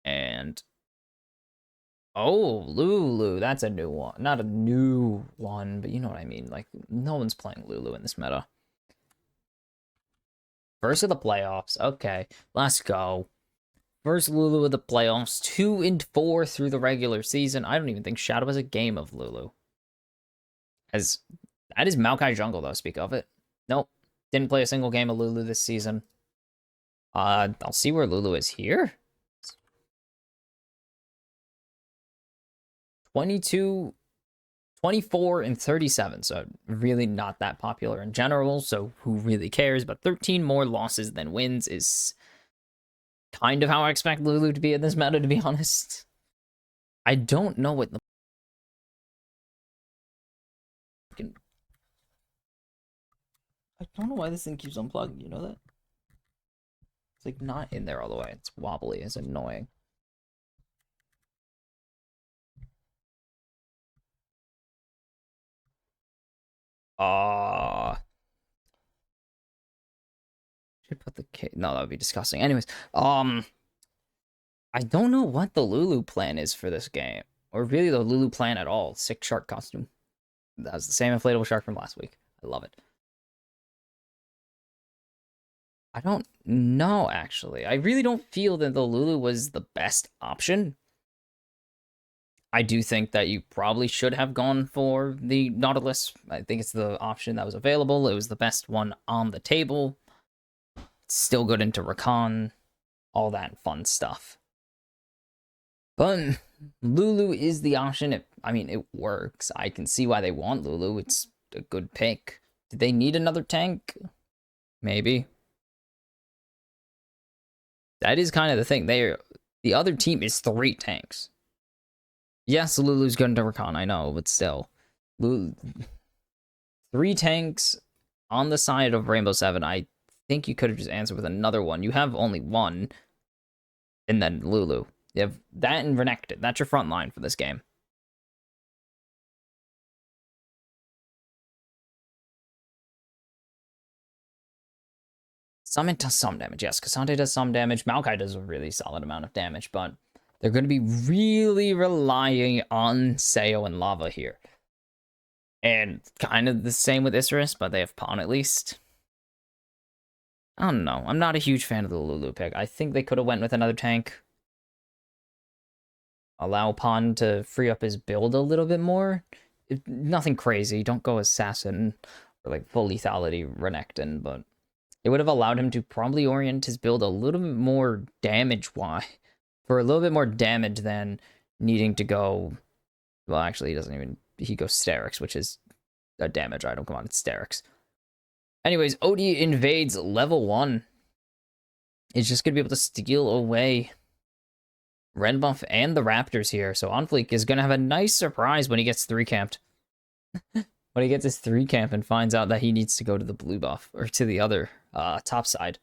And oh, Lulu, that's a new one. Not a new one, but you know what I mean. Like, no one's playing Lulu in this meta. First of the playoffs. Okay, let's go. First Lulu of the playoffs. 2-4 through the regular season. I don't even think Shadow has a game of Lulu. As that is Maokai Jungle, though, speak of it. Nope. Didn't play a single game of Lulu this season. I'll see where Lulu is here. 22, 24, and 37. So really not that popular in general. So who really cares? But 13 more losses than wins is kind of how I expect Lulu to be in this meta, to be honest. I don't know what the... I don't know why this thing keeps unplugging, you know that? It's like not in there all the way. It's wobbly. It's annoying. Should put the K. No, that would be disgusting. Anyways, I don't know what the Lulu plan is for this game, or really the Lulu plan at all. Sick shark costume. That was the same inflatable shark from last week. I love it. I don't know, actually. I really don't feel that the Lulu was the best option. I do think that you probably should have gone for the Nautilus. I think it's the option that was available. It was the best one on the table. It's still good into Rakan. All that fun stuff. But Lulu is the option. I mean, it works. I can see why they want Lulu. It's a good pick. Did they need another tank? Maybe. That is kind of the thing. The other team is 3 tanks. Yes, Lulu's good into Rakan, I know, but still. 3 tanks on the side of Rainbow 7. I think you could have just answered with another one. You have only one. And then Lulu. You have that and Renekton. That's your front line for this game. Summit does some damage, yes. Cassante does some damage. Maokai does a really solid amount of damage, but they're going to be really relying on Sayo and Lava here. And kind of the same with Isserus, but they have Pawn at least. I don't know. I'm not a huge fan of the Lulu pick. I think they could have went with another tank. Allow Pawn to free up his build a little bit more. Nothing crazy. Don't go Assassin or like full lethality Renekton, but it would have allowed him to probably orient his build a little bit more damage-wise. For a little bit more damage than needing to go... Well, actually, he doesn't even... He goes Sterix, which is a damage item. Come on, it's Sterix. Anyways, Odie invades level 1. It's just going to be able to steal away Red Buff and the Raptors here. So Onfleek is going to have a nice surprise when he gets 3-camped. When he gets his 3-camp and finds out that he needs to go to the blue buff, or to the other top side.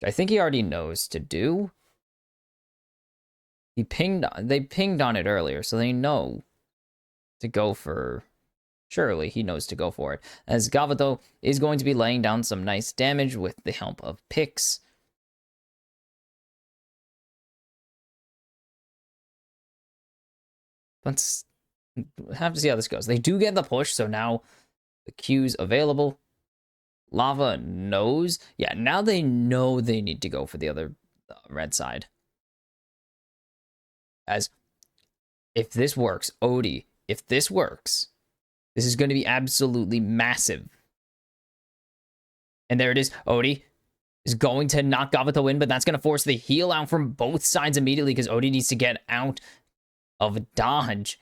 I think he already knows to do. They pinged on it earlier, so they know to go for... Surely he knows to go for it. As Gavato is going to be laying down some nice damage with the help of Pix. Let's have to see how this goes. They do get the push, so now the Q's available. Lava knows. Yeah, now they know they need to go for the other red side. As if this works, Odie, if this works, this is going to be absolutely massive. And there it is. Odie is going to knock Gavato in, but that's going to force the heal out from both sides immediately because Odie needs to get out of dodge.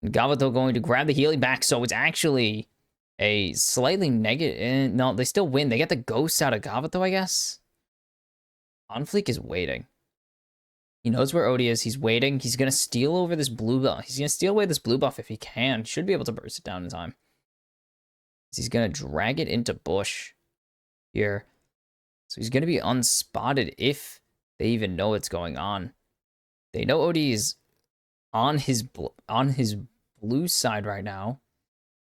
And Gavato going to grab the healing back, so it's actually a slightly negative... No, they still win. They get the ghost out of Gavato, I guess. Onfleek is waiting. He knows where Odie is. He's waiting. He's going to steal over this blue buff. He's going to steal away this blue buff if he can. Should be able to burst it down in time. He's going to drag it into bush here. So he's going to be unspotted if they even know what's going on. They know Odie is on his blue side right now.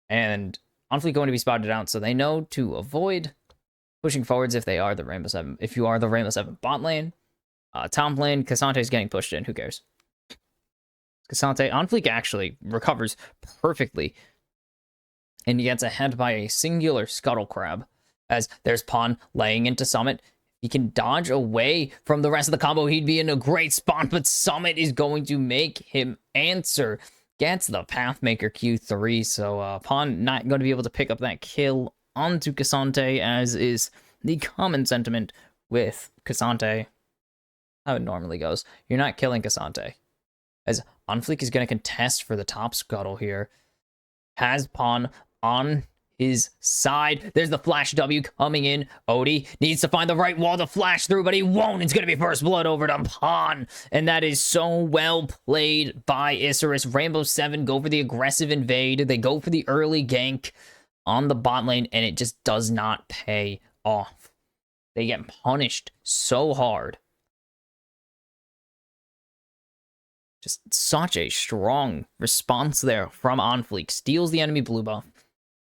And Onfleek going to be spotted out. So they know to avoid pushing forwards if they are the Rainbow 7. If you are the Rainbow 7 bot lane. Top lane, K'Sante's getting pushed in. Who cares? K'Sante, Onfleek actually recovers perfectly. And he gets ahead by a singular Scuttle Crab. As there's Pawn laying into Summit. He can dodge away from the rest of the combo. He'd be in a great spot, but Summit is going to make him answer. Gets the Pathmaker Q3, so Pawn not going to be able to pick up that kill onto K'Sante, as is the common sentiment with K'Sante. How it normally goes. You're not killing K'Sante. As Onfleek is going to contest for the top scuttle here. Has Pawn on his side. There's the flash W coming in. Odie needs to find the right wall to flash through, but he won't. It's going to be first blood over to Pawn. And that is so well played by Isurus. Rainbow 7 go for the aggressive invade. They go for the early gank on the bot lane, and it just does not pay off. They get punished so hard. Just such a strong response there from Onfleek. Steals the enemy blue buff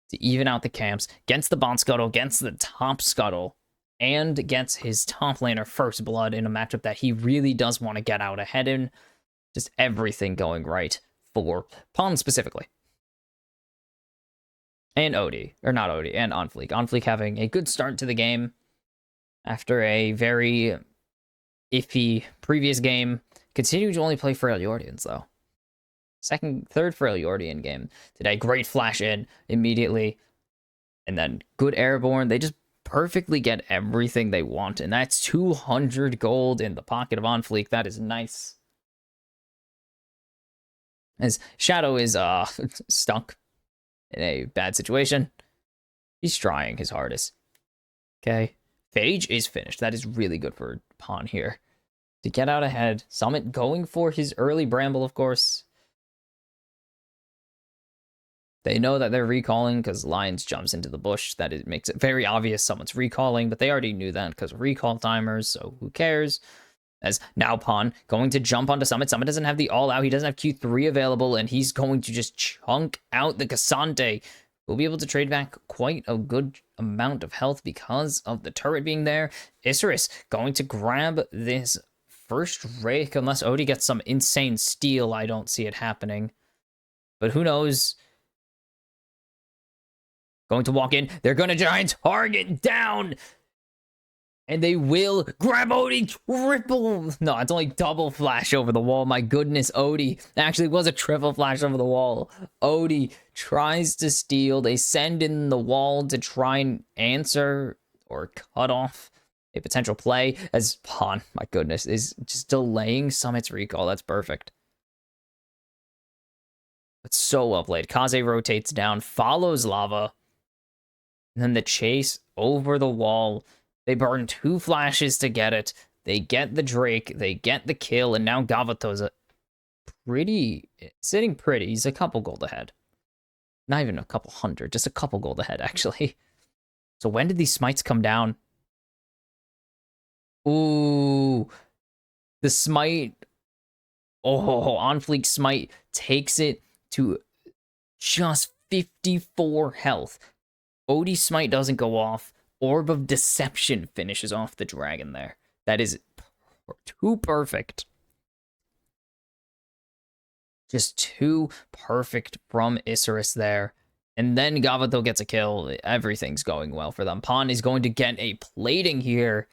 to even out the camps. Gets the bot scuttle, gets the top scuttle, and gets his top laner first blood in a matchup that he really does want to get out ahead in. Just everything going right for Pawn specifically. And Odie. Or not Odie, and Onfleek. Onfleek having a good start to the game after a very iffy previous game. Continue to only play Freljordians, though. Third Freljordian game today. Great flash in immediately. And then good airborne. They just perfectly get everything they want. And that's 200 gold in the pocket of Onfleek. That is nice. As Shadow is stuck in a bad situation. He's trying his hardest. Okay. Phage is finished. That is really good for Pawn here. To get out ahead. Summit going for his early Bramble, of course. They know that they're recalling because Lions jumps into the bush. That it makes it very obvious someone's recalling, but they already knew that because of recall timers, so who cares? As now Pawn going to jump onto Summit. Summit doesn't have the all-out. He doesn't have Q3 available, and he's going to just chunk out the K'Sante. We'll be able to trade back quite a good amount of health because of the turret being there. Isurus going to grab this first rake, unless Odie gets some insane steal. I don't see it happening. But who knows? Going to walk in. They're going to giant target down. And they will grab Odie. Triple. No, it's only double flash over the wall. My goodness, Odie. Actually, was a triple flash over the wall. Odie tries to steal. They send in the wall to try and answer or cut off a potential play, as Pawn, my goodness, is just delaying Summit's recall. That's perfect. But so well played. Kaze rotates down, follows Lava, and then the chase over the wall. They burn 2 flashes to get it. They get the Drake, they get the kill, and now Gavato's sitting pretty. He's a couple gold ahead. Not even a couple hundred, just a couple gold ahead, actually. So when did these smites come down? Ooh, the smite. Oh, Onfleek smite takes it to just 54 health. Odie smite doesn't go off. Orb of Deception finishes off the dragon there. That is too perfect. Just too perfect from Isurus there. And then Gavato gets a kill. Everything's going well for them. Pawn is going to get a plating here.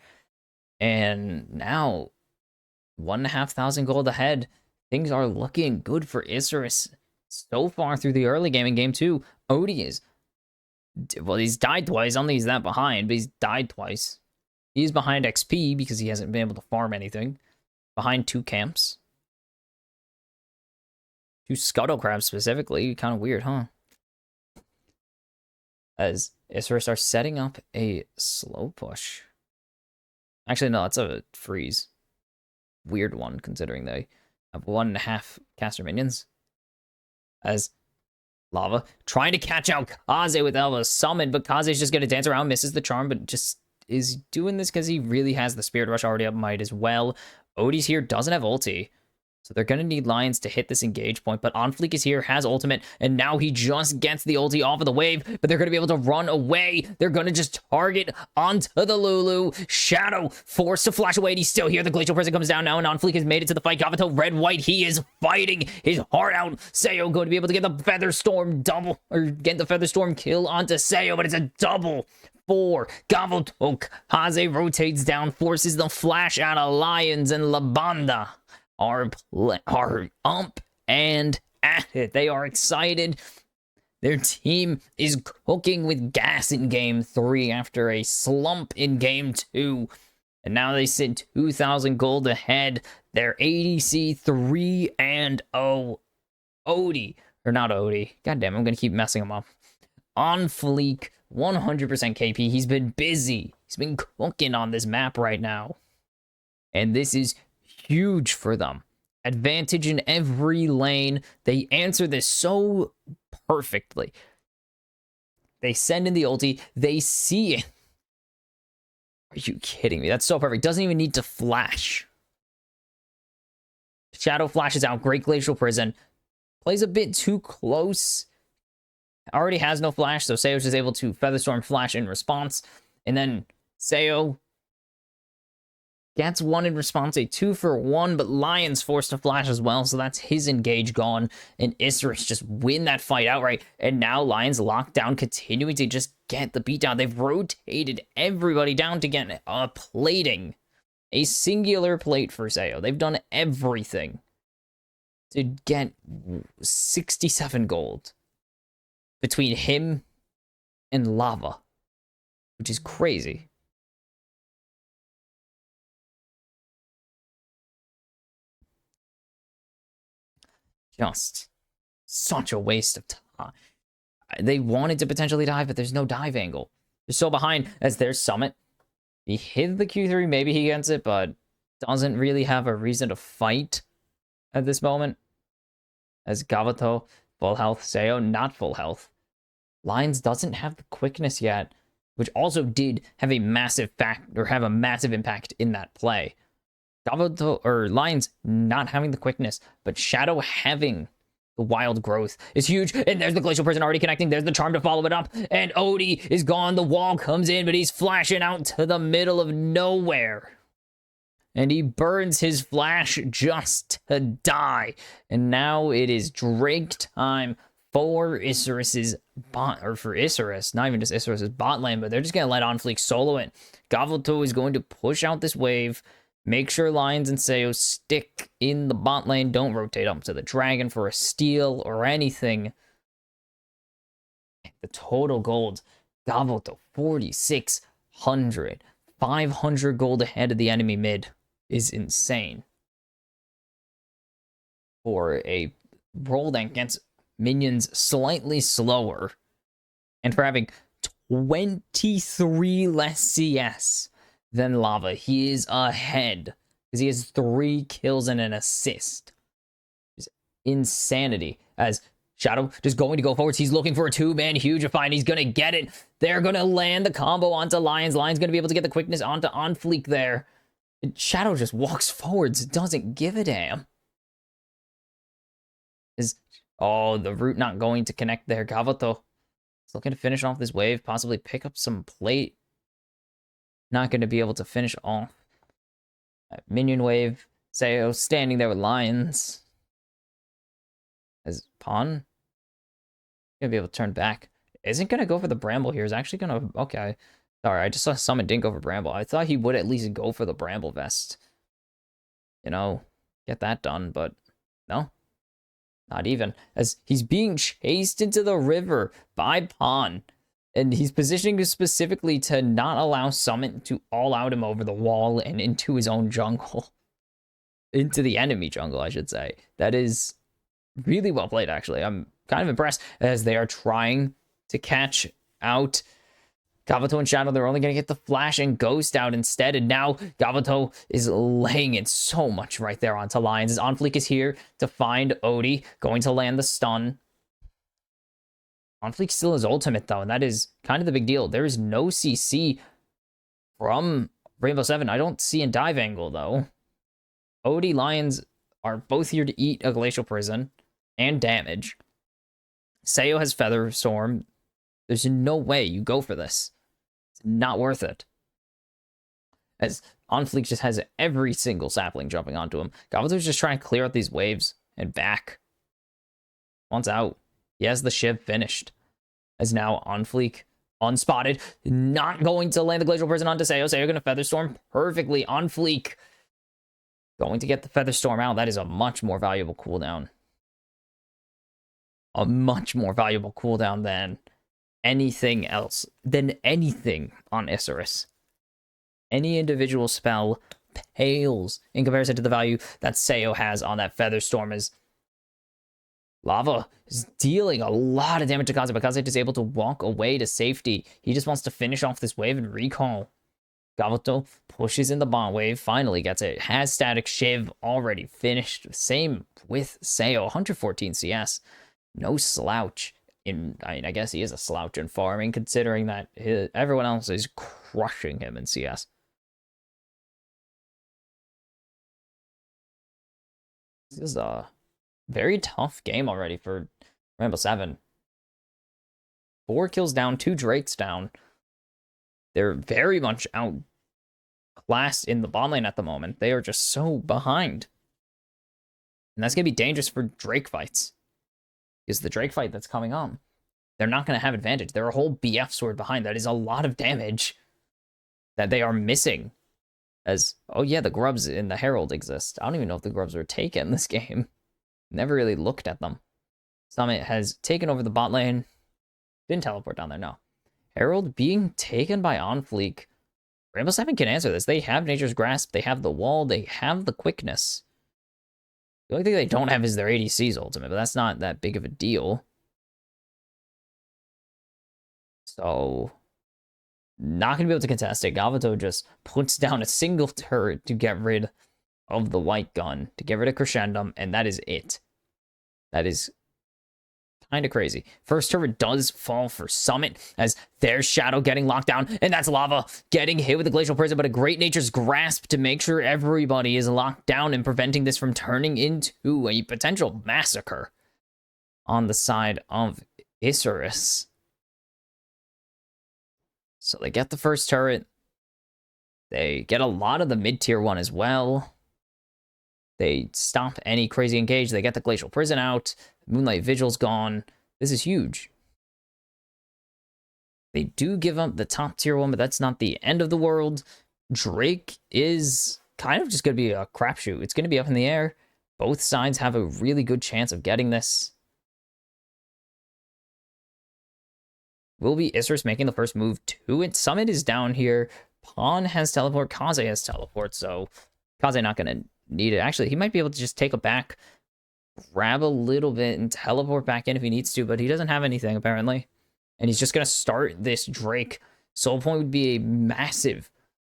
And now, 1,500 gold ahead. Things are looking good for Isurus so far through the early game in game 2. Odie is, well, he's died twice. Only he's that behind, but he's died twice. He's behind XP because he hasn't been able to farm anything. Behind 2 camps. 2 Scuttle Crabs specifically. Kind of weird, huh? As Isurus are setting up a slow push. Actually, no, it's a freeze. Weird one, considering they have 1.5 caster minions. As Lava trying to catch out Kaze with Elva's summon, but Kaze's just gonna dance around, misses the charm, but just is doing this because he really has the Spirit Rush already up might as well. Odie's here, doesn't have ulti. So they're going to need Lions to hit this engage point, but Onfleek is here, has ultimate, and now he just gets the ulti off of the wave, but they're going to be able to run away. They're going to just target onto the Lulu. Shadow forced to flash away, and he's still here. The Glacial Prison comes down now, and Onfleek has made it to the fight. Gavato, red-white, he is fighting his heart out. Sayo going to be able to get the Featherstorm double, or get the Featherstorm kill onto Sayo, but it's a double for Gavato. Kaze rotates down, forces the flash out of Lions, and La Banda are up and at it. They are excited. Their team is cooking with gas in game 3 after a slump in game 2. And now they sit 2,000 gold ahead. They're ADC 3-0. Odie, or not Odie. Goddamn, I'm going to keep messing him up. On fleek, 100% KP. He's been busy. He's been cooking on this map right now. And this is huge for them. Advantage in every lane. They answer this so perfectly. They send in the ulti. They see it. Are you kidding me? That's so perfect. Doesn't even need to flash. Shadow flashes out. Great Glacial Prison. Plays a bit too close. Already has no flash, so Sayo's just able to Featherstorm flash in response. And then Sayo gets one in response, a 2-for-1, but Lion's forced to flash as well, so that's his engage gone, and Isurus just win that fight outright, and now Lion's locked down, continuing to just get the beatdown. They've rotated everybody down to get a plating, a singular plate for Sayo. They've done everything to get 67 gold between him and Lava, which is crazy. Just such a waste of time. They wanted to potentially dive, but there's no dive angle. They're so behind as their summit. He hit the Q3, maybe he gets it, but doesn't really have a reason to fight at this moment. As Gavato, full health. Sayo, not full health. Lions doesn't have the quickness yet, which also did have a massive impact in that play. Gavato, or Lions not having the quickness, but Shadow having the wild growth is huge. And there's the Glacial Prison already connecting. There's the charm to follow it up. And Odie is gone. The wall comes in, but he's flashing out to the middle of nowhere. And he burns his flash just to die. And now it is Drake time for Isurus's bot, or for Isurus, not even just Isurus's bot lane, but they're just going to let Onfleek solo it. Gavato is going to push out this wave. Make sure Lions and Sayo stick in the bot lane. Don't rotate up to the dragon for a steal or anything. The total gold, Gavato, 4,600. 500 gold ahead of the enemy mid is insane. For a role that gets minions slightly slower. And for having 23 less CS than Lava. He is ahead because he has 3 kills and an assist. Just insanity. As Shadow just going to go forwards. He's looking for a 2-man Hugify, and he's going to get it. They're going to land the combo onto Lions. Lions going to be able to get the quickness onto Onfleek there. And Shadow just walks forwards. Doesn't give a damn. The root not going to connect there. Gavato is looking to finish off this wave. Possibly pick up some plate. Not going to be able to finish off. Minion wave. Sayo standing there with Lions. As Pawn gonna be able to turn back. Isn't gonna go for the Bramble here. Is actually gonna. Okay. Sorry, I just saw Summon didn't go for Bramble. I thought he would at least go for the Bramble Vest. You know, get that done, but no. Not even. As he's being chased into the river by Pawn. And he's positioning specifically to not allow Summon to all out him over the wall and into his own jungle. Into the enemy jungle, I should say. That is really well played, actually. I'm kind of impressed as they are trying to catch out Gavuto and Shadow, they're only going to get the Flash and Ghost out instead. And now Gavuto is laying in so much right there onto Lions. As Onfleek is here to find Odie, going to land the stun. Onfleek still has ultimate, though, and that is kind of the big deal. There is no CC from Rainbow Seven. I don't see a dive angle, though. Odie, Lions are both here to eat a Glacial Prison and damage. Sayo has Feather Storm. There's no way you go for this. It's not worth it. As Onfleek just has every single sapling jumping onto him. Gavuto's just trying to clear out these waves and back. One's out. He has the Shiv finished. As now Onfleek, unspotted, not going to land the Glacial Prison onto Sayo. Sayo going to Feather Storm perfectly. Onfleek going to get the Feather Storm out. That is a much more valuable cooldown. A much more valuable cooldown than anything else, than anything on Isurus. Any individual spell pales in comparison to the value that Sayo has on that Feather Storm. As Lava is dealing a lot of damage to Kaze, but Kaze is able to walk away to safety. He just wants to finish off this wave and recall. Gavuto pushes in the bot wave, finally gets it. Has Static Shiv already finished. Same with Sayo, 114 CS. No slouch. I mean, I guess he is a slouch in farming, considering that everyone else is crushing him in CS. This is a very tough game already for Rainbow Seven. 4 kills down, 2 Drakes down. They're very much outclassed in the bot lane at the moment. They are just so behind. And that's going to be dangerous for Drake fights. Because the Drake fight that's coming on, they're not going to have advantage. They're a whole BF sword behind. That is a lot of damage that they are missing. As, oh yeah, the Grubs in the Herald exist. I don't even know if the Grubs were taken this game. Never really looked at them. Summit has taken over the bot lane. Didn't teleport down there, no. Herald being taken by Onfleek. Rainbow Seven can answer this. They have Nature's Grasp. They have the wall. They have the quickness. The only thing they don't have is their ADC's ultimate, but that's not that big of a deal. So, not going to be able to contest it. Gavuto just puts down a single turret to get rid of the white gun, to get rid of Crescendum, and that is it. That is kind of crazy. First turret does fall for Summit, as there's Shadow getting locked down, and that's Lava getting hit with the Glacial Prison, but a great Nature's Grasp to make sure everybody is locked down and preventing this from turning into a potential massacre on the side of Isurus. So they get the first turret. They get a lot of the mid-tier one as well. They stop any crazy engage. They get the Glacial Prison out. Moonlight Vigil's gone. This is huge. They do give up the top tier one, but that's not the end of the world. Drake is kind of just going to be a crapshoot. It's going to be up in the air. Both sides have a really good chance of getting this. Will be Isurus making the first move to it. Summit is down here. Pawn has teleport. Kaze has teleport, so Kaze not going to need it. Actually, he might be able to just take it back, grab a little bit, and teleport back in if he needs to, but he doesn't have anything, apparently. And he's just going to start this Drake. Soul Point would be a massive,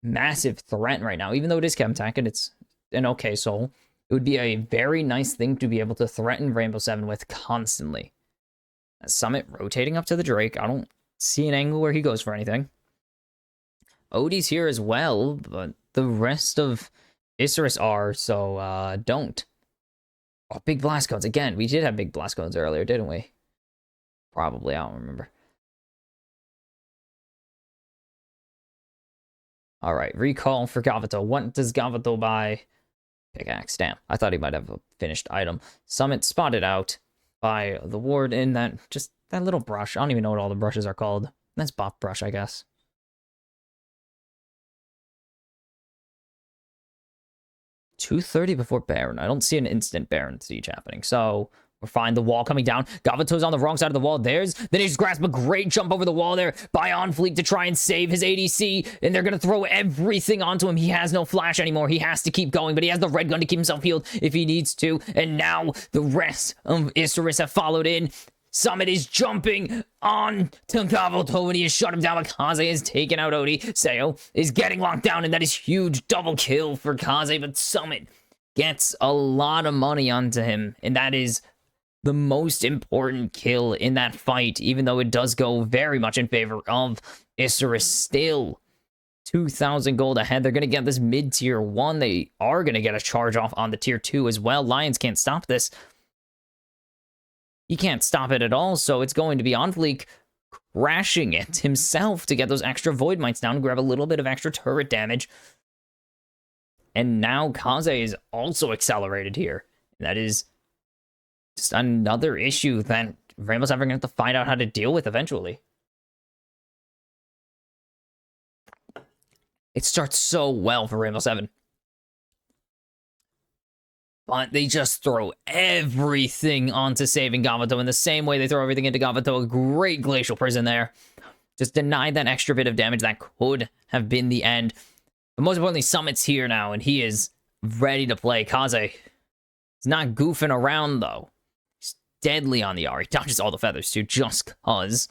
massive threat right now. Even though it is Chem Tech and it's an okay soul, it would be a very nice thing to be able to threaten Rainbow Seven with constantly. Summit rotating up to the Drake. I don't see an angle where he goes for anything. Odie's here as well, but the rest of Isurus are, so don't. Oh, big blast cones. Again, we did have big blast cones earlier, didn't we? Probably, I don't remember. Alright, recall for Gavuto. What does Gavuto buy? Pickaxe. Damn, I thought he might have a finished item. Summit spotted out by the ward in that, just that little brush. I don't even know what all the brushes are called. That's Bop Brush, I guess. $230 before Baron. I don't see an instant Baron siege happening, so we're fine. The wall coming down. Gavuto's on the wrong side of the wall. There's the Nature's Grasp, a great jump over the wall there by Onfleek to try and save his ADC, and they're going to throw everything onto him. He has no flash anymore. He has to keep going, but he has the red gun to keep himself healed if he needs to, and now the rest of Isurus have followed in. Summit is jumping on to Gavuto, and he has shut him down, but Kaze is taken out Odie. Seo is getting locked down, and that is huge double kill for Kaze, but Summit gets a lot of money onto him, and that is the most important kill in that fight, even though it does go very much in favor of Isurus still. 2,000 gold ahead. They're going to get this mid-tier 1. They are going to get a charge off on the tier 2 as well. Lions can't stop this. He can't stop it at all, so it's going to be Onfleek crashing it himself to get those extra Void Mites down, grab a little bit of extra turret damage. And now Kaze is also accelerated here. That is just another issue that Rainbow Seven are going to have to find out how to deal with eventually. It starts so well for Rainbow Seven. But they just throw everything onto saving Gavuto in the same way they throw everything into Gavuto. A great Glacial Prison there. Just denied that extra bit of damage that could have been the end. But most importantly, Summit's here now, and he is ready to play. Kaze, he's not goofing around, though. He's deadly on the R. He dodges all the feathers, too, just cause.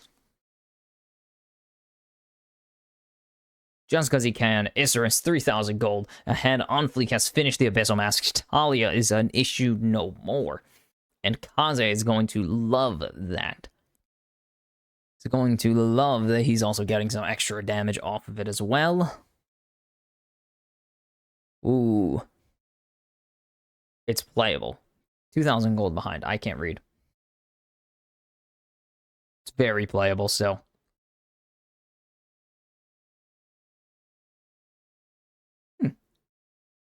Just because he can. Isurus, 3,000 gold. Ahead, Onfleek has finished the Abyssal Mask. Talia is an issue no more. And Kaze is going to love that. He's going to love that he's also getting some extra damage off of it as well. Ooh. It's playable. 2,000 gold behind. I can't read. It's very playable still.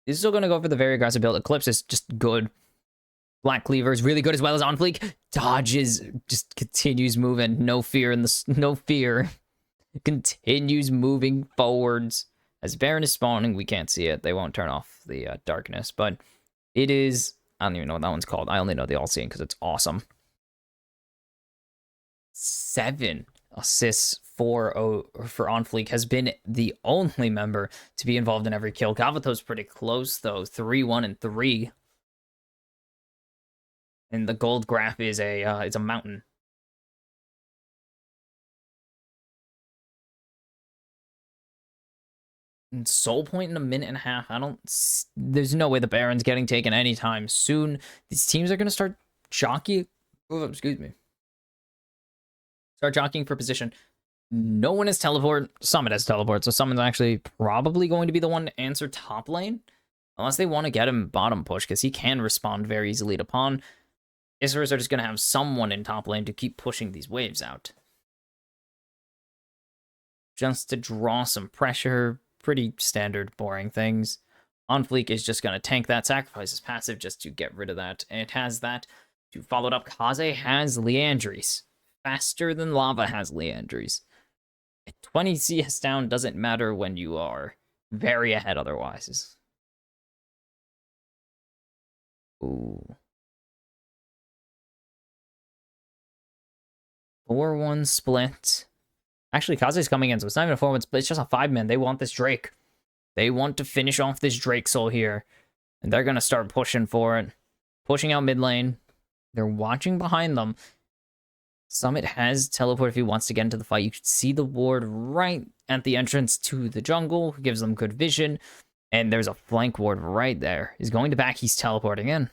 He's still going to go for the very aggressive build. Eclipse is just good. Black Cleaver is really good as well as Onfleek. Dodges, just continues moving. No fear in the... No fear. Continues moving forwards. As Baron is spawning, we can't see it. They won't turn off the darkness. But it is... I don't even know what that one's called. I only know the all-seeing because it's awesome. 7 assists for Onfleek, has been the only member to be involved in every kill. Gavuto's pretty close, though. 3-1 and 3. And the gold graph is it's a mountain. And Soul Point in a minute and a half. There's no way the Baron's getting taken anytime soon. These teams are going to start jockeying. Oh, excuse me. Start jockeying for position. No one has teleport. Summit has teleport, so Summit's actually probably going to be the one to answer top lane. Unless they want to get him bottom push, because he can respond very easily to pawn. Isurus are just going to have someone in top lane to keep pushing these waves out. Just to draw some pressure. Pretty standard, boring things. Onfleek is just going to tank that, sacrifice his passive just to get rid of that. And it has that. To follow it up, Kaze has Leandries. Faster than Lava has Leandries. 20 CS down doesn't matter when you are very ahead otherwise. Ooh. 4-1 split. Actually, Kaze's coming in, so it's not even a 4-1 split. It's just a 5-man. They want this Drake. They want to finish off this Drake soul here. And they're going to start pushing for it. Pushing out mid lane. They're watching behind them. Summit has teleport if he wants to get into the fight. You can see the ward right at the entrance to the jungle. Gives them good vision. And there's a flank ward right there. He's going to back. He's teleporting in.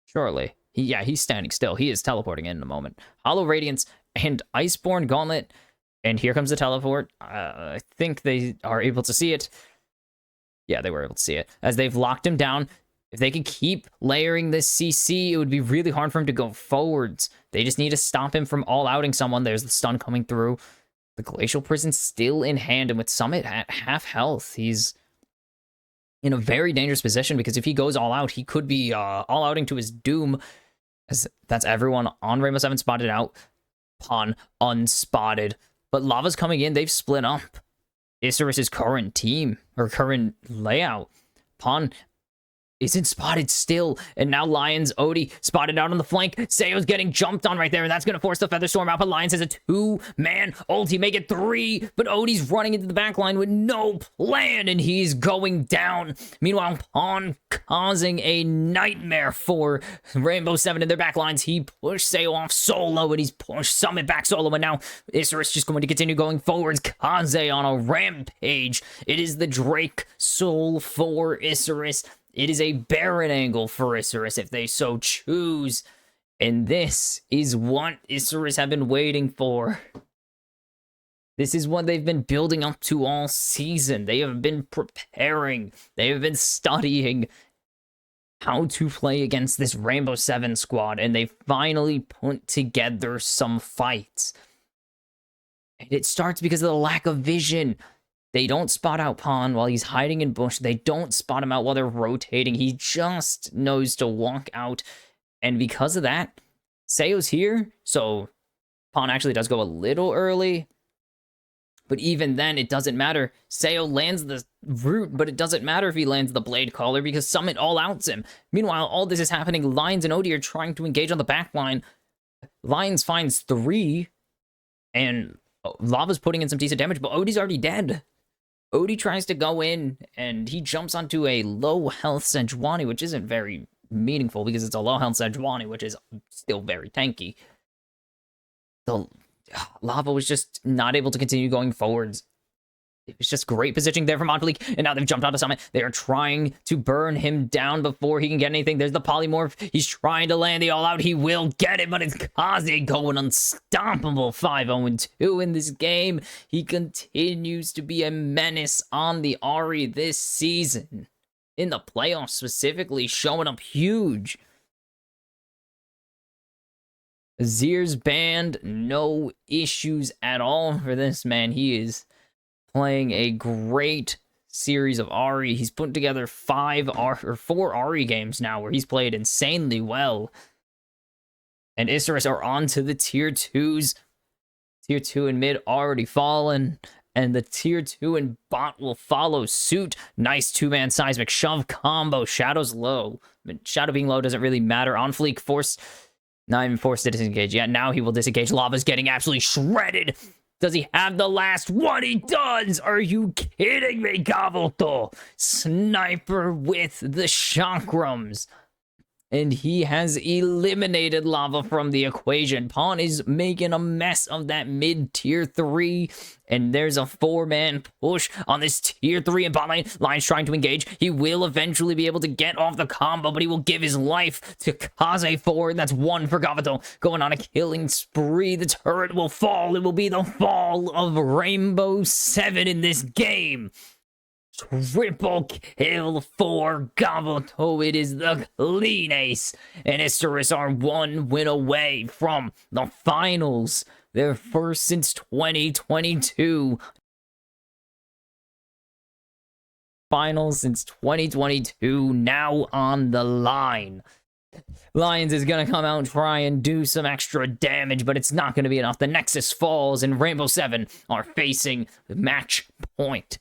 Surely. He's standing still. He is teleporting in a moment. Hollow Radiance and Iceborne Gauntlet. And here comes the teleport. I think they are able to see it. Yeah, they were able to see it. As they've locked him down. If they could keep layering this CC, it would be really hard for him to go forwards. They just need to stop him from all-outing someone. There's the stun coming through. The Glacial Prison still in hand, and with Summit at half health, he's in a very dangerous position, because if he goes all out, he could be all-outing to his doom. As that's everyone on Rainbow Seven spotted out. Pawn unspotted. But Lava's coming in. They've split up. Isurus' current team, or current layout. Pawn isn't spotted still. And now Lions, Odie spotted out on the flank. Seo's getting jumped on right there, and that's going to force the Featherstorm out. But Lions has a 2-man ulti, make it 3. But Odie's running into the back line with no plan, and he's going down. Meanwhile, Pawn causing a nightmare for Rainbow 7 in their back lines. He pushed Seo off solo, and he's pushed Summit back solo. And now Isurus just going to continue going forwards. Kaze on a rampage. It is the Drake Soul for Isurus. It is a Baron angle for Isurus if they so choose. And this is what Isurus have been waiting for. This is what they've been building up to all season. They have been preparing. They have been studying how to play against this Rainbow 7 squad. And they finally put together some fights. And it starts because of the lack of vision. They don't spot out Pawn while he's hiding in bush. They don't spot him out while they're rotating. He just knows to walk out. And because of that, Seo's here. So Pawn actually does go a little early. But even then, it doesn't matter. Seo lands the root, but it doesn't matter if he lands the Blade Caller because Summit all outs him. Meanwhile, all this is happening. Lions and Odie are trying to engage on the back line. Lions finds 3. And Lava's putting in some decent damage, but Odie's already dead. Odie tries to go in, and he jumps onto a low-health Sejuani, which isn't very meaningful because it's a low-health Sejuani, which is still very tanky. The Lava was just not able to continue going forwards. It was just great positioning there from Montpellier, and now they've jumped onto Summit. They are trying to burn him down before he can get anything. There's the Polymorph. He's trying to land the all-out. He will get it, but it's Kaze going unstoppable. 5-0-2 in this game. He continues to be a menace on the Ahri this season. In the playoffs specifically, showing up huge. Azir's banned. No issues at all for this man. He is playing a great series of Ahri. He's put together 4 Ahri games now where he's played insanely well. And Isurus are on to the tier 2s. Tier 2 and mid already fallen. And the tier 2 and bot will follow suit. Nice 2-man seismic shove combo. Shadow's low. Shadow being low doesn't really matter. On fleek, not even forced to disengage yet. Now he will disengage. Lava's getting absolutely shredded. Does he have the last one? He does! Are you kidding me, Gavelto? Sniper with the chakrams. And he has eliminated Lava from the equation. Pawn is making a mess of that mid-tier 3. And there's a 4-man push on this tier 3 and bot lane. Lion's trying to engage. He will eventually be able to get off the combo, but he will give his life to Kaze 4. And that's 1 for Gavelto. Going on a killing spree. The turret will fall. It will be the fall of Rainbow 7 in this game. Triple kill for Gavelto. It is the clean ace. And Isurus are 1 win away from the finals. Their first since 2022. Finals since 2022. Now on the line. Lions is going to come out and try and do some extra damage, but it's not going to be enough. The Nexus falls and Rainbow 7 are facing match point.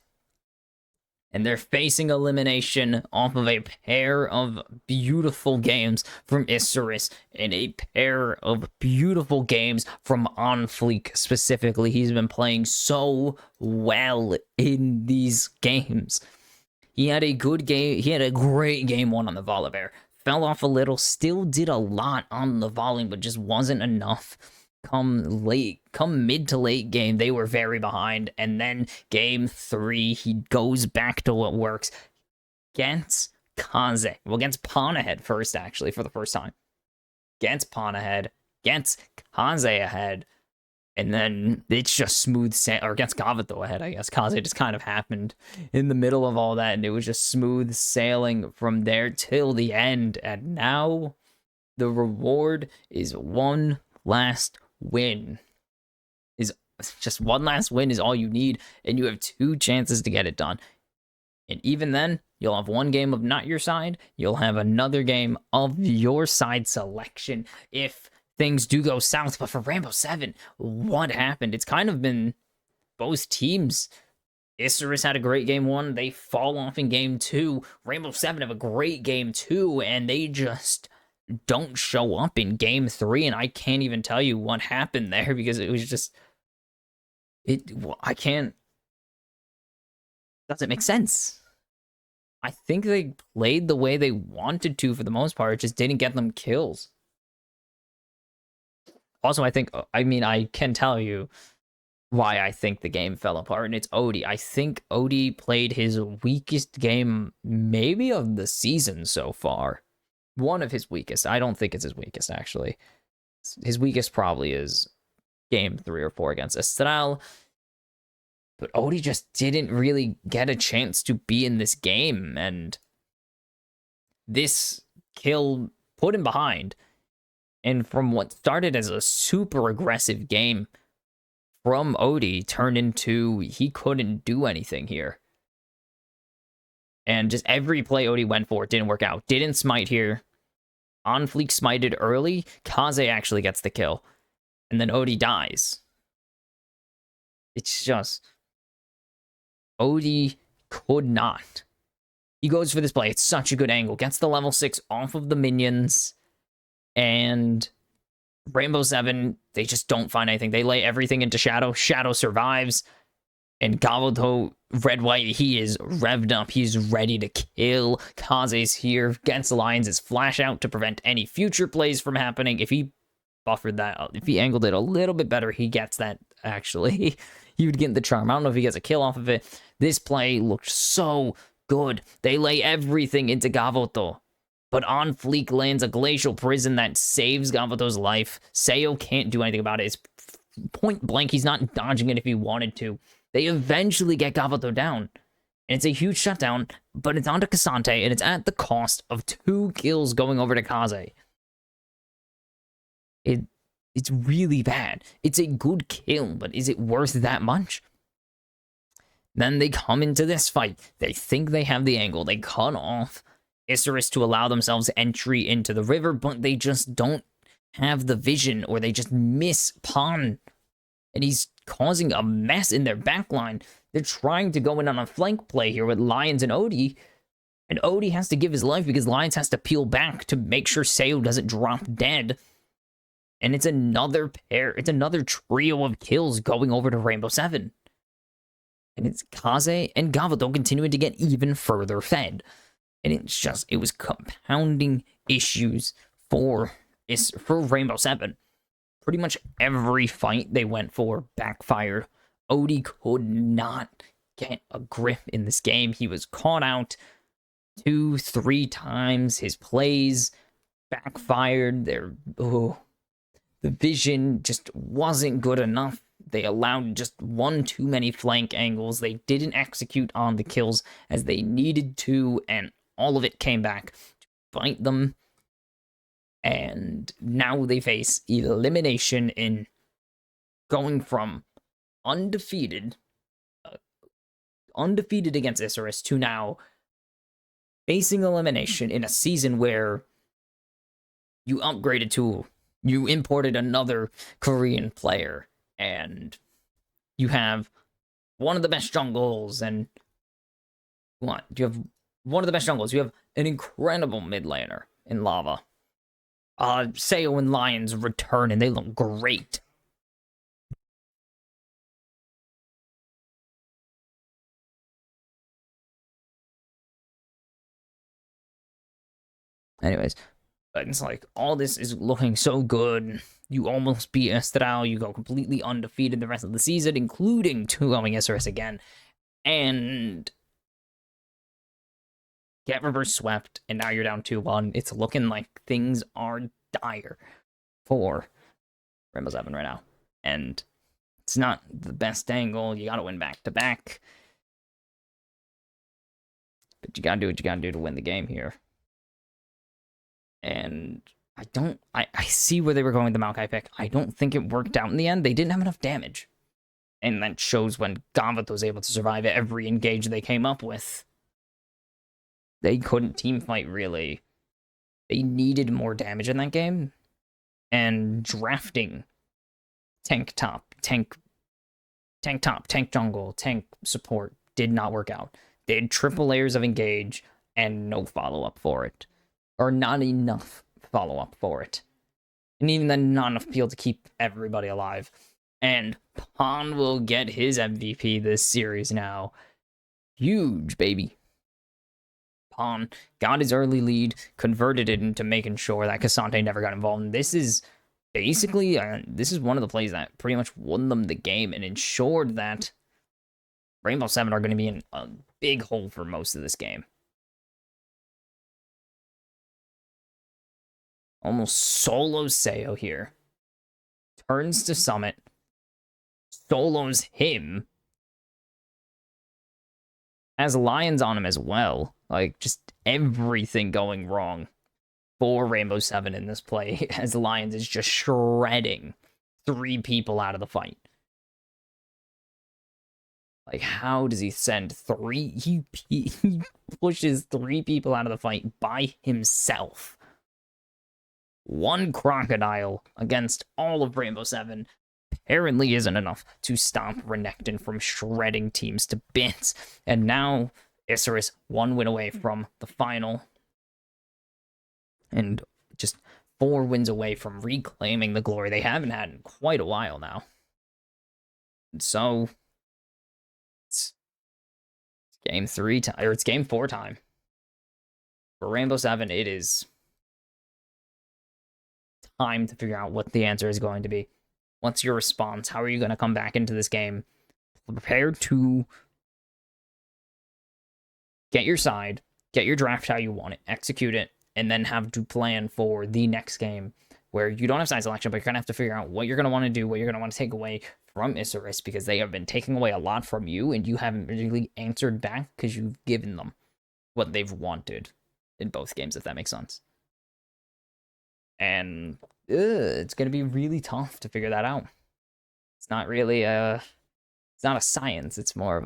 And they're facing elimination off of a pair of beautiful games from Isurus and a pair of beautiful games from On Fleek specifically. He's been playing so well in these games. He had a good game. He had a great game 1 on the Volibear. Fell off a little, still did a lot on the volley, but just wasn't enough. Come mid to late game, they were very behind. And then game 3, he goes back to what works. Against Kaze. Well, against Pawn ahead first, actually, for the first time. Against Pawn ahead. Against Kaze ahead. And then it's just smooth or against Gavelto ahead, I guess. Kaze just kind of happened in the middle of all that. And it was just smooth sailing from there till the end. And now the reward is 1 last win. Is just 1 last win is all you need, and you have 2 chances to get it done. And even then, you'll have 1 game of not your side. You'll have another game of your side selection if things do go south. But for Rainbow 7, what happened? It's kind of been both teams Isurus had a great game 1. They fall off in game 2. Rainbow 7 have a great game 2, and they just don't show up in game 3. And I can't even tell you what happened there because it was just I can't. Doesn't make sense. I think they played the way they wanted to for the most part. It just didn't get them kills. Also, I can tell you why I think the game fell apart, and it's Odie. I think Odie played his weakest game, maybe of the season so far. One of his weakest. I don't think it's his weakest, actually. His weakest probably is game 3 or 4 against Estral. But Odie just didn't really get a chance to be in this game, and this kill put him behind. And from what started as a super aggressive game from Odie turned into he couldn't do anything here. And just every play Odie went for didn't work out. Didn't smite here. On Fleek smited early. Kaze actually gets the kill. And then Odie dies. It's just Odie could not. He goes for this play. It's such a good angle. Gets the level 6 off of the minions. And Rainbow 7, they just don't find anything. They lay everything into Shadow. Shadow survives. And Gavuto, red-white, he is revved up. He's ready to kill. Kaze's here. Gets Lions' flash out to prevent any future plays from happening. If he buffered that, if he angled it a little bit better, he gets that, actually. He would get the charm. I don't know if he gets a kill off of it. This play looked so good. They lay everything into Gavuto. But On Fleek lands a Glacial Prison that saves Gavuto's life. Seo can't do anything about it. It's point blank. He's not dodging it if he wanted to. They eventually get Gavuto down. And it's a huge shutdown, but it's onto Cassante, and it's at the cost of 2 kills going over to Kaze. It's really bad. It's a good kill, but is it worth that much? Then they come into this fight. They think they have the angle. They cut off Isurus to allow themselves entry into the river, but they just don't have the vision, or they just miss Pawn. And he's causing a mess in their backline. They're trying to go in on a flank play here with Lions and Odie. And Odie has to give his life because Lions has to peel back to make sure Seo doesn't drop dead. And it's another trio of kills going over to Rainbow 7. And it's Kaze and Gavuto continuing to get even further fed. And it was compounding issues for Rainbow 7. Pretty much every fight they went for backfired. Odie could not get a grip in this game. He was caught out 2-3 times. His plays backfired. The vision just wasn't good enough. They allowed just one too many flank angles. They didn't execute on the kills as they needed to, and all of it came back to bite them. And now they face elimination in going from undefeated against Isurus to now facing elimination in a season where you imported another Korean player, and you have one of the best jungles, and you have one of the best jungles. You have an incredible mid laner in Lava. Seo and Lions return, and they look great. Anyways, it's like all this is looking so good. You almost beat Estral. You go completely undefeated the rest of the season, including 2-0 SRS again. And get reverse swept, and now you're down 2-1. It's looking like things are dire for Rainbow 7 right now. And it's not the best angle. You gotta win back-to-back. But you gotta do what you gotta do to win the game here. And I see where they were going with the Maokai pick. I don't think it worked out in the end. They didn't have enough damage. And that shows when Gavuto was able to survive every engage they came up with. They couldn't teamfight, really. They needed more damage in that game. And drafting tank top, tank jungle, tank support, did not work out. They had triple layers of engage and no follow-up for it. Or not enough follow-up for it. And even then, not enough appeal to keep everybody alive. And Pond will get his MVP this series now. Huge, baby. Pond got his early lead, converted it into making sure that Cassante never got involved. And this is basically, this is one of the plays that pretty much won them the game and ensured that Rainbow Seven are going to be in a big hole for most of this game. Almost solos Seo here. Turns to Summit. Solos him. Has Lions on him as well. Like, just everything going wrong for Rainbow Seven in this play, as Lions is just shredding 3 people out of the fight. Like, how does he send 3? He pushes 3 people out of the fight by himself. 1 crocodile against all of Rainbow Seven apparently isn't enough to stop Renekton from shredding teams to bits. And now Isurus 1 win away from the final. And just 4 wins away from reclaiming the glory they haven't had in quite a while now. And so it's game 3 time, or it's game 4 time. For Rainbow Seven, it is time to figure out what the answer is going to be. What's your response? How are you going to come back into this game? Prepared to get your side, get your draft how you want it, execute it, and then have to plan for the next game where you don't have side selection, but you're going to have to figure out what you're going to want to do, what you're going to want to take away from Isurus, because they have been taking away a lot from you, and you haven't really answered back because you've given them what they've wanted in both games, if that makes sense. And it's going to be really tough to figure that out. It's not really it's not a science. It's more of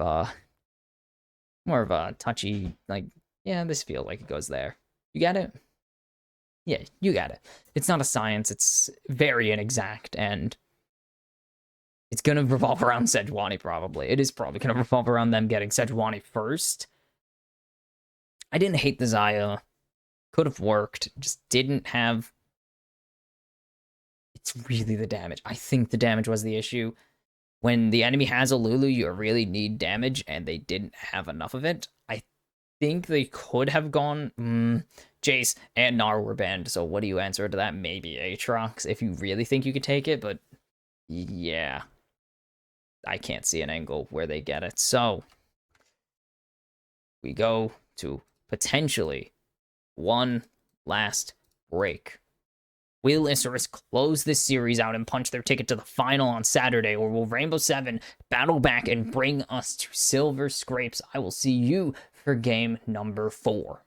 a touchy, like, yeah, this feels like it goes there. You get it? Yeah, you got it. It's not a science. It's very inexact, and it's going to revolve around Sejuani, probably. It is probably going to revolve around them getting Sejuani first. I didn't hate the Xayah. Could have worked. Just didn't have... It's really the damage. I think the damage was the issue. When the enemy has a Lulu, you really need damage, and they didn't have enough of it. I think they could have gone... Jace and Gnar were banned, so what do you answer to that? Maybe Aatrox, if you really think you could take it, but yeah. I can't see an angle where they get it. So, we go to potentially one last break. Will Isurus close this series out and punch their ticket to the final on Saturday, or will Rainbow Seven battle back and bring us to Silver Scrapes? I will see you for game number 4.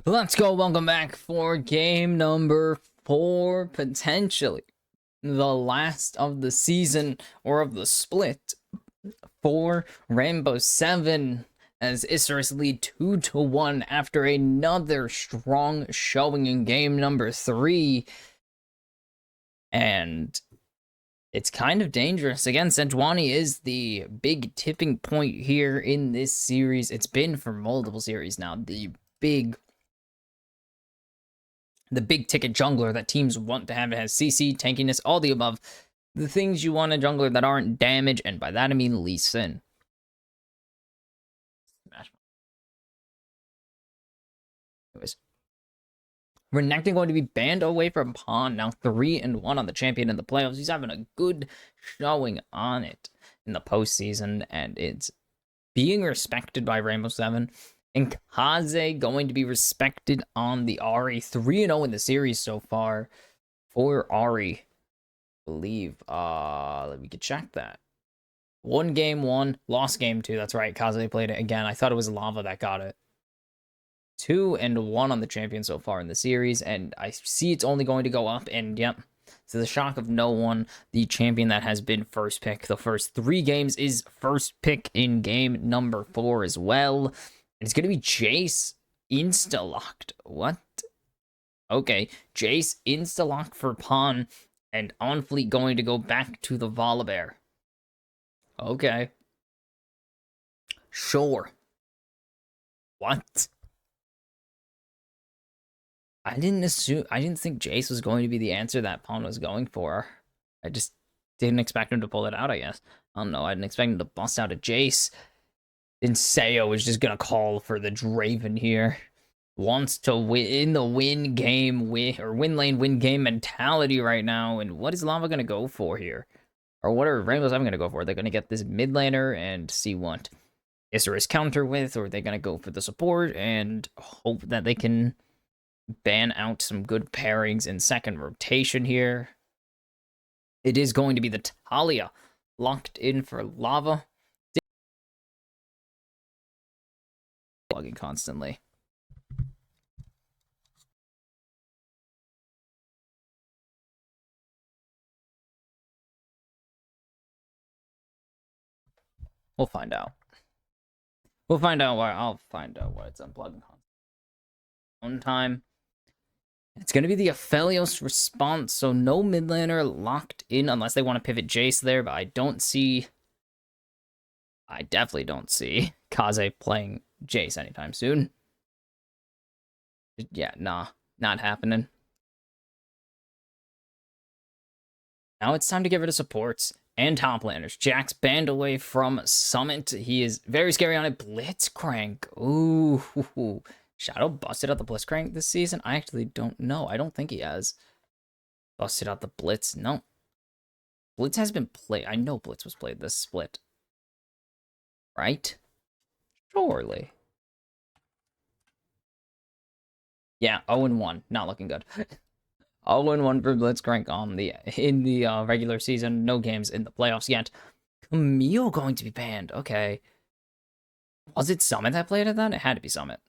Let's go. Welcome back for game number 4, potentially the last of the season or of the split for Rainbow 7, as Isurus lead 2-1 after another strong showing in game number 3. And it's kind of dangerous. Again, Sejuani is the big tipping point here in this series. It's been for multiple series now. The big ticket jungler that teams want to have. It has CC, tankiness, all the above. The things you want a jungler that aren't damage, and by that I mean Lee Sin. Smash. Anyways. Renekton going to be banned away from Pawn. Now 3-1 on the champion in the playoffs. He's having a good showing on it in the postseason, and it's being respected by Rainbow 7. And Kaze going to be respected on the Ahri. 3-0 in the series so far for Ahri. I believe. We could check that. Won game 1, lost game 2. That's right. Kaze played it again. I thought it was Lava that got it. 2-1 on the champion so far in the series, and I see it's only going to go up. And yep, to the shock of no one, the champion that has been first pick the first 3 games is first pick in game number 4 as well. It's going to be Jace insta-locked. What? Okay, Jace insta-lock for Pawn, and On Fleet going to go back to the Volibear. Okay. Sure. What? I didn't think Jace was going to be the answer that Pawn was going for. I just didn't expect him to pull it out, I guess. I don't know, I didn't expect him to bust out a Jace. And Sayo is just gonna call for the Draven here. Wants to win in the win lane win game mentality right now. And what is Lava gonna go for here? Or what are Rainbow 7 gonna go for? They're gonna get this mid laner and see what Isurus counter with, or are they gonna go for the support and hope that they can ban out some good pairings in second rotation here? It is going to be the Talia locked in for Lava. Plugging constantly. We'll find out. We'll find out why. I'll find out why it's unplugging on time. It's going to be the Aphelios response, so no mid laner locked in unless they want to pivot Jace there, but I definitely don't see Kaze playing Jace anytime soon. Yeah, nah, not happening. Now it's time to get rid of supports and top laners. Jack's banned away from Summit. He is very scary on it. Blitzcrank. Ooh. Shadow busted out the Blitzcrank this season? I actually don't know. I don't think he has busted out the Blitz. No. Blitz has been played. I know Blitz was played this split. Right? Surely. Yeah, 0-1. Not looking good. 0-1 for Blitzcrank in the regular season. No games in the playoffs yet. Camille going to be banned. Okay. Was it Summit that played it then? It had to be Summit.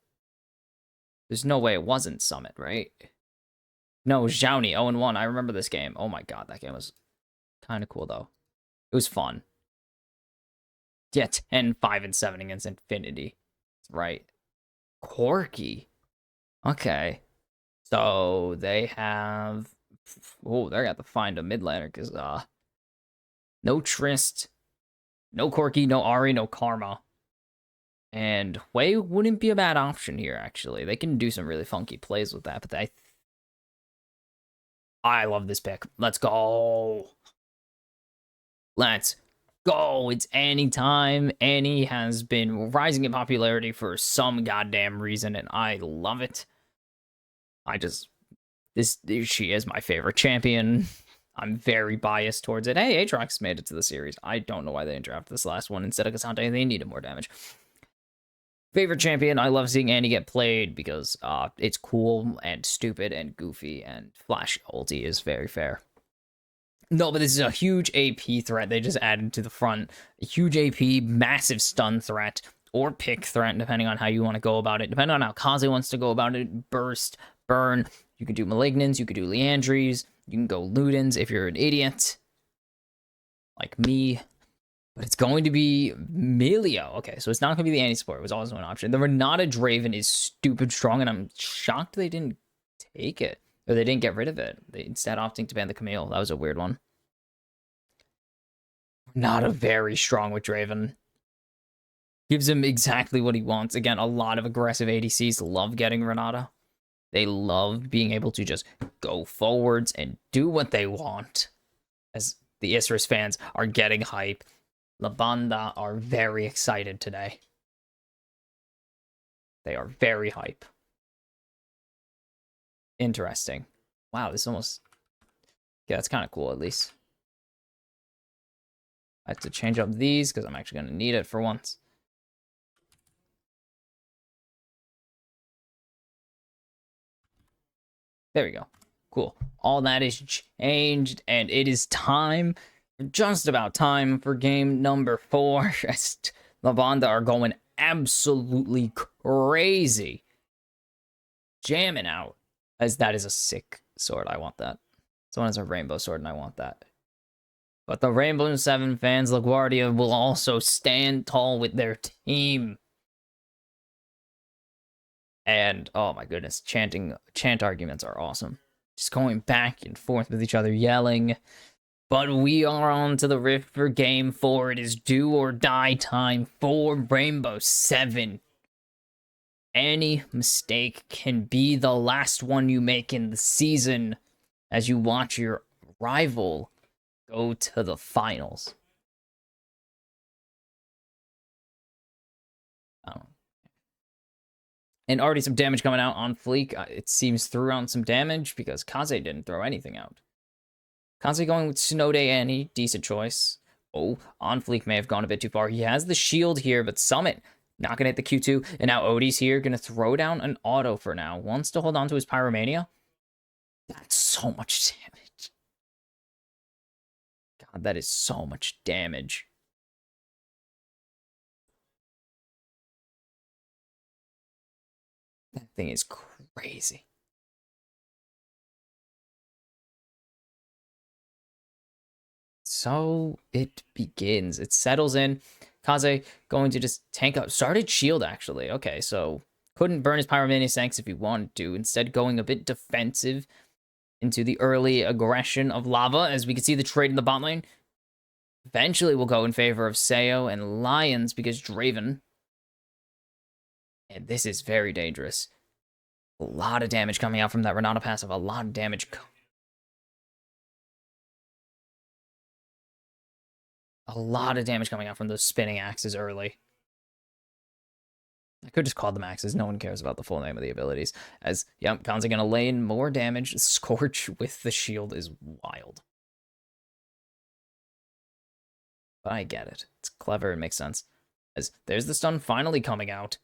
There's no way it wasn't Summit, right? No, it was Zhaoni, 0-1. I remember this game. Oh my god, that game was kind of cool, though. It was fun. Yeah, 10-5-7 against Infinity. Right. Corki. Okay. So, they have... Oh, they're going to find a mid laner, because, no Trist, no Corki, no Ahri, no Karma. And Hui wouldn't be a bad option here, actually. They can do some really funky plays with that, but I love this pick. Let's go. Let's go. It's Annie time. Annie has been rising in popularity for some goddamn reason, and I love it. She is my favorite champion. I'm very biased towards it. Hey, Aatrox made it to the series. I don't know why they didn't draft this last one instead of Cassandra. They needed more damage. Favorite champion. I love seeing Annie get played because it's cool and stupid and goofy, and Flash ulti is very fair. No, but this is a huge AP threat they just added to the front. A huge AP, massive stun threat. or pick threat, depending on how you want to go about it. Depending on how Kaze wants to go about it, burst, burn. You could do Malignans, you could do Leandries, you can go Ludens if you're an idiot, like me. But it's going to be Melio. Okay, so it's not going to be the anti-support. It was also an option. The Renata Draven is stupid strong, and I'm shocked they didn't take it. Or they didn't get rid of it. They instead opting to ban the Camille. That was a weird one. Not a very strong with Draven. Gives him exactly what he wants. Again, a lot of aggressive ADCs love getting Renata. They love being able to just go forwards and do what they want. As the Isris fans are getting hype. La Banda are very excited today. They are very hype. Interesting. Wow, this almost... Yeah, that's kind of cool, at least. I have to change up these, because I'm actually going to need it for once. There we go. Cool. All that is changed, and it is time... Just about time for game number 4. La Banda are going absolutely crazy. Jamming out. As that is a sick sword. I want that. Someone has a rainbow sword and I want that. But the Rainbow 7 fans, LaGuardia, will also stand tall with their team. And, oh my goodness, chant arguments are awesome. Just going back and forth with each other, yelling... But we are on to the Rift for Game 4. It is do or die time for Rainbow 7. Any mistake can be the last one you make in the season as you watch your rival go to the finals. And already some damage coming out on Fleek. It seems threw out some damage because Kaze didn't throw anything out. Kaze going with Snow Day Annie, decent choice. Oh, On Fleek may have gone a bit too far. He has the shield here, but Summit not gonna hit the Q2. And now Odie's here, gonna throw down an auto for now. Wants to hold on to his Pyromania. That's so much damage. God, that is so much damage. That thing is crazy. So it begins. It settles in. Kaze going to just tank up. Started shield, actually. Okay, so couldn't burn his Pyromania Sanks if he wanted to. Instead, going a bit defensive into the early aggression of Lava. As we can see the trade in the bot lane. Eventually, will go in favor of Sayo and Lions because Draven. And this is very dangerous. A lot of damage coming out from that Renata passive. A lot of damage. A lot of damage coming out from those spinning axes early. I could just call them axes. No one cares about the full name of the abilities. As, yep, Kanzi gonna lay in more damage. Scorch with the shield is wild. But I get it. It's clever. It makes sense. As there's the stun finally coming out.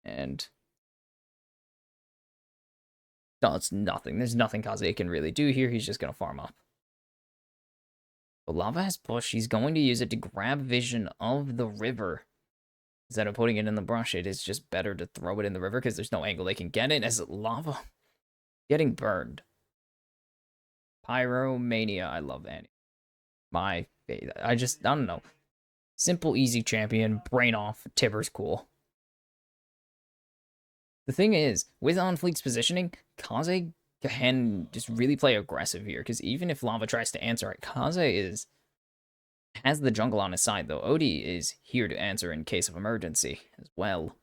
And... no, it's nothing. There's nothing Kaze can really do here. He's just gonna farm up. But Lava has push. He's going to use it to grab vision of the river. Instead of putting it in the brush, it is just better to throw it in the river because there's no angle they can get it as Lava getting burned. Pyromania. I love Annie. I don't know. Simple, easy champion. Brain off. Tibber's cool. The thing is, with On Fleek's positioning, Kaze can just really play aggressive here, because even if Lava tries to answer it, Kaze has the jungle on his side, though. Odie is here to answer in case of emergency as well.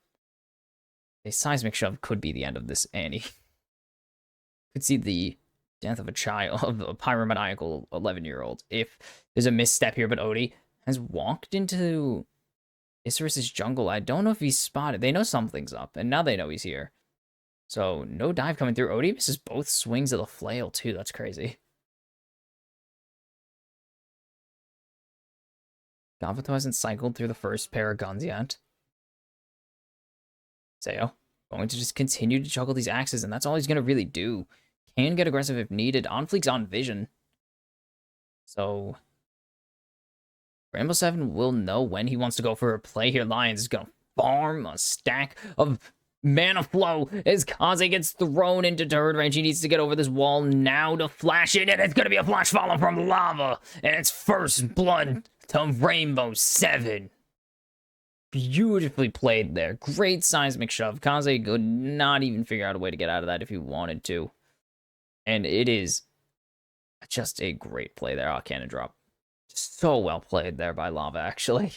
A seismic shove could be the end of this Annie. Could see the death of a child, of a pyromaniacal 11-year-old, if there's a misstep here, but Odie has walked into Isris's jungle. I don't know if he's spotted. They know something's up, and now they know he's here. So, no dive coming through. Odie misses both swings of the flail, too. That's crazy. Gavato hasn't cycled through the first pair of guns yet. Sayo going to just continue to juggle these axes, and that's all he's going to really do. Can get aggressive if needed. On Fleek's on vision. So, Rainbow Seven will know when he wants to go for a play here. Lions is going to farm a stack of mana flow as Kaze gets thrown into turret range. He needs to get over this wall now to flash it, and it's going to be a flash follow from Lava, and it's first blood to Rainbow Seven. Beautifully played there. Great seismic shove. Kaze could not even figure out a way to get out of that if he wanted to. And it is just a great play there. Oh, cannon drop. So well played there by Lava, actually.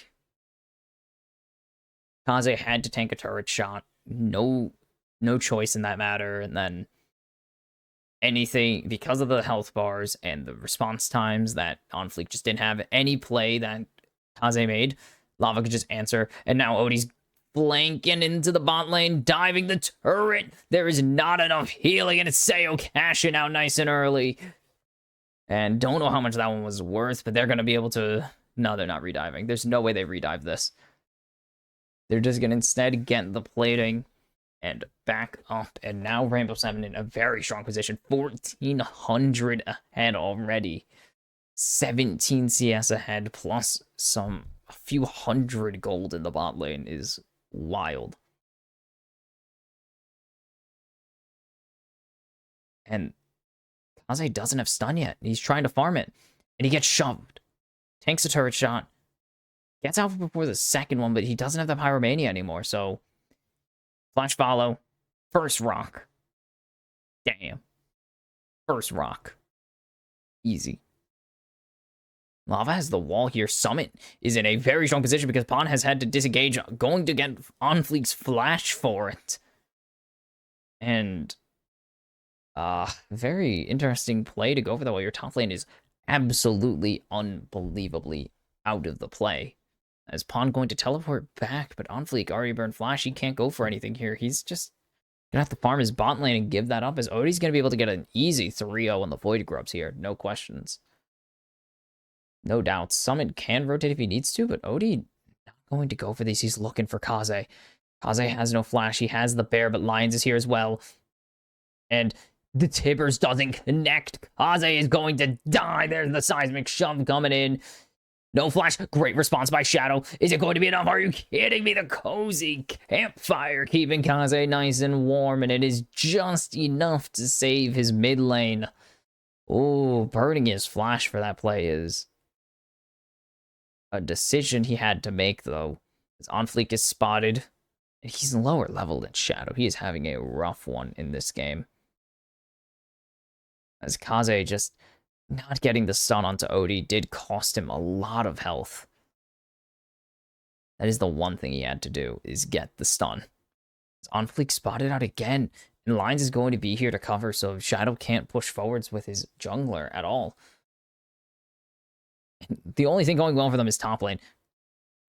Kaze had to tank a turret shot. No choice in that matter. And then anything, because of the health bars and the response times that Onfleek just didn't have any play that Kaze made, Lava could just answer. And now Odie's flanking into the bot lane, diving the turret. There is not enough healing, and it's Sayo cashing out nice and early. And don't know how much that one was worth, but they're going to be able to... No, they're not rediving. There's no way they redive this. They're just going to instead get the plating and back up. And now Rainbow Seven in a very strong position. 1,400 ahead already. 17 CS ahead, plus a few hundred gold in the bot lane is wild. And Kaze doesn't have stun yet. He's trying to farm it. And he gets shoved. Tanks a turret shot. Gets out before the second one, but he doesn't have the Pyromania anymore, so... Flash follow. First rock. Damn. First rock. Easy. Lava has the wall here. Summit is in a very strong position because Pawn has had to disengage, going to get Onfleek's flash for it. And... very interesting play to go for that while your top lane is absolutely unbelievably out of the play. As Pawn going to teleport back, but Onfleek already burned flash. He can't go for anything here. He's just gonna have to farm his bot lane and give that up, as Odie's gonna be able to get an easy 3-0 on the Void Grubs here. No questions. No doubts. Summit can rotate if he needs to, but Odie not going to go for these. He's looking for Kaze. Kaze has no flash. He has the bear, but Lions is here as well. And the Tibbers doesn't connect. Kaze is going to die. There's the seismic shove coming in. No flash. Great response by Shadow. Is it going to be enough? Are you kidding me? The cozy campfire keeping Kaze nice and warm, and it is just enough to save his mid lane. Oh, burning his flash for that play is a decision he had to make, though. As Onfleek is spotted. He's lower level than Shadow. He is having a rough one in this game. As Kaze just not getting the stun onto Odie did cost him a lot of health. That is the one thing he had to do, is get the stun. Onfleek spotted out again, and Lions is going to be here to cover, so Shadow can't push forwards with his jungler at all. And the only thing going well for them is top lane.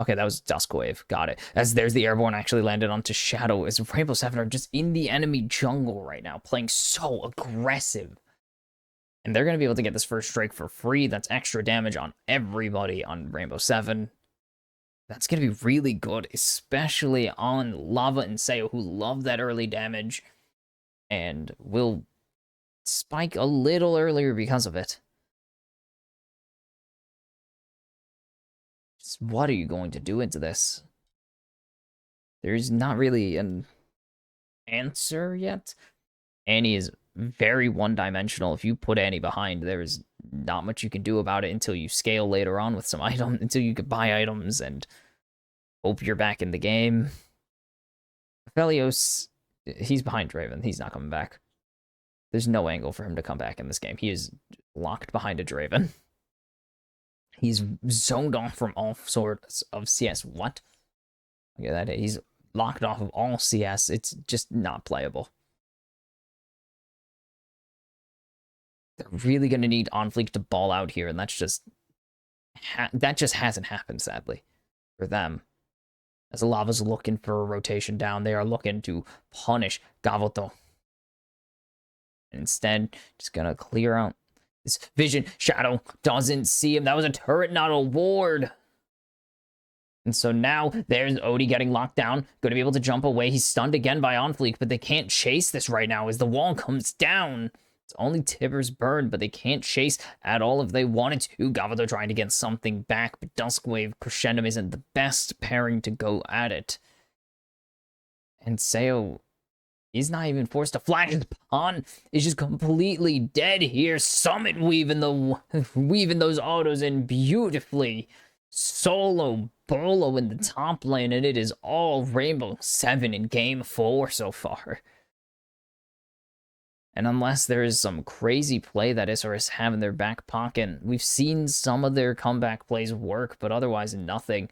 Okay, that was Duskwave. Got it. As there's the airborne actually landed onto Shadow, as Rainbow Seven are just in the enemy jungle right now, playing so aggressive. And they're going to be able to get this first strike for free. That's extra damage on everybody on Rainbow Seven. That's going to be really good, especially on Lava and Sayo, who love that early damage and will spike a little earlier because of it. Just what are you going to do into this? There's not really an answer yet. Annie is very one-dimensional. If you put Annie behind, there's not much you can do about it until you scale later on with some items, until you could buy items and hope you're back in the game. Aphelios, he's behind Draven. He's not coming back. There's no angle for him to come back in this game. He is locked behind a Draven. He's zoned off from all sorts of CS. What? Okay, that he's locked off of all CS. It's just not playable. They're really going to need Onfleek to ball out here, and that's just... that just hasn't happened, sadly, for them. As Lava's looking for a rotation down, they are looking to punish Gavoto. Instead, just going to clear out this vision. Shadow doesn't see him. That was a turret, not a ward. And so now there's Odie getting locked down. Going to be able to jump away. He's stunned again by Onfleek, but they can't chase this right now as the wall comes down. It's only Tibbers burned, but they can't chase at all if they wanted to. Gavato trying to get something back, but Duskwave Crescendum isn't the best pairing to go at it. And Seo is not even forced to flash. His pawn is just completely dead here. Summit weaving those autos in beautifully. Solo Bolo in the top lane, and it is all Rainbow 7 in game 4 so far. And unless there is some crazy play that SRS have in their back pocket, we've seen some of their comeback plays work, but otherwise nothing.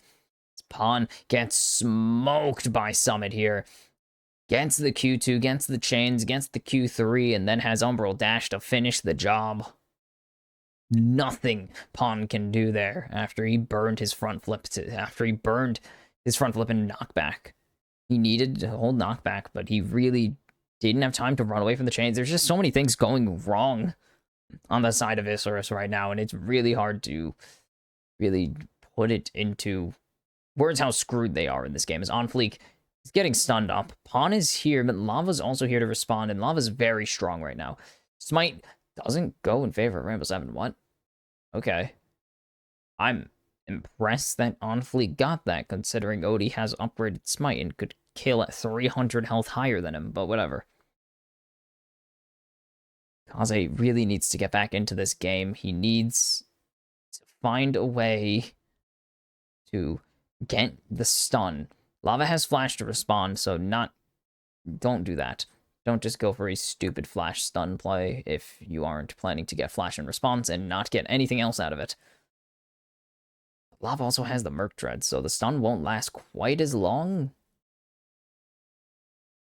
This pawn gets smoked by Summit here. Gets the Q2, gets the chains, gets the Q3, and then has Umbral Dash to finish the job. Nothing Pawn can do there after he burned his front flip and knockback. He needed to hold knockback, but he really didn't have time to run away from the chains. There's just so many things going wrong on the side of Isurus right now, and it's really hard to really put it into words how screwed they are in this game. As On Fleek is getting stunned up. Pawn is here, but Lava's also here to respond, and Lava's very strong right now. Smite doesn't go in favor of Rainbow 7. What? Okay. I'm impressed that On Fleek got that, considering Odie has upgraded Smite and could kill at 300 health higher than him, but whatever. Kaze really needs to get back into this game. He needs to find a way to get the stun. Lava has flash to respond, so don't do that. Don't just go for a stupid flash stun play if you aren't planning to get flash and response and not get anything else out of it. Lava also has the Merc Dread, so the stun won't last quite as long.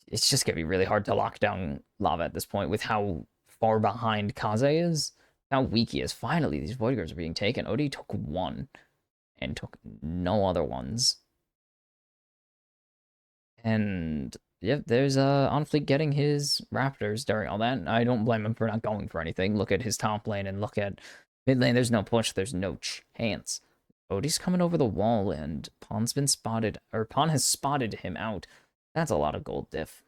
It's just going to be really hard to lock down Lava at this point with how far behind Kaze is, how weak he is. Finally, these Void Guards are being taken. Odie took one and took no other ones. And yep, there's On Fleek getting his Raptors during all that. I don't blame him for not going for anything. Look at his top lane and look at mid lane. There's no push. There's no chance. Odie's coming over the wall, and Pawn's been spotted, or Pawn has spotted him out. That's a lot of gold diff.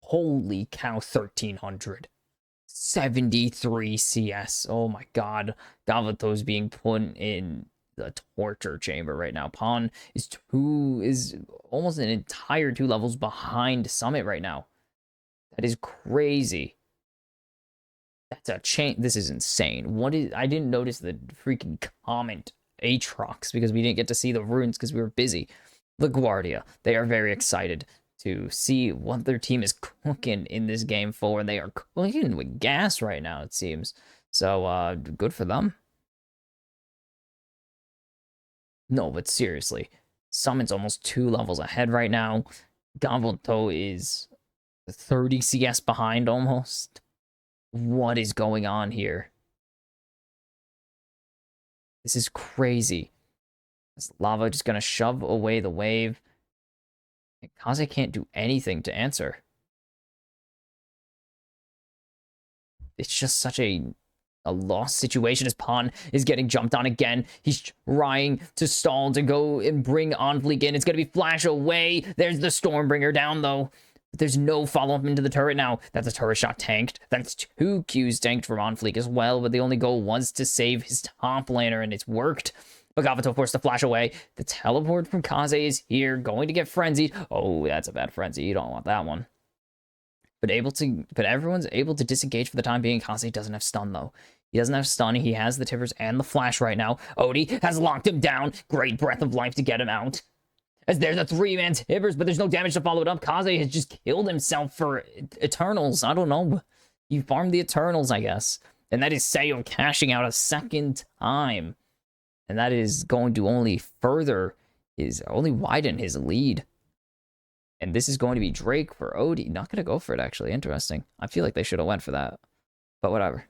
Holy cow, 1300. 73 CS. Oh my god. Gavato's being put in the torture chamber right now. Pawn is almost an entire 2 levels behind Summit right now. That is crazy. That's a chain. This is insane. I didn't notice the freaking comment Aatrox because we didn't get to see the runes because we were busy. LaGuardia, they are very excited to see what their team is cooking in this game 4. They are cooking with gas right now, it seems. So, good for them. No, but seriously, Summit's almost 2 levels ahead right now. Gavato is 30 CS behind almost. What is going on here? This is crazy. Is Lava just gonna shove away the wave? Kaze can't do anything to answer. It's just such a lost situation as Pawn is getting jumped on again. He's trying to stall to go and bring On Fleek in. It's gonna be flash away. There's the Stormbringer down though. But there's no follow-up into the turret now. That's a turret shot tanked. That's 2 Qs tanked from On Fleek as well, but the only goal was to save his top laner, and it's worked. But Gavato forced to flash away. The teleport from Kaze is here, going to get frenzied. Oh, that's a bad frenzy. You don't want that one. But everyone's able to disengage for the time being. Kaze doesn't have stun, though. He doesn't have stun. He has the Tivers and the flash right now. Odie has locked him down. Great breath of life to get him out. As there's a 3-man Tivers, but there's no damage to follow it up. Kaze has just killed himself for Eternals. I don't know. He farmed the Eternals, I guess. And that is Seo cashing out a second time. And that is going to only widen his lead. And this is going to be Drake for Odie. Not going to go for it, actually. Interesting. I feel like they should have went for that. But whatever.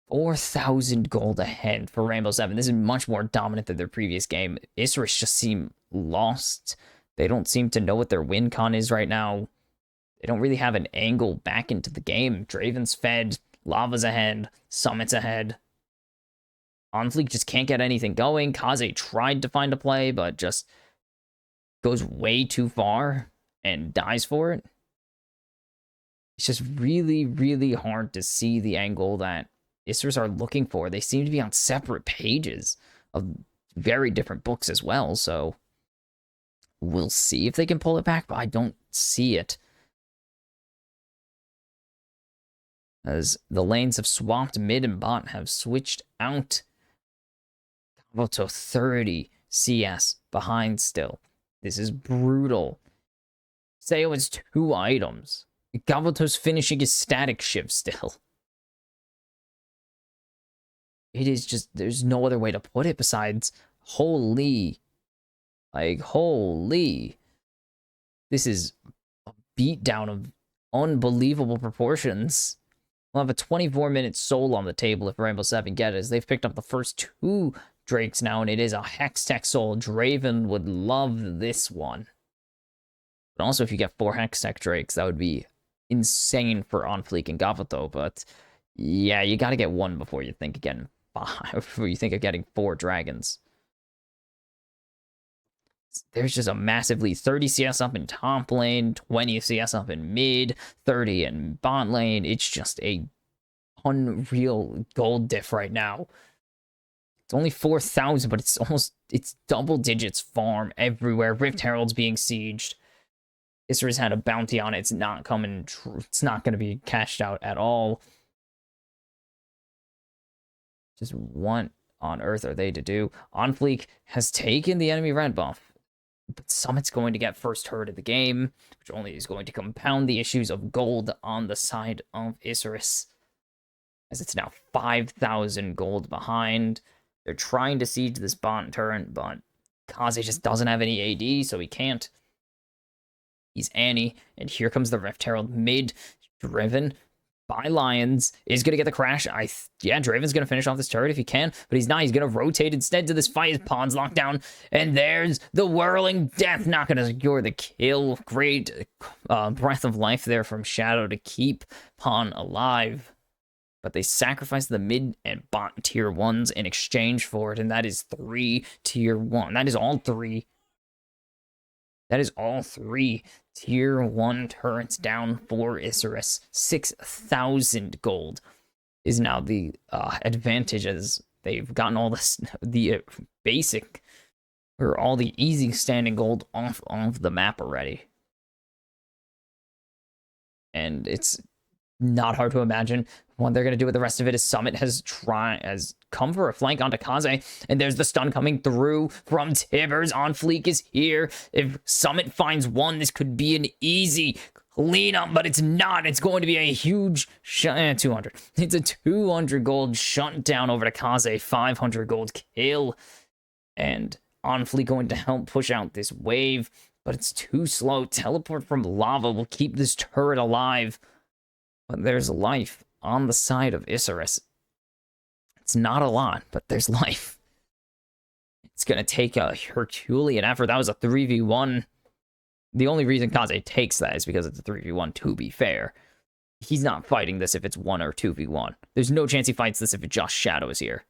4,000 gold ahead for Rainbow 7. This is much more dominant than their previous game. Isurus just seem lost. They don't seem to know what their win con is right now. They don't really have an angle back into the game. Draven's fed. Lava's ahead. Summit's ahead. On Fleek just can't get anything going. Kaze tried to find a play, but just goes way too far and dies for it. It's just really, really hard to see the angle that Isras are looking for. They seem to be on separate pages of very different books as well, so we'll see if they can pull it back, but I don't see it. As the lanes have swapped, mid and bot have switched out. Kabuto 30 CS behind still. This is brutal. Sayo has 2 items. Kabuto's finishing his static shift still. It is just, there's no other way to put it besides holy. Like, holy. This is a beatdown of unbelievable proportions. We'll have a 24-minute soul on the table if Rainbow Seven get it, as they've picked up the first 2 Drakes now, and it is a Hextech soul. Draven would love this one. But also, if you get 4 Hextech Drakes, that would be insane for Onfleek and Gavato, but yeah, you gotta get 1 before you think of getting 5, before you think of getting 4 dragons. There's just a massive lead. 30 CS up in top lane, 20 CS up in mid, 30 in bot lane. It's just a unreal gold diff right now. It's only 4,000, but it's double digits farm everywhere. Rift Herald's being sieged. Isra's had a bounty on it. It's not coming. It's not going to be cashed out at all. Just what on earth are they to do? Onfleek has taken the enemy red buff, but Summit's going to get first hurt of the game, which only is going to compound the issues of gold on the side of Isris, as it's now 5,000 gold behind. They're trying to siege this bot turret, but Kaze just doesn't have any AD, so he can't. He's Annie, and here comes the Rift Herald mid, driven by Lions. Is going to get the crash. Yeah, Draven's going to finish off this turret if he can, but he's not. He's going to rotate instead to this fight. His Pawn's locked down, and there's the Whirling Death, not going to secure the kill. Great breath of life there from Shadow to keep Pawn alive. But they sacrifice the mid and bot tier 1s in exchange for it, and that is 3 tier 1. That is all 3. That is all 3 tier 1 turrets down for Isserus. 6,000 gold is now the advantage, as they've gotten all this, the basic, or all the easy standing gold off the map already. And it's not hard to imagine what they're going to do with the rest of it. Is Summit has come for a flank onto Kaze, and there's the stun coming through from Tibbers. Onfleek is here. If Summit finds 1, this could be an easy cleanup, but it's not. It's going to be a huge 200. It's a 200 gold shutdown over to Kaze, 500 gold kill, and Onfleek going to help push out this wave, but it's too slow. Teleport from lava will keep this turret alive. But there's life on the side of Isserus. It's not a lot, but there's life. It's going to take a Herculean effort. That was a 3v1. The only reason Kaze takes that is because it's a 3v1, to be fair. He's not fighting this if it's 1 or 2v1. There's no chance he fights this if it just Shadow is here.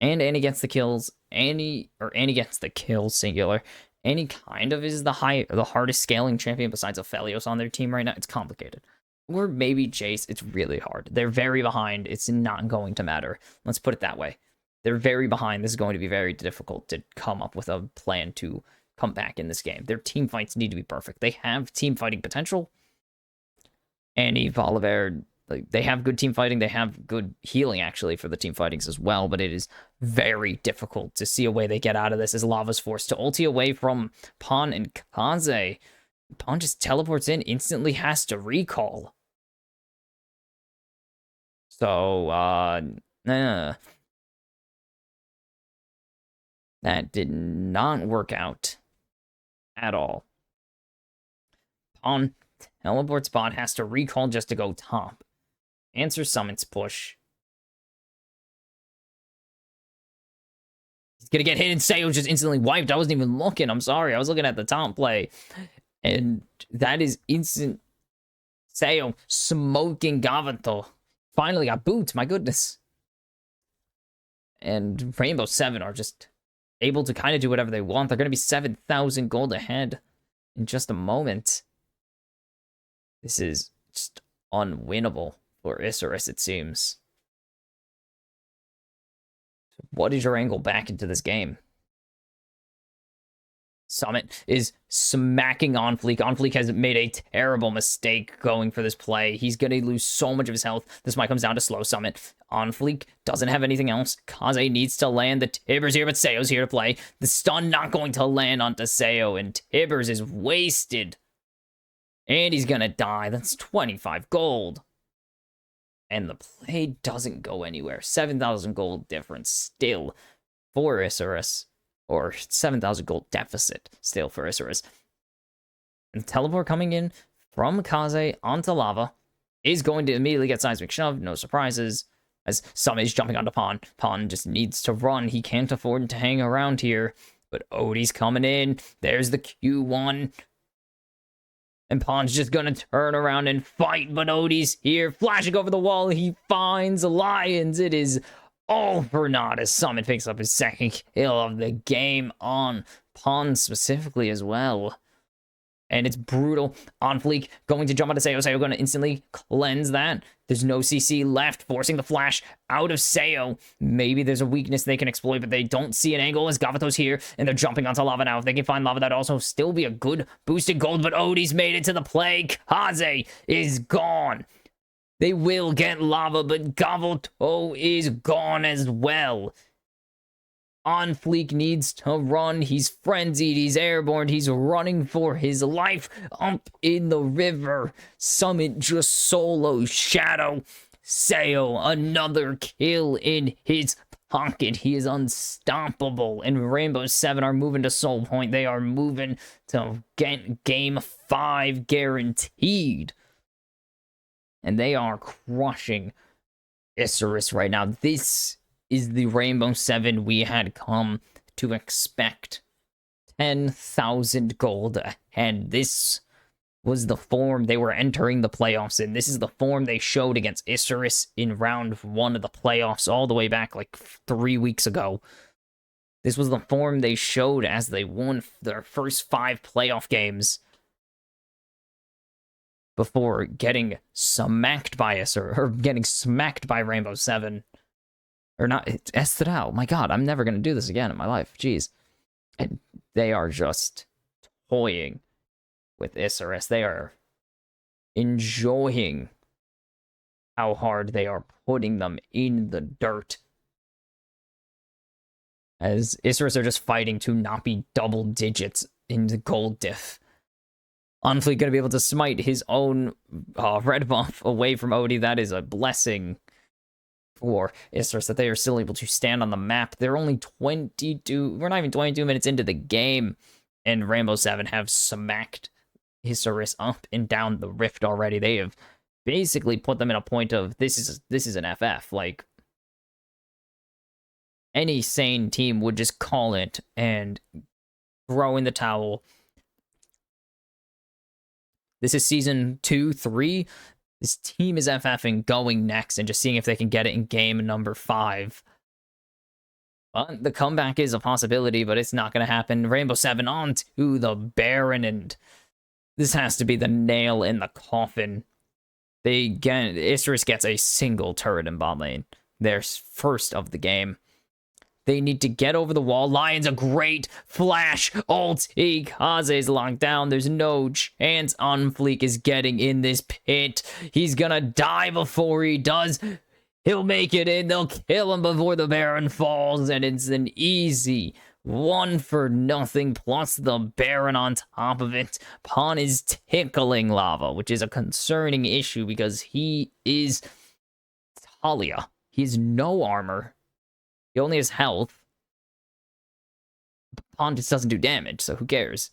And Annie gets the kills. Annie gets the kills, singular. Annie kind of is the hardest scaling champion besides Aphelios on their team right now. It's complicated. Or maybe Jace. It's really hard. They're very behind. It's not going to matter. Let's put it that way. They're very behind. This is going to be very difficult to come up with a plan to come back in this game. Their team fights need to be perfect. They have team fighting potential. Annie, Volibear, they have good team fighting. They have good healing, actually, for the team fightings as well, but it is very difficult to see a way they get out of this as Lava's forced to ulti away from Pawn and Kaze. Pawn just teleports in, instantly has to recall. So, that did not work out at all. Pawn teleports bot, has to recall just to go top. Answer Summit's push. He's gonna get hit, and Sayo just instantly wiped. I wasn't even looking. I'm sorry. I was looking at the top play. And that is instant. Sayo smoking Gavato. Finally got boots. My goodness. And Rainbow 7 are just able to kind of do whatever they want. They're going to be 7,000 gold ahead in just a moment. This is just unwinnable for Isurus, it seems. What is your angle back into this game? Summit is smacking On Fleek. On Fleek has made a terrible mistake going for this play. He's going to lose so much of his health. This might come down to slow Summit. On Fleek doesn't have anything else. Kaze needs to land. The Tibbers here, but Seo's here to play. The stun not going to land onto Seo, and Tibbers is wasted. And he's going to die. That's 25 gold. And the play doesn't go anywhere. 7,000 gold difference still for Isurus. Or 7,000 gold deficit still for Isurus. And teleport coming in from Kaze onto lava is going to immediately get seismic shove. No surprises. As Summit is jumping onto Pawn. Pawn just needs to run. He can't afford to hang around here. But Odie's coming in. There's the Q1. And Pawn's just gonna turn around and fight. But Odie's here. Flashing over the wall. He finds Lions. It is all for naught as Summit picks up his second kill of the game on Pawn specifically as well. And it's brutal. On Fleek going to jump onto Seo. Seo going to instantly cleanse that. There's no CC left, forcing the flash out of Seo. Maybe there's a weakness they can exploit, but they don't see an angle as Gavato's here, and they're jumping onto lava now. If they can find lava, that'd also still be a good boosted gold, but Odie's made it to the play. Kaze is gone. They will get lava, but Gavato is gone as well. On Fleek needs to run. He's frenzied. He's airborne. He's running for his life up in the river. Summit just solo Shadow. Seo, another kill in his pocket. He is unstoppable. And Rainbow 7 are moving to Soul Point. They are moving to get Game 5 guaranteed. And they are crushing Isurus right now. This is the Rainbow 7 we had come to expect. 10,000 gold ahead. This was the form they were entering the playoffs in. This is the form they showed against Isurus in round 1 of the playoffs all the way back like 3 weeks ago. This was the form they showed as they won their first 5 playoff games before getting smacked by us, or getting smacked by Rainbow 7. Or not, Estral. My god, I'm never going to do this again in my life. Jeez. And they are just toying with Isurus. They are enjoying how hard they are putting them in the dirt. As Isurus are just fighting to not be double digits in the gold diff. Unfleet going to be able to smite his own red buff away from Odie. That is a blessing for Isurus that they are still able to stand on the map. They're only 22... We're not even 22 minutes into the game. And Rainbow 7 have smacked Isurus up and down the rift already. They have basically put them in a point of, this is an FF. Like, any sane team would just call it and throw in the towel. This is season 2, 3. This team is FFing going next and just seeing if they can get it in game number 5. But the comeback is a possibility, but it's not going to happen. Rainbow 7 on to the Baron, and this has to be the nail in the coffin. Isurus gets a single turret in bot lane. Their first of the game. They need to get over the wall. Lion's a great flash ult. Kaze's locked down. There's no chance Unfleek is getting in this pit. He's gonna die before he does. He'll make it in. They'll kill him before the Baron falls. And it's an easy 1-for-0 plus the Baron on top of it. Pawn is tickling lava, which is a concerning issue because he is Talia. He has no armor. He only has health. Pawn just doesn't do damage, so who cares?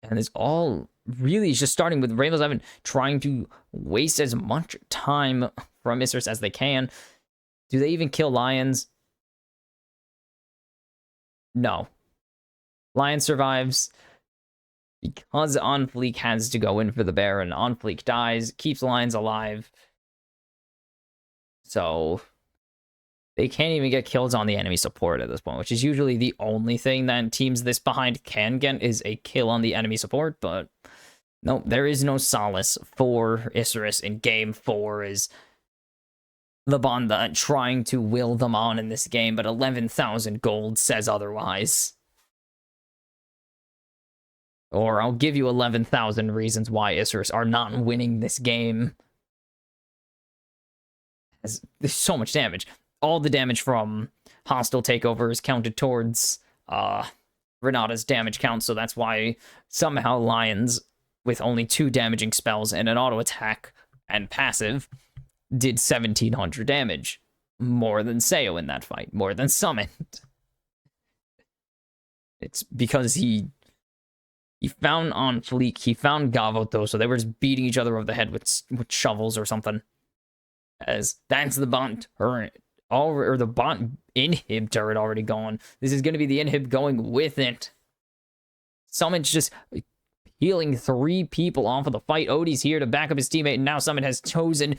And it's all really just starting with Rainbow 7 trying to waste as much time from Isurus as they can. Do they even kill Lions? No. Lion survives because Unfleek has to go in for the Baron. Unfleek dies, keeps Lions alive. So they can't even get kills on the enemy support at this point, which is usually the only thing that teams this behind can get is a kill on the enemy support, but Nope, there is no solace for Isurus in game 4 is the Banda trying to will them on in this game, but 11,000 gold says otherwise. Or I'll give you 11,000 reasons why Isurus are not winning this game. There's so much damage. All the damage from hostile takeover is counted towards Renata's damage count, so that's why somehow Lions, with only 2 damaging spells and an auto attack and passive, did 1,700 damage. More than Seo in that fight. More than Summoned. It's because he found on fleek, he found Gavoto, so they were just beating each other over the head with shovels or something. As that's the bot turret, or the bot inhib turret already gone. This is going to be the inhib going with it. Summon's just healing 3 people off of the fight. Odie's here to back up his teammate, and now Summon has chosen.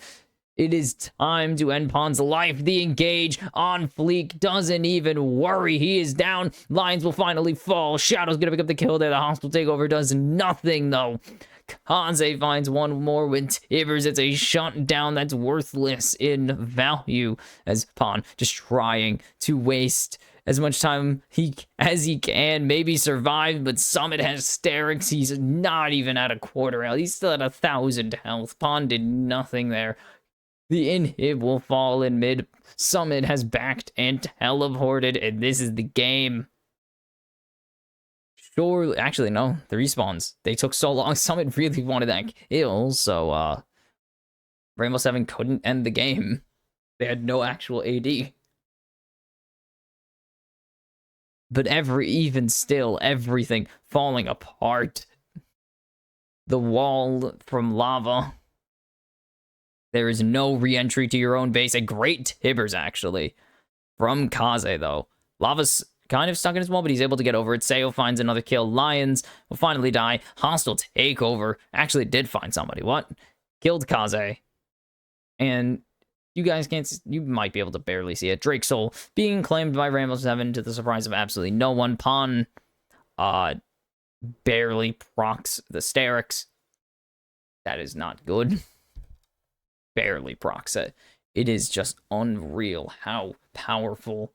It is time to end Pawn's life. The engage on fleek doesn't even worry. He is down. Lions will finally fall. Shadow's gonna pick up the kill there. The hostile takeover does nothing, though. Kaze finds one more with Tivers. It's a shutdown that's worthless in value, as Pawn just trying to waste as much time as he can, maybe survive, but Summit has Sterix. He's not even at a quarter health. He's still at 1,000 health. Pawn did nothing there. The inhib will fall in mid. Summit has backed and teleported, and this is the game. Sure, actually, no. The respawns. They took so long. Summit really wanted that kill, so, Rainbow 7 couldn't end the game. They had no actual AD. But even still, everything falling apart. The wall from lava. There is no re-entry to your own base. A great Tibbers, actually, from Kaze, though. Lava's kind of stuck in his wall, but he's able to get over it. Seo finds another kill. Lions will finally die. Hostile takeover. Actually did find somebody. What? Killed Kaze. And you guys can't... You might be able to barely see it. Drake Soul being claimed by Rainbow 7 to the surprise of absolutely no one. Pawn barely procs the Sterix. That is not good. Barely procs it. It is just unreal how powerful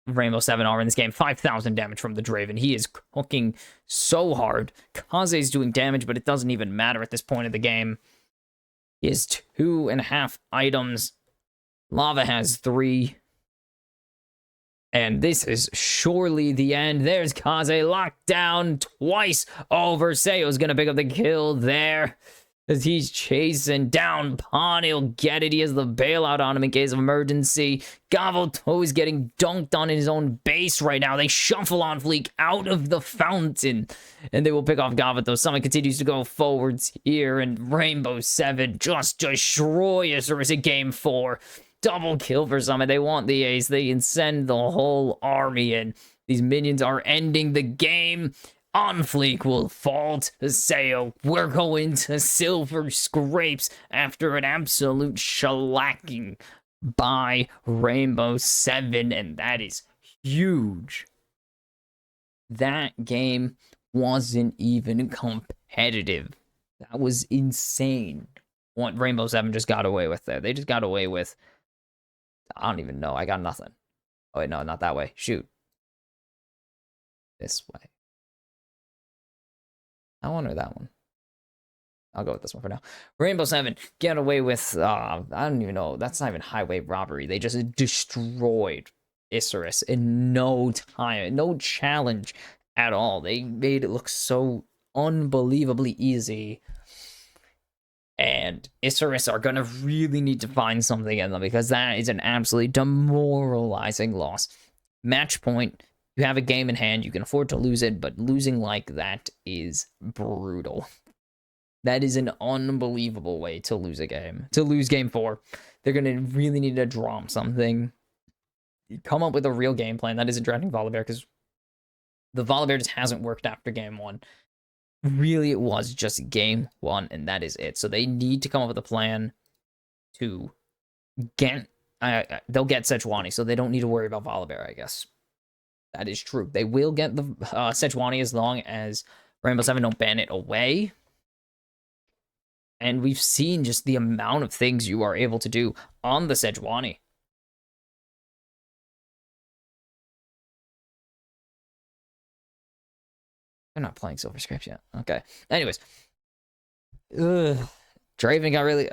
Rainbow 7 are in this game. 5,000 damage from the Draven. He is cooking so hard. Kaze's doing damage, but it doesn't even matter at this point of the game. He has 2.5 items. Lava has 3. And this is surely the end. There's Kaze locked down twice over. Seo's gonna pick up the kill there. As he's chasing down Pawn, he'll get it. He has the bailout on him in case of emergency. Gavoto is getting dunked on in his own base right now. They shuffle on fleek out of the fountain, and they will pick off Gavoto. Summon continues to go forwards here, and Rainbow 7 just destroy Isurus in game 4. Double kill for Summon. They want the ace. They can send the whole army in. These minions are ending the game. On fleek will fall to Seo. We're going to Silver Scrapes after an absolute shellacking by Rainbow 7, and that is huge. That game wasn't even competitive. That was insane. What Rainbow 7 just got away with there. They just got away with... I don't even know. I got nothing. Oh, wait, no, not that way. Shoot. This way. That one or that one? I'll go with this one for now. Rainbow 7 get away with, I don't even know. That's not even highway robbery. They just destroyed Isurus in no time. No challenge at all. They made it look so unbelievably easy. And Isurus are going to really need to find something in them, because that is an absolutely demoralizing loss. Match point. You have a game in hand, you can afford to lose it, but losing like that is brutal. That is an unbelievable way to lose a game. To lose game 4. They're going to really need to drop something. Come up with a real game plan that isn't drafting Volibear, because the Volibear just hasn't worked after game 1. Really, it was just game 1, and that is it. So they need to come up with a plan to get... they'll get Sejuani, so they don't need to worry about Volibear, I guess. That is true. They will get the Sejuani as long as Rainbow 7 don't ban it away. And we've seen just the amount of things you are able to do on the Sejuani. They're not playing Silver Scrapes yet. Okay. Anyways. Draven got really...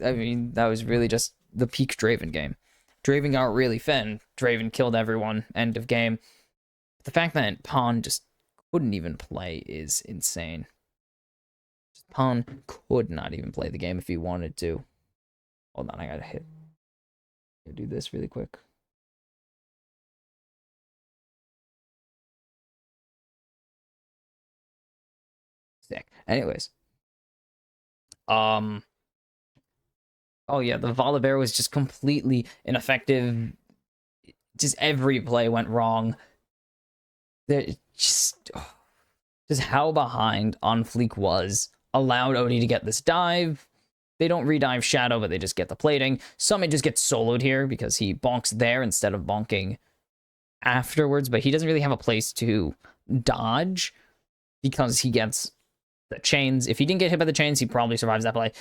I mean, that was really just the peak Draven game. Draven got really thin. Draven killed everyone. End of game. The fact that Pawn just couldn't even play is insane. Pawn could not even play the game if he wanted to. Hold on, I gotta do this really quick. Sick. Anyways. Oh yeah, the Volibear was just completely ineffective. Just every play went wrong. Just how behind On Fleek was allowed Odie to get this dive. They don't redive Shadow, but they just get the plating. Summit just gets soloed here because he bonks there instead of bonking afterwards, but he doesn't really have a place to dodge because he gets the chains. If he didn't get hit by the chains, he probably survives that play.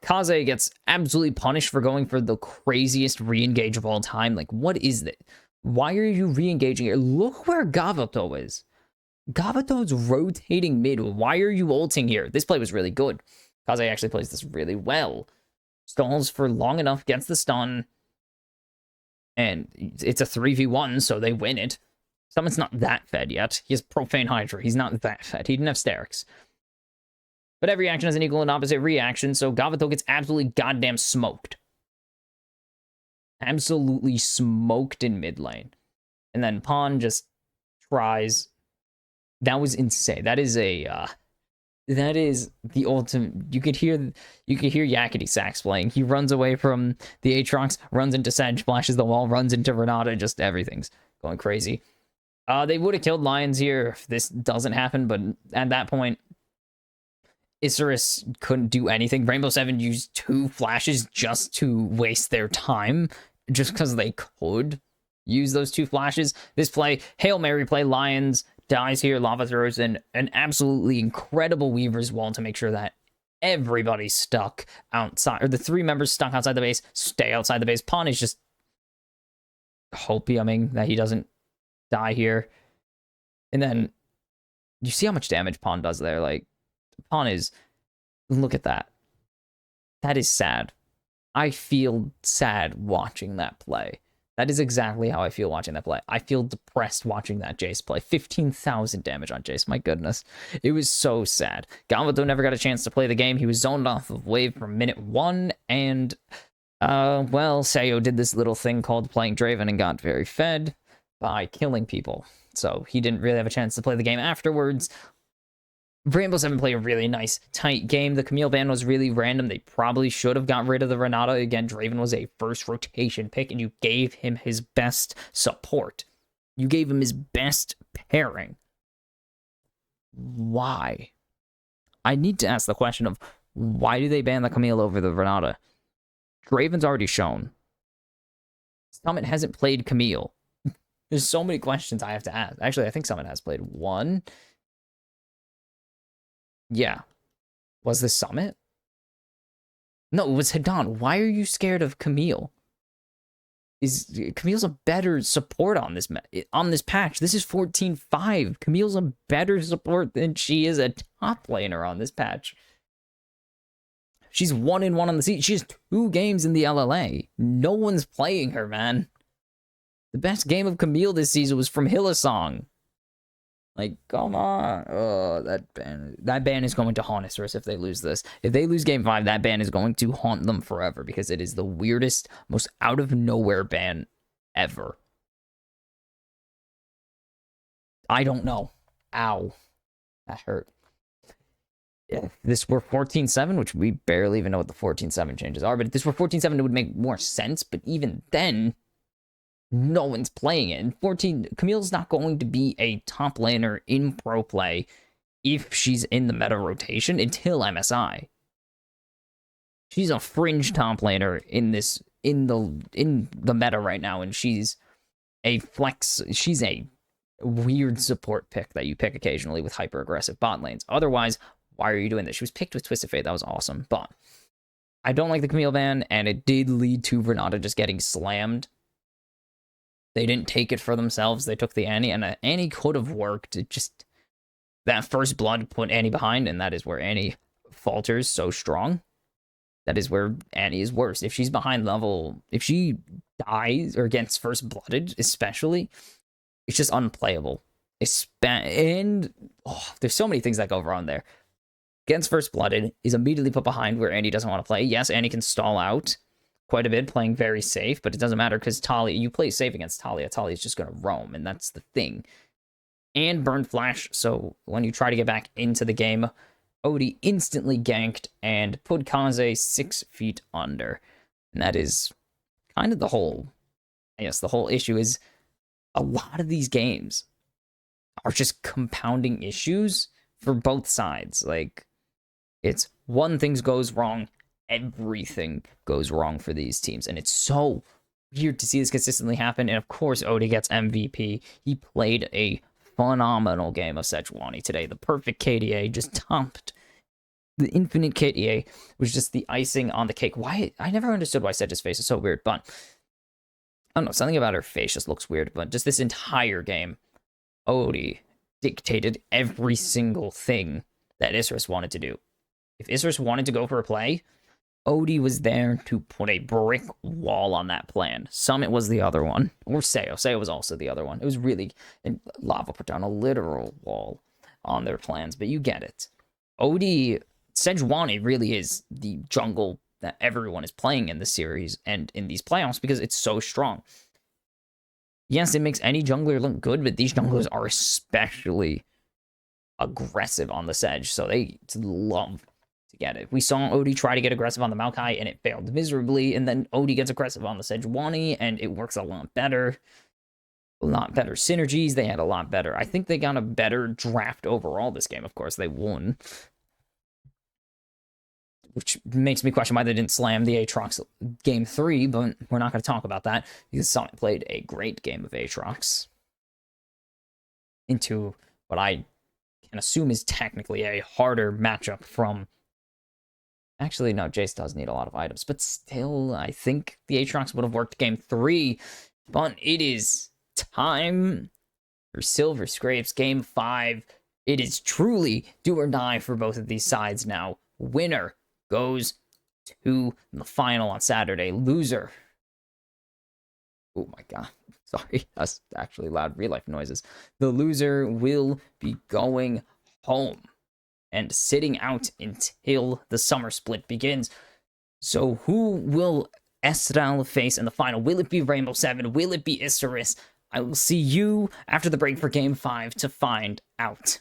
Kaze gets absolutely punished for going for the craziest re-engage of all time. Like, what is that? Why are you re-engaging here? Look where Gavato is. Gavato's rotating mid. Why are you ulting here? This play was really good. Kaze actually plays this really well. Stalls for long enough, gets the stun. And it's a 3v1, so they win it. Summon's not that fed yet. He has Profane Hydra. He's not that fed. He didn't have Sterix. But every action has an equal and opposite reaction, so Gavato gets absolutely goddamn smoked. Absolutely smoked in mid lane. And then Pawn just tries. That was insane. That is the ultimate. You could hear Yakety Sax playing. He runs away from the Aatrox, runs into Sag, splashes the wall, runs into Renata, just everything's going crazy. They would have killed Lions here if this doesn't happen, but at that point, Isurus couldn't do anything. Rainbow Seven used 2 flashes just to waste their time, just because they could use those 2 flashes. This play, Hail Mary play, Lions dies here, Lava throws in an absolutely incredible Weaver's Wall to make sure that everybody's stuck outside, or the 3 members stuck outside the base, stay outside the base. Pawn is just hopiuming that he doesn't die here. And then, you see how much damage Pawn does there? Like, Pawn is... Look at that. That is sad. I feel sad watching that play. That is exactly how I feel watching that play. I feel depressed watching that Jace play. 15,000 damage on Jace. My goodness. It was so sad. Galvado never got a chance to play the game. He was zoned off of wave from minute 1. And, well, Sayo did this little thing called playing Draven and got very fed by killing people. So he didn't really have a chance to play the game afterwards. Rainbow Seven played a really nice, tight game. The Camille ban was really random. They probably should have got rid of the Renata. Again, Draven was a first rotation pick, and you gave him his best support. You gave him his best pairing. Why? I need to ask the question of, why do they ban the Camille over the Renata? Draven's already shown. Summit hasn't played Camille. There's so many questions I have to ask. Actually, I think Summit has played 1. Yeah. Was this Summit? No, it was Hidan. Why are you scared of Camille? Camille's a better support on this patch. This is 14.5. Camille's a better support than she is a top laner on this patch. She's 1-1 on the season. She has 2 games in the LLA. No one's playing her, man. The best game of Camille this season was from Hillsong. Like, come on. Oh, that ban is going to haunt us if they lose this. If they lose Game 5, that ban is going to haunt them forever because it is the weirdest, most out-of-nowhere ban ever. I don't know. Ow. That hurt. If this were 14.7, which we barely even know what the 14.7 changes are, but if this were 14.7, it would make more sense, but even then... No one's playing it. And 14, Camille's not going to be a top laner in pro play if she's in the meta rotation until MSI. She's a fringe top laner in the meta right now, and she's a flex. She's a weird support pick that you pick occasionally with hyper aggressive bot lanes. Otherwise, why are you doing this? She was picked with Twisted Fate. That was awesome. But I don't like the Camille ban, and it did lead to Renata just getting slammed. They didn't take it for themselves. They took the Annie, and Annie could have worked. It just, that first blood put Annie behind, and that is where Annie falters so strong. That is where Annie is worse. If she's behind level, if she dies or gets first blooded, especially, it's just unplayable. And there's so many things that go wrong there. Gets first blooded, is immediately put behind where Annie doesn't want to play. Yes, Annie can stall out quite a bit, playing very safe, but it doesn't matter because Talia, you play safe against Talia. Talia is just going to roam, and that's the thing. And burn flash, so when you try to get back into the game, Odie instantly ganked and put Kaze 6 feet under. And that is kind of the whole, I guess the whole issue is a lot of these games are just compounding issues for both sides. Like, it's one thing goes wrong, everything goes wrong for these teams. And it's so weird to see this consistently happen. And of course, Odie gets MVP. He played a phenomenal game of Sejuani today. The perfect KDA, just topped. The infinite KDA was just the icing on the cake. Why? I never understood why Sedge's face is so weird, but I don't know. Something about her face just looks weird, but just this entire game, Odie dictated every single thing that Isris wanted to do. If Isris wanted to go for a play, Odie was there to put a brick wall on that plan. Summit was the other one. Or Seo. Seo was also the other one. It was really, and Lava put down a literal wall on their plans, but you get it. Odie, Sejuani really is the jungle that everyone is playing in this series and in these playoffs because it's so strong. Yes, it makes any jungler look good, but these junglers are especially aggressive on the Sedge, so they love to get it. We saw Odie try to get aggressive on the Maokai, and it failed miserably, and then Odie gets aggressive on the Sejuani, and it works a lot better. A lot better synergies. They had a lot better. I think they got a better draft overall this game. Of course, they won. Which makes me question why they didn't slam the Aatrox game 3, but we're not going to talk about that because Summit played a great game of Aatrox into what I can assume is technically a harder matchup from... Actually, no, Jace does need a lot of items, but still, I think the Aatrox would have worked game 3, but it is time for Silver Scrapes game 5. It is truly do or die for both of these sides now. Winner goes to the final on Saturday. Loser. Oh my god. Sorry, that's actually loud real life noises. The loser will be going home and sitting out until the summer split begins. So who will Estral face in the final? Will it be Rainbow 7? Will it be Isserus? I will see you after the break for game 5 to find out.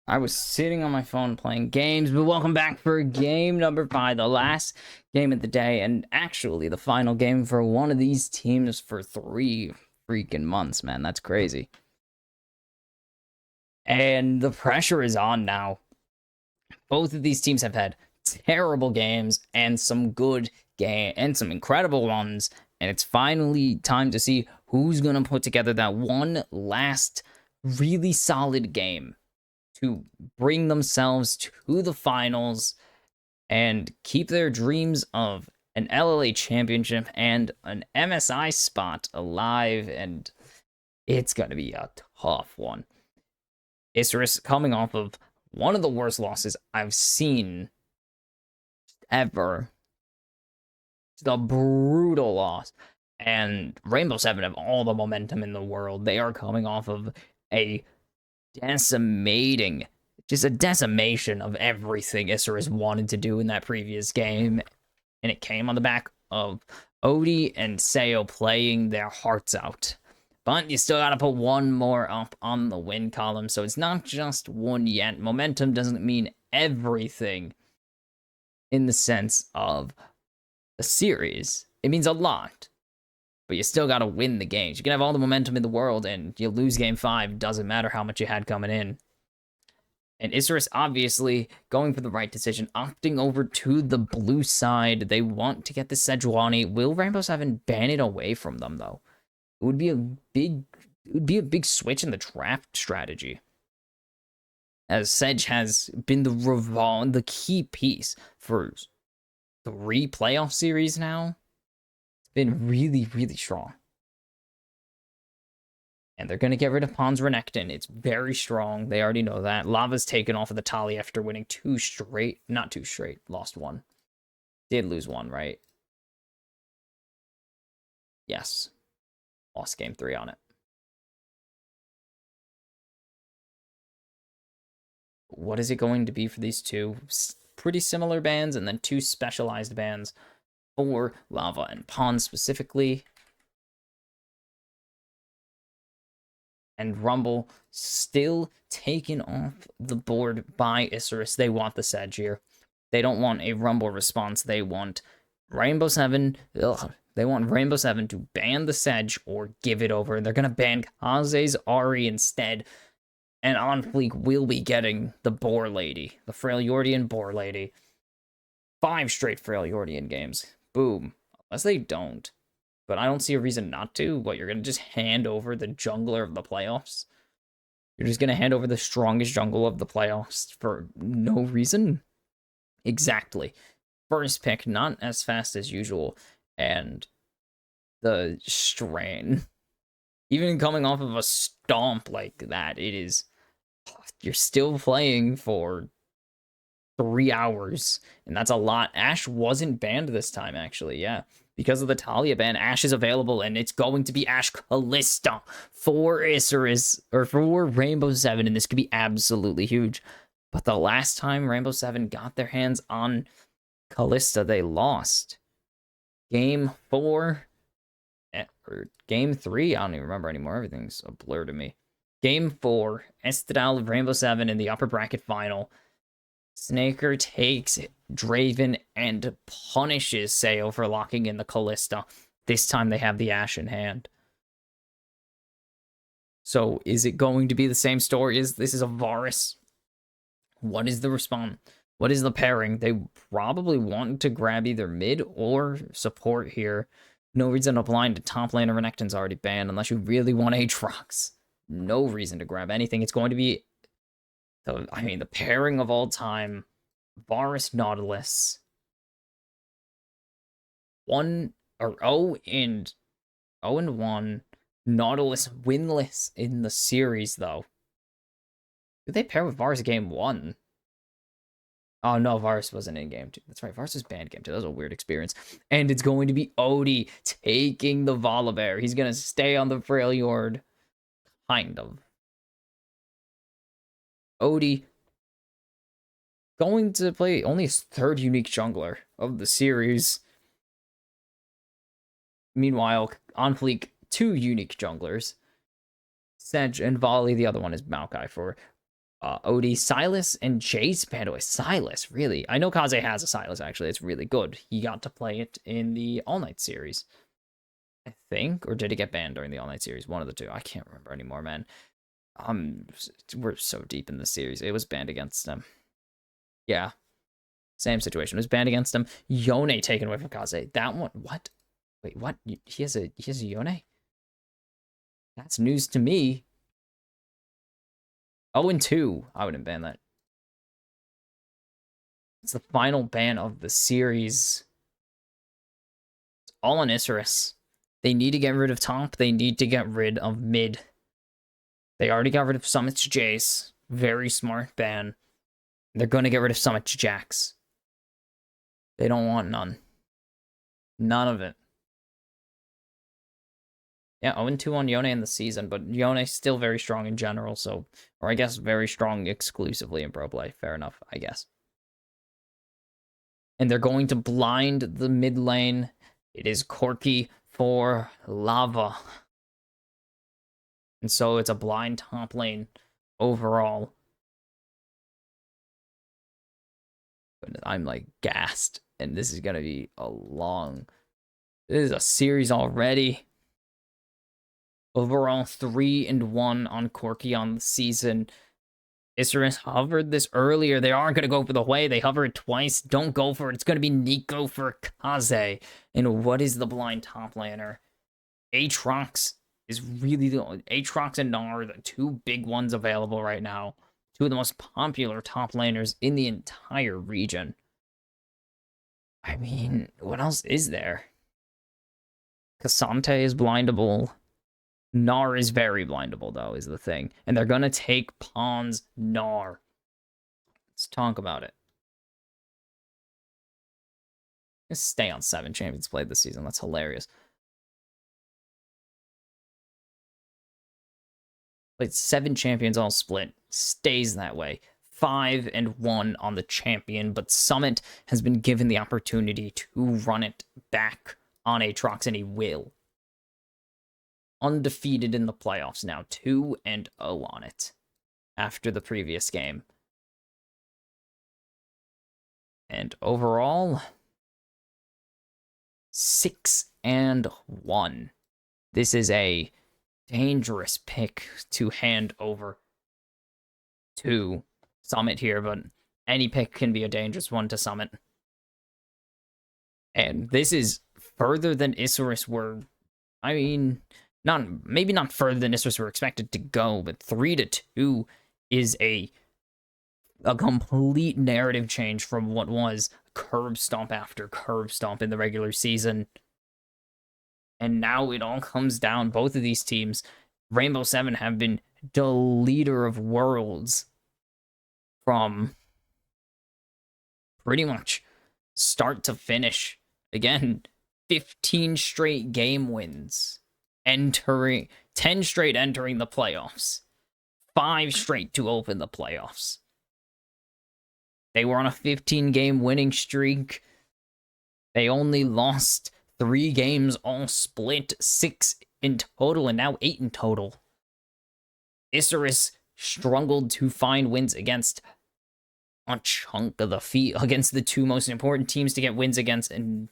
I was sitting on my phone playing games, but welcome back for game number 5, the last game of the day, and actually the final game for one of these teams for 3 freaking months, man. That's crazy. And the pressure is on now. Both of these teams have had terrible games and some good game and some incredible ones, and it's finally time to see who's going to put together that one last really solid game to bring themselves to the finals and keep their dreams of an LLA championship and an MSI spot alive. And it's going to be a tough one. Isurus coming off of one of the worst losses I've seen ever. Just a brutal loss. And Rainbow Seven have all the momentum in the world. They are coming off of a just a decimation of everything Isurus wanted to do in that previous game. And it came on the back of Odie and Seo playing their hearts out. But you still gotta put one more up on the win column, so it's not just one yet. Momentum doesn't mean everything in the sense of the series. It means a lot. But you still gotta win the games. You can have all the momentum in the world, and you lose game 5. Doesn't matter how much you had coming in. And Isurus obviously going for the right decision, opting over to the blue side. They want to get the Sejuani. Will Rainbow Seven ban it away from them, though? It would be a big switch in the draft strategy, as Sedge has been the key piece for 3 playoff series now. Been really, really strong. And they're going to get rid of Pons Renekton. It's very strong. They already know that. Lava's taken off of the Tali after winning 2 straight. Not 2 straight. Lost 1. Did lose 1, right? Yes. Lost game 3 on it. What is it going to be for these 2? Pretty similar bands, and then 2 specialized bands for Lava and Pons specifically. And Rumble still taken off the board by Isurus. They want the Sedge here. They don't want a Rumble response. They want Rainbow Seven. They want Rainbow Seven to ban the Sedge or give it over. They're going to ban Kaze's Ari instead. And on fleek will be getting the Boar Lady. The Freljordian Boar Lady. 5 straight Freljordian games. Boom. Unless they don't. But I don't see a reason not to. What, you're going to just hand over the jungler of the playoffs? You're just going to hand over the strongest jungle of the playoffs for no reason? Exactly. First pick, not as fast as usual. And the strain. Even coming off of a stomp like that, it is... You're still playing for 3 hours. And that's a lot. Ashe wasn't banned this time, actually. Yeah. Because of the Talia ban, Ashe is available, and it's going to be Ashe Kalista for Isurus, or for Rainbow Seven, and this could be absolutely huge. But the last time Rainbow Seven got their hands on Kalista, they lost. Game 4, or Game 3, I don't even remember anymore. Everything's a blur to me. Game 4, Estradal of Rainbow Seven in the upper bracket final. Snaker takes Draven and punishes Seo for locking in the Kalista. This time they have the Ashe in hand. So is it going to be the same story? This is a Varus? What is the response? What is the pairing? They probably want to grab either mid or support here. No reason to blind. Top laner Renekton's already banned unless you really want Aatrox. No reason to grab anything. It's going to be... the pairing of all time, Varus Nautilus. 0 and 1. Nautilus winless in the series, though. Did they pair with Varus game 1? Oh, no, Varus wasn't in game 2. That's right, Varus was banned game 2. That was a weird experience. And it's going to be Odie taking the Volibear. He's going to stay on the Freljord. Kind of. Odie going to play only his 3rd unique jungler of the series. Meanwhile, on fleek, 2 unique junglers. Sedge and Volley, the other one is Maokai for Odie, Silas, and Jace Bandaway. Silas, really? I know Kaze has a Silas, actually. It's really good. He got to play it in the All Night series, I think. Or did it get banned during the All Night series? One of the two. I can't remember anymore, man. We're so deep in the series. It was banned against him. Yeah. Same situation. It was banned against him. Yone taken away from Kaze. That one. What? Wait, what? He has a Yone? That's news to me. 0-2. I wouldn't ban that. It's the final ban of the series. It's all on Isurus. They need to get rid of top. They need to get rid of mid. They already got rid of Summit to Jace. Very smart ban. They're going to get rid of Summit to Jax. They don't want none. None of it. Yeah, 0-2 on Yone in the season, but Yone's still very strong in general, so... Or I guess very strong exclusively in pro play. Fair enough, I guess. And they're going to blind the mid lane. It is Corki for Lava. And so it's a blind top lane overall. But I'm like gassed. And this is going to be a long... This is a series already. Overall, 3-1 on Corki on the season. Isurus hovered this earlier. They aren't going to go for the way. They hover it twice. Don't go for it. It's going to be Nico for Kaze. And what is the blind top laner? Aatrox is really the only... Aatrox and Gnar are the two big ones available right now. Two of the most popular top laners in the entire region. I mean, what else is there? Cassante is blindable. Gnar is very blindable, though, is the thing. And they're going to take Pawns Gnar. Let's talk about it. Let's stay on 7 champions played this season. That's hilarious. Played 7 champions all split. Stays that way. 5-1 on the champion, but Summit has been given the opportunity to run it back on Aatrox, and he will. Undefeated in the playoffs now, 2-0 on it after the previous game. And overall, 6-1. This is a dangerous pick to hand over to Summit here, but any pick can be a dangerous one to Summit. And this is further than Isurus were, I mean... maybe not further than Isurus were expected to go, but 3-2 is a complete narrative change from what was curb stomp after curb stomp in the regular season. And now it all comes down, both of these teams, Rainbow Seven have been the leader of worlds from pretty much start to finish. Again, 15 straight game wins. 10 straight entering the playoffs. 5 straight to open the playoffs. They were on a 15-game winning streak. They only lost 3 games all split, 6 in total, and now 8 in total. Isurus struggled to find wins against a chunk of the field, against the 2 most important teams to get wins against, and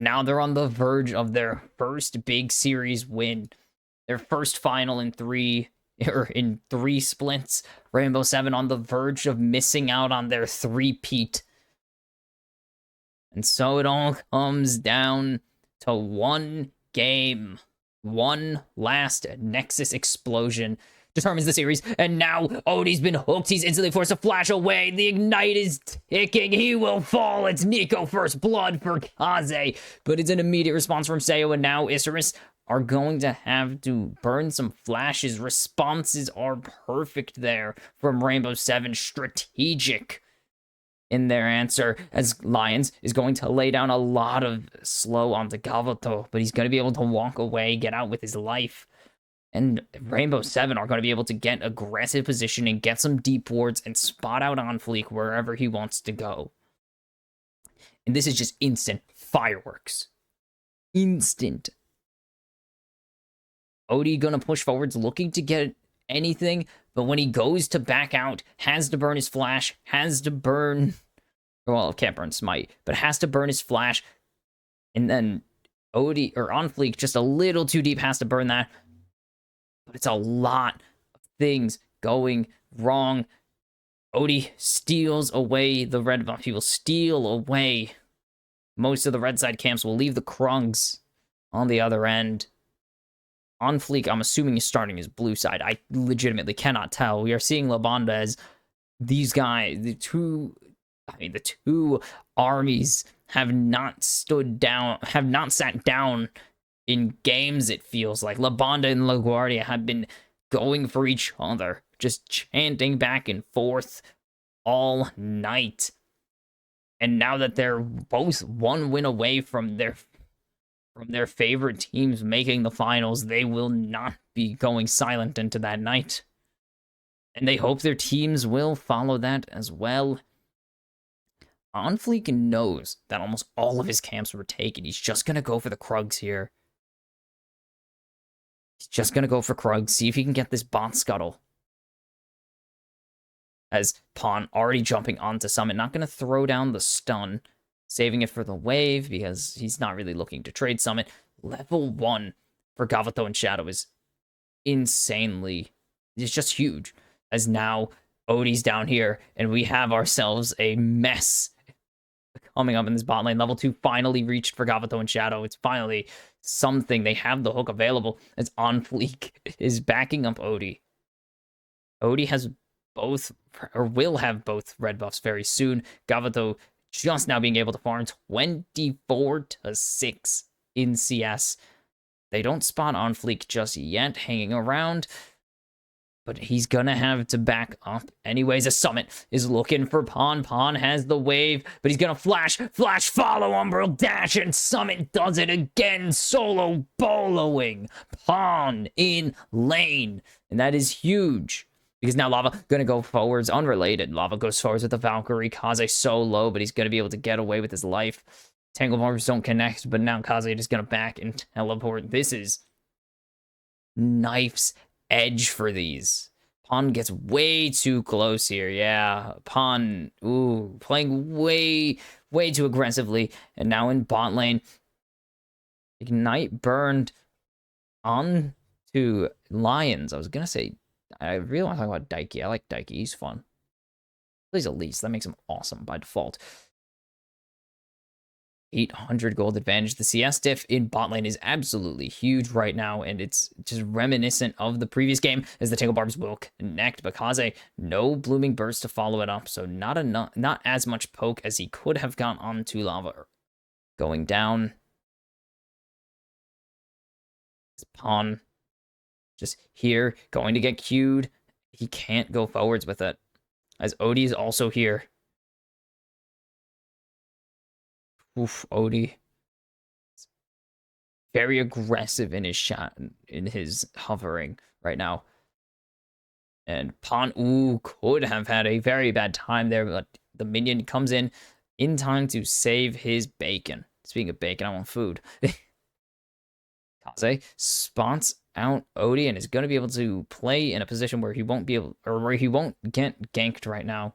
now they're on the verge of their first big series win. Their first final in 3 splits. Rainbow Seven on the verge of missing out on their 3-peat. And so it all comes down to one game. One last Nexus explosion determines the series, and now Odie's been hooked. He's instantly forced to flash away. The Ignite is ticking. He will fall. It's Nico first blood for Kaze, but it's an immediate response from Sayo, and now Isurus are going to have to burn some flashes. Responses are perfect there from Rainbow Seven. Strategic in their answer, as Lions is going to lay down a lot of slow onto Gavoto, but he's going to be able to walk away, get out with his life. And Rainbow Seven are going to be able to get aggressive positioning, get some deep wards, and spot out on Fleek wherever he wants to go. And this is just instant fireworks. Instant. Odie gonna push forwards, looking to get anything, but when he goes to back out, has to burn his flash, has to burn, well, can't burn smite, but has to burn his flash, and then Odie, or On Fleek, just a little too deep, has to burn that, but it's a lot of things going wrong. Odie steals away the red buff. He will steal away most of the red side camps. Will leave the Krungs on the other end. On Fleek, I'm assuming he's starting his blue side. I legitimately cannot tell. We are seeing Labanda as these guys, the two armies have not stood down, have not sat down in games, it feels like. Labanda and LaGuardia have been going for each other, just chanting back and forth all night. And now that they're both one win away from their favorite teams making the finals, they will not be going silent into that night. And they hope their teams will follow that as well. On Fleek knows that almost all of his camps were taken. He's just going to go for the Krugs here. He's just going to go for Krugs, see if he can get this bot scuttle. As Pawn already jumping onto Summit, not going to throw down the stun, saving it for the wave because he's not really looking to trade Summit. Level 1 for Gavato and Shadow is insanely, it's just huge. As now Odie's down here and we have ourselves a mess coming up in this bot lane. Level 2 finally reached for Gavato and Shadow. It's finally something. They have the hook available as On Fleek is backing up Odie. Odie has both, or will have both red buffs very soon. Gavato just now being able to farm 24-6 in CS. They don't spot On Fleek just yet, hanging around, but he's gonna have to back up anyways. A Summit is looking for Pawn. Pawn has the wave, but he's gonna flash, follow, Umbral dash, and Summit does it again, solo boloing Pawn in lane, and that is huge. Because now Lava gonna go forwards, unrelated. Lava goes forwards with the Valkyrie. Kaze so low, but he's gonna be able to get away with his life. Tangle Barbs don't connect, but now Kaze is gonna back and teleport. This is knife's edge for these. Pawn gets way too close here. Yeah, Pawn, ooh, playing way too aggressively. And now in bot lane, Ignite burned on to Lions. I was gonna say, I really want to talk about Daiki. I like Daiki. He's fun. Plays Elise. That makes him awesome by default. 800 gold advantage. The CS diff in bot lane is absolutely huge right now, and it's just reminiscent of the previous game as the Tangle Barbs will connect. Bakaze, no Blooming Burst to follow it up, so not as much poke as he could have gone onto Lava. Going down. This Pawn just here, going to get queued. He can't go forwards with it. As Odie is also here. Oof, Odie. Very aggressive in his shot, in his hovering right now. And Pawn, ooh, could have had a very bad time there, but the minion comes in time to save his bacon. Speaking of bacon, I want food. Kaze spots out Odie and is going to be able to play in a position where he won't be able, or where he won't get ganked right now.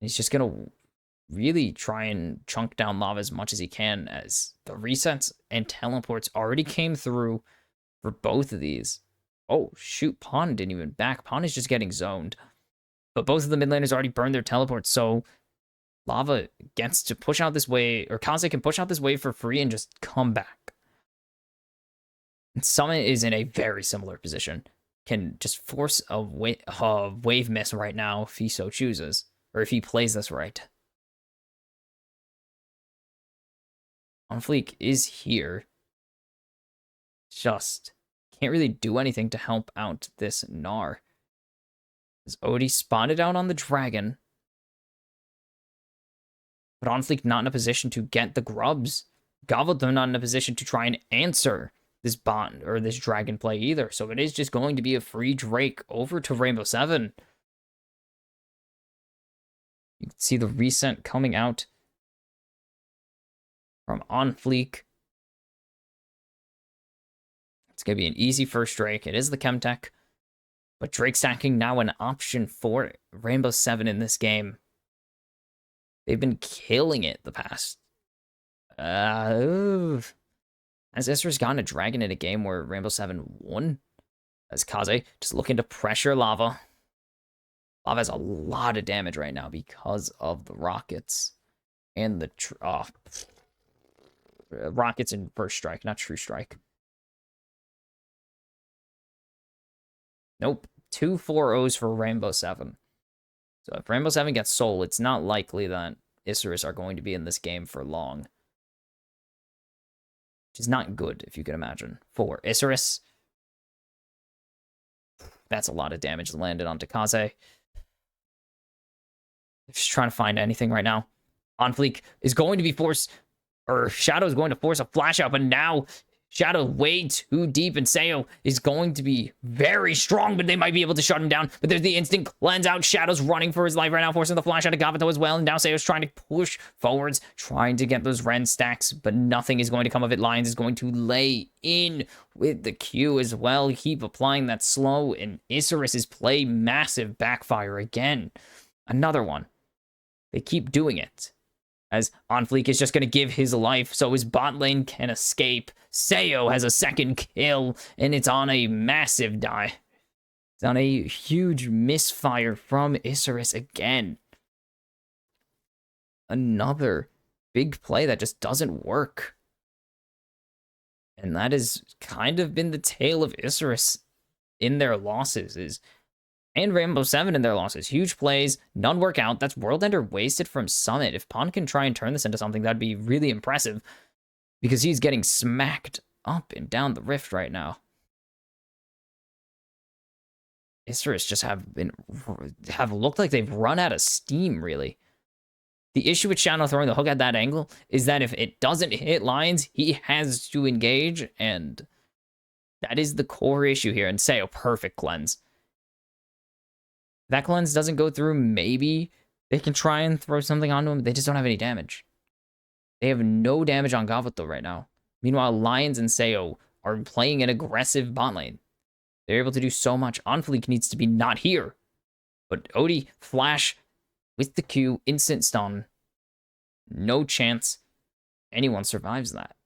He's just going to really try and chunk down Lava as much as he can, as the resets and teleports already came through for both of these. Oh, shoot, Pawn didn't even back. Pawn is just getting zoned. But both of the mid laners already burned their teleports, so Lava gets to push out this way, or Kaze can push out this wave for free and just come back. And Summit is in a very similar position. Can just force a wave miss right now if he so chooses, or if he plays this right. On Fleek is here. Just can't really do anything to help out this Gnar. As Odie spotted out on the dragon. But On Fleek not in a position to get the grubs. Gavato not in a position to try and answer this bot or this dragon play either. So it is just going to be a free Drake over to Rainbow 7. You can see the reset coming out from On Fleek. It's going to be an easy first Drake. It is the Chemtech. But Drake stacking now an option for Rainbow 7 in this game. They've been killing it the past. Has Isra's gotten a dragon in a game where Rainbow 7 won? As Kaze just looking to pressure Lava. Lava has a lot of damage right now because of the rockets. And the rockets in first strike, not true strike. Nope. 2 4-0s for Rainbow 7. So if Rainbow 7 gets soul, it's not likely that Isurus are going to be in this game for long. Which is not good, if you can imagine. For Isurus, that's a lot of damage landed onto Kaze. They're just trying to find anything right now. Onfleek is going to be forced, or Shadow is going to force a flash out, but now Shadow way too deep, and Sayo is going to be very strong, but they might be able to shut him down. But there's the instant cleanse out. Shadow's running for his life right now, forcing the flash out of Gavato as well. And now Sayo's trying to push forwards, trying to get those Ren stacks, but nothing is going to come of it. Lions is going to lay in with the Q as well. Keep applying that slow, and Isurus's play massive backfire again. Another one. They keep doing it. As Onfleek is just going to give his life so his bot lane can escape. Sayo has a second kill, and it's on a massive die. It's on a huge misfire from Isurus again. Another big play that just doesn't work. And that has kind of been the tale of Isurus in their losses, and Rainbow 7 in their losses. Huge plays, none work out. That's World Ender wasted from Summit. If Pon can try and turn this into something, that'd be really impressive. Because he's getting smacked up and down the rift right now. Isurus just have looked like they've run out of steam, really. The issue with Shadow throwing the hook at that angle is that if it doesn't hit Lions, he has to engage, and that is the core issue here. And Sayo, perfect cleanse. That cleanse doesn't go through, maybe they can try and throw something onto him. They just don't have any damage. They have no damage on Gavato right now. Meanwhile, Lions and Sayo are playing an aggressive bot lane. They're able to do so much. Onfleek needs to be not here. But Odie, flash with the Q, instant stun. No chance anyone survives that.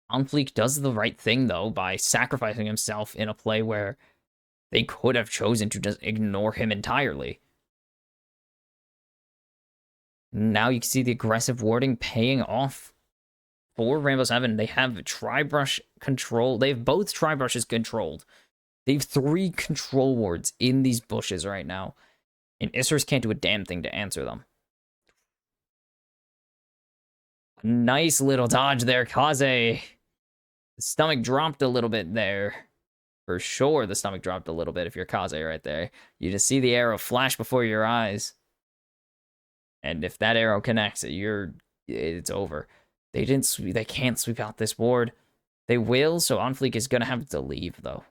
Onfleek does the right thing, though, by sacrificing himself in a play where they could have chosen to just ignore him entirely. Now you can see the aggressive warding paying off for Rainbow 7. They have Tribrush control. They have both Tribrushes controlled. They have 3 control wards in these bushes right now. And Isurus can't do a damn thing to answer them. Nice little dodge there, Kaze. The stomach dropped a little bit there. For sure, the stomach dropped a little bit if you're Kaze right there. You just see the arrow flash before your eyes. And if that arrow connects, it's over. They can't sweep out this ward. They will, so Onfleek is gonna have to leave though.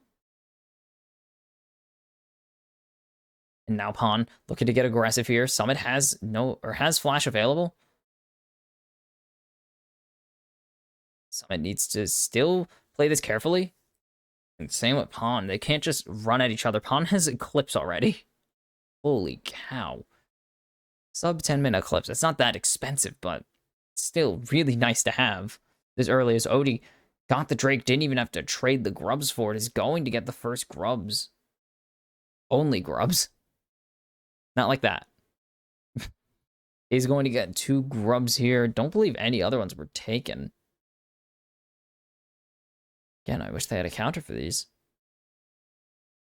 And now Pon looking to get aggressive here. Summit has flash available. Summit needs to still play this carefully. And same with Pon. They can't just run at each other. Pon has Eclipse already. Holy cow. Sub 10-minute Eclipse. It's not that expensive, but still really nice to have. As early as Odie got the Drake, didn't even have to trade the grubs for it, is going to get the first grubs. Only grubs. Not like that. He's going to get 2 grubs here. Don't believe any other ones were taken. Again, I wish they had a counter for these.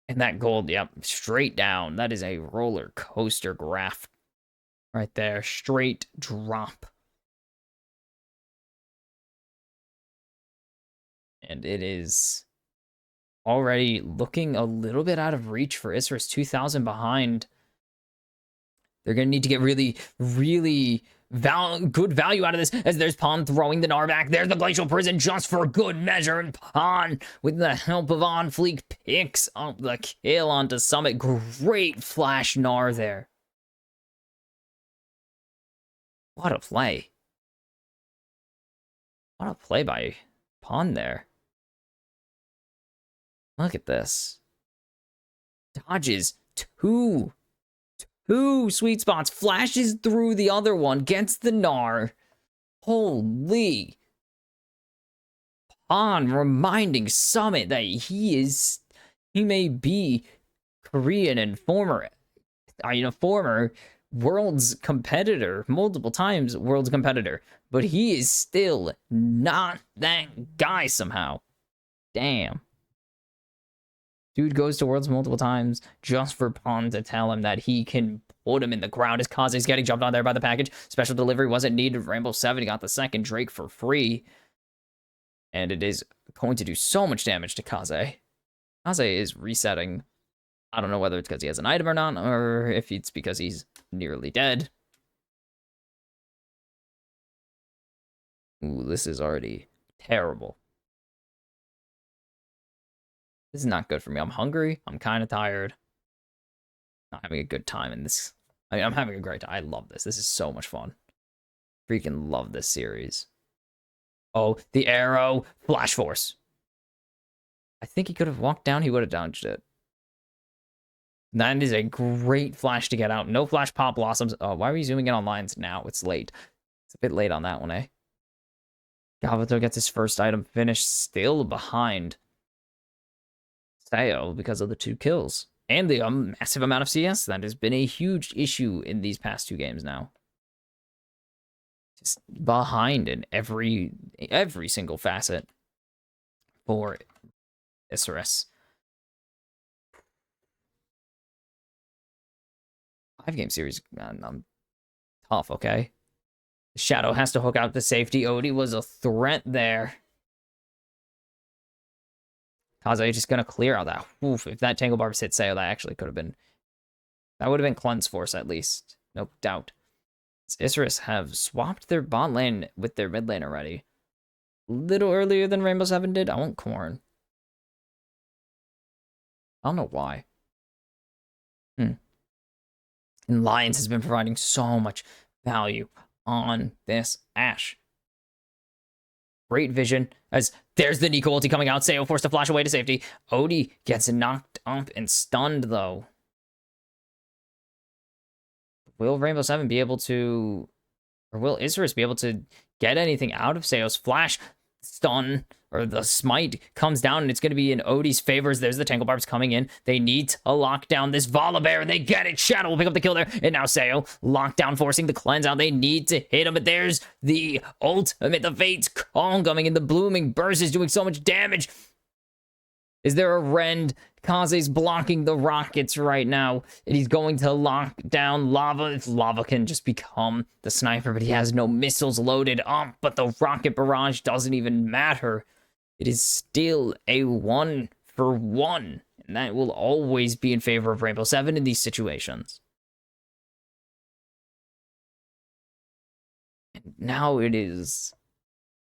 And that gold, yep, straight down. That is a roller coaster graph. Right there, straight drop. And it is already looking a little bit out of reach for Isurus. 2,000 behind. They're going to need to get really, really good value out of this, as there's Pon throwing the Gnar back. There's the Glacial Prison just for good measure, and Pon, with the help of Onfleek, picks up the kill onto Summit. Great flash Gnar there. What a play. What a play by pawn there. Look at this. Dodges two sweet spots, flashes through the other one, gets the Gnar. Holy. Pawn reminding Summit that he may be Korean and former world's competitor, multiple times world's competitor, but he is still not that guy somehow. Damn. Dude goes to worlds multiple times just for Pawn to tell him that he can put him in the ground as Kaze's getting jumped on there by the package. Special delivery wasn't needed. Rainbow 7 got the second Drake for free. And it is going to do so much damage to Kaze. Kaze is resetting. I don't know whether it's because he has an item or not, or if it's because he's nearly dead. Ooh, this is already terrible. This is not good for me. I'm hungry. I'm kind of tired. Not having a good time in this. I mean, I'm having a great time. I love this. This is so much fun. Freaking love this series. Oh, the arrow. Flash Force. I think he could have walked down. He would have dodged it. That is a great flash to get out. No flash pop blossoms. Oh, why are we zooming in on lines now? It's late. It's a bit late on that one, eh? Galvato gets his first item finished, still behind Sayo because of the 2 kills. And the massive amount of CS. That has been a huge issue in these past 2 games now. Just behind in every single facet for Isurus. 5-game series, I'm tough, okay? Shadow has to hook out the safety. Odie was a threat there. Kaze just gonna clear out that. Oof, if that Tangle Barbs hit Sayo, that actually could have been... That would have been Cleanse Force, at least. No doubt. Isurus have swapped their bot lane with their mid lane already. A little earlier than Rainbow 7 did. I want Corn. I don't know why. And Lions has been providing so much value on this Ashe. Great vision, as there's the Nico ulti coming out. Sayo forced to flash away to safety. Odie gets knocked up and stunned, though. Will Rainbow 7 be able to... Or will Isurus be able to get anything out of Sayo's flash? Stun, or the smite, comes down, and it's going to be in Odie's favors. There's the Tangle Barbs coming in. They need to lock down this Volibear, and they get it. Shadow will pick up the kill there, and now Sayo, lockdown, forcing the cleanse out. They need to hit him, but there's the ultimate, the Fate's Call coming in. The Blooming Burst is doing so much damage. Is there a rend? Kaze's blocking the rockets right now, and he's going to lock down Lava. If Lava can just become the sniper, but he has no missiles loaded up, but the rocket barrage doesn't even matter. It is still a 1-for-1, and that will always be in favor of Rainbow 7 in these situations. And now it is,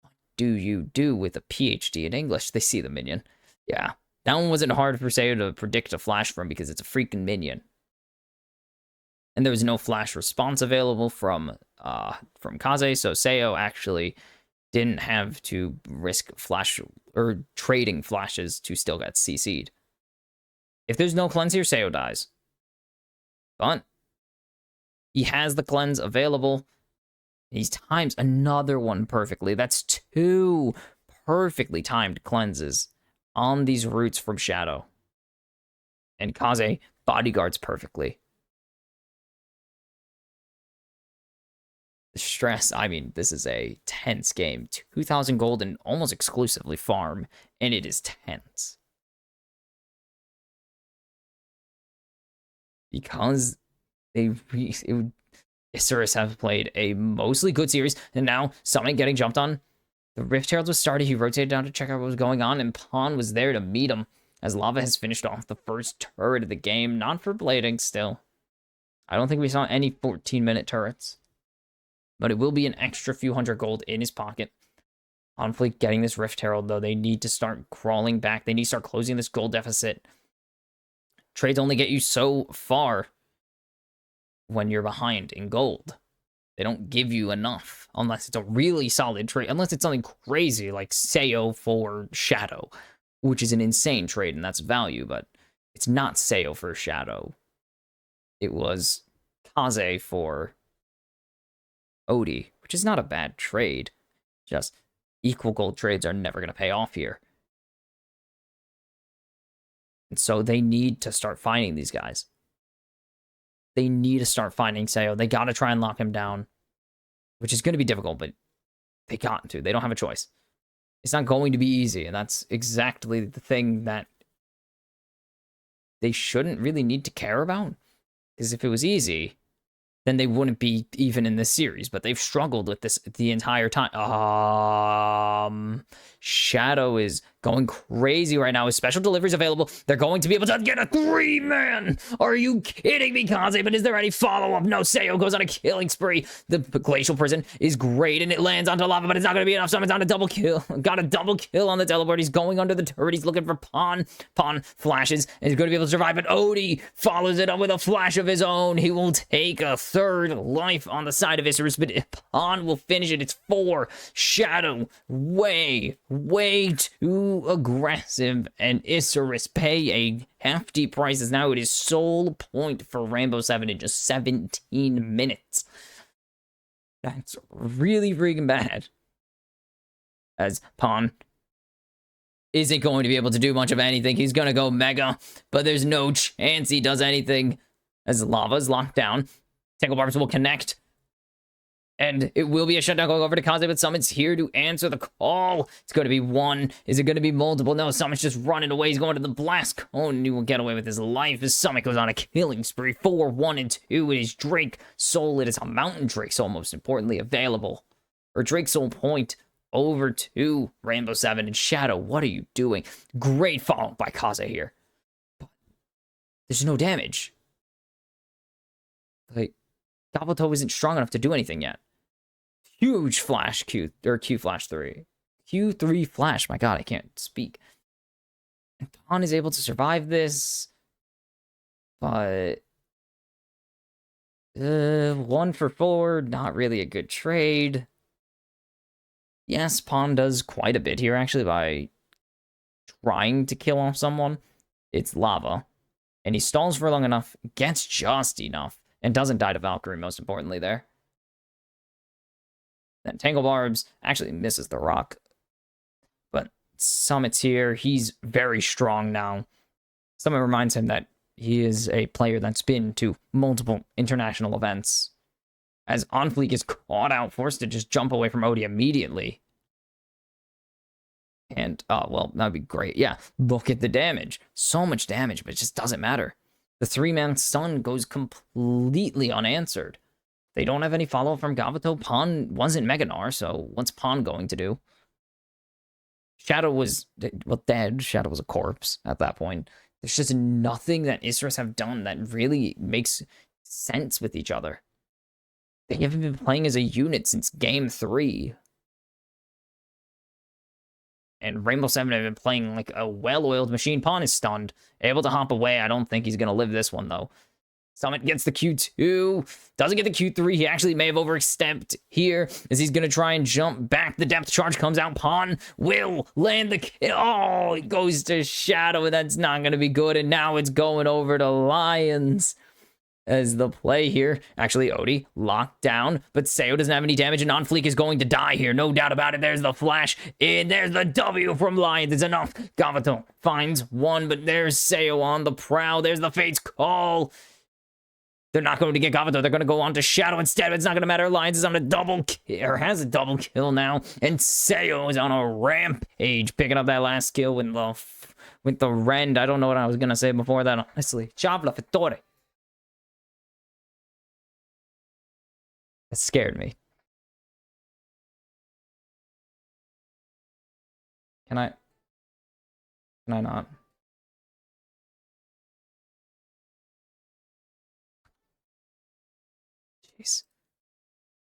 what do you do with a PhD in English? They see the minion. Yeah. That one wasn't hard for Sayo to predict a flash from because it's a freaking minion. And there was no flash response available from Kaze, so Sayo actually didn't have to risk flash or trading flashes to still get CC'd. If there's no cleanse here, Sayo dies. But he has the cleanse available. He times another one perfectly. That's 2 perfectly timed cleanses on these roots from Shadow. And Kaze bodyguards perfectly. The stress, I mean, this is a tense game. 2,000 gold and almost exclusively farm, and it is tense. Because Isurus have played a mostly good series, and now Summit getting jumped on. The Rift Herald was started, he rotated down to check out what was going on, and Pawn was there to meet him, as Lava has finished off the first turret of the game, not for blading still. I don't think we saw any 14-minute turrets, but it will be an extra few hundred gold in his pocket. Conflict getting this Rift Herald, though, they need to start crawling back, they need to start closing this gold deficit. Trades only get you so far when you're behind in gold. They don't give you enough unless it's a really solid trade. Unless it's something crazy like Sayo for Shadow, which is an insane trade and that's value, but it's not Sayo for Shadow. It was Kaze for Odie, which is not a bad trade. Just equal gold trades are never going to pay off here. And so they need to start finding these guys. They need to start finding Sayo. They got to try and lock him down, which is going to be difficult, but they got to. They don't have a choice. It's not going to be easy, and that's exactly the thing that they shouldn't really need to care about. Because if it was easy, then they wouldn't be even in this series. But they've struggled with this the entire time. Shadow is going crazy right now. With special deliveries available, they're going to be able to get a 3-man. Are you kidding me, Kaze? But is there any follow-up? No, Sayo goes on a killing spree. The glacial prison is great, and it lands onto lava, but it's not going to be enough. Summon's on a double kill. Got a double kill on the teleport. He's going under the turret. He's looking for Pawn. Pawn flashes, and he's going to be able to survive, but Odie follows it up with a flash of his own. He will take a 3rd life on the side of Isurus, but Pawn will finish it. It's 4. Shadow, way too aggressive, and Isurus pay a hefty price as now it is sole point for Rainbow 7 in just 17 minutes. That's really freaking bad. As Pawn isn't going to be able to do much of anything. He's going to go Mega, but there's no chance he does anything as Lava's locked down. Tangle Barbs will connect. And it will be a shutdown going over to Kaze, but Summit's here to answer the call. It's going to be 1. Is it going to be multiple? No, Summit's just running away. He's going to the blast cone, and he will get away with his life as Summit goes on a killing spree. 4, 1, and 2. It is Drake Soul. It is a Mountain Drake Soul, most importantly, available. Or Drake Soul point over to Rainbow 7 and Shadow. What are you doing? Great follow by Kaze here. But there's no damage. Like, Gabato isn't strong enough to do anything yet. Huge flash Q flash 3. Q3 flash. My god, I can't speak. And Dawn is able to survive this. But 1 for 4, not really a good trade. Yes, Pawn does quite a bit here, actually, by trying to kill off someone. It's Lava. And he stalls for long enough, gets just enough, and doesn't die to Valkyrie, most importantly, there. Then Tangle Barbs actually misses the rock. But Summit's here. He's very strong now. Summit reminds him that he is a player that's been to multiple international events. As Onfleek is caught out, forced to just jump away from Odie immediately. And, well, that'd be great. Yeah, look at the damage. So much damage, but it just doesn't matter. The 3-man stun goes completely unanswered. They don't have any follow-up from Gabato. Pawn wasn't Meganar, so what's Pawn going to do? Shadow was, well, dead. Shadow was a corpse at that point. There's just nothing that Isurus have done that really makes sense with each other. They haven't been playing as a unit since Game 3. And Rainbow 7 have been playing like a well-oiled machine. Pawn is stunned. Able to hop away. I don't think he's going to live this one, though. Summit gets the Q2. Doesn't get the Q3. He actually may have overstepped here as he's going to try and jump back. The depth charge comes out. Pawn will land the kill. Oh, it goes to Shadow, and that's not going to be good. And now it's going over to Lions as the play here. Actually, Odie locked down, but Sayo doesn't have any damage, and Onfleek is going to die here. No doubt about it. There's the flash, and there's the W from Lions. It's enough. Gabato finds 1, but there's Sayo on the prowl. There's the Fate's Call. They're not going to get Gabato. They're going to go on to Shadow instead. It's not going to matter. Lions is on a double kill, or has a double kill now. And Sayo is on a rampage, picking up that last kill with the Rend. I don't know what I was going to say before that, honestly. Chavla Fitore. That scared me. Can I not? Jeez.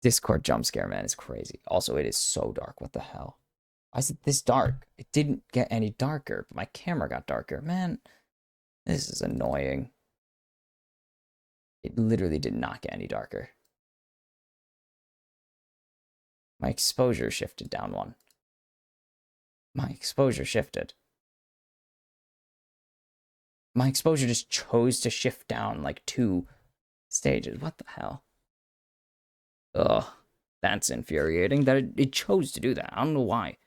Discord jump scare, man, is crazy. Also, it is so dark. What the hell? Why is it this dark? It didn't get any darker, but my camera got darker. Man, this is annoying. It literally did not get any darker. My exposure shifted down one. My exposure shifted. My exposure just chose to shift down like 2 stages. What the hell? Ugh. That's infuriating that it chose to do that. I don't know why.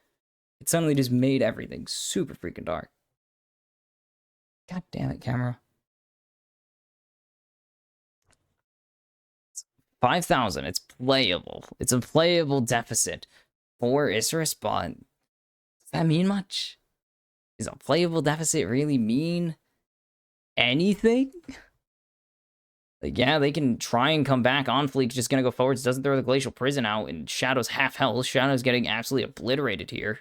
It suddenly just made everything super freaking dark. God damn it, camera. 5,000. It's playable. It's a playable deficit for Isurus, but does that mean much? Does a playable deficit really mean anything? Like, yeah, they can try and come back. On Fleek's just gonna go forwards, doesn't throw the Glacial Prison out, and Shadow's half health. Shadow's getting absolutely obliterated here.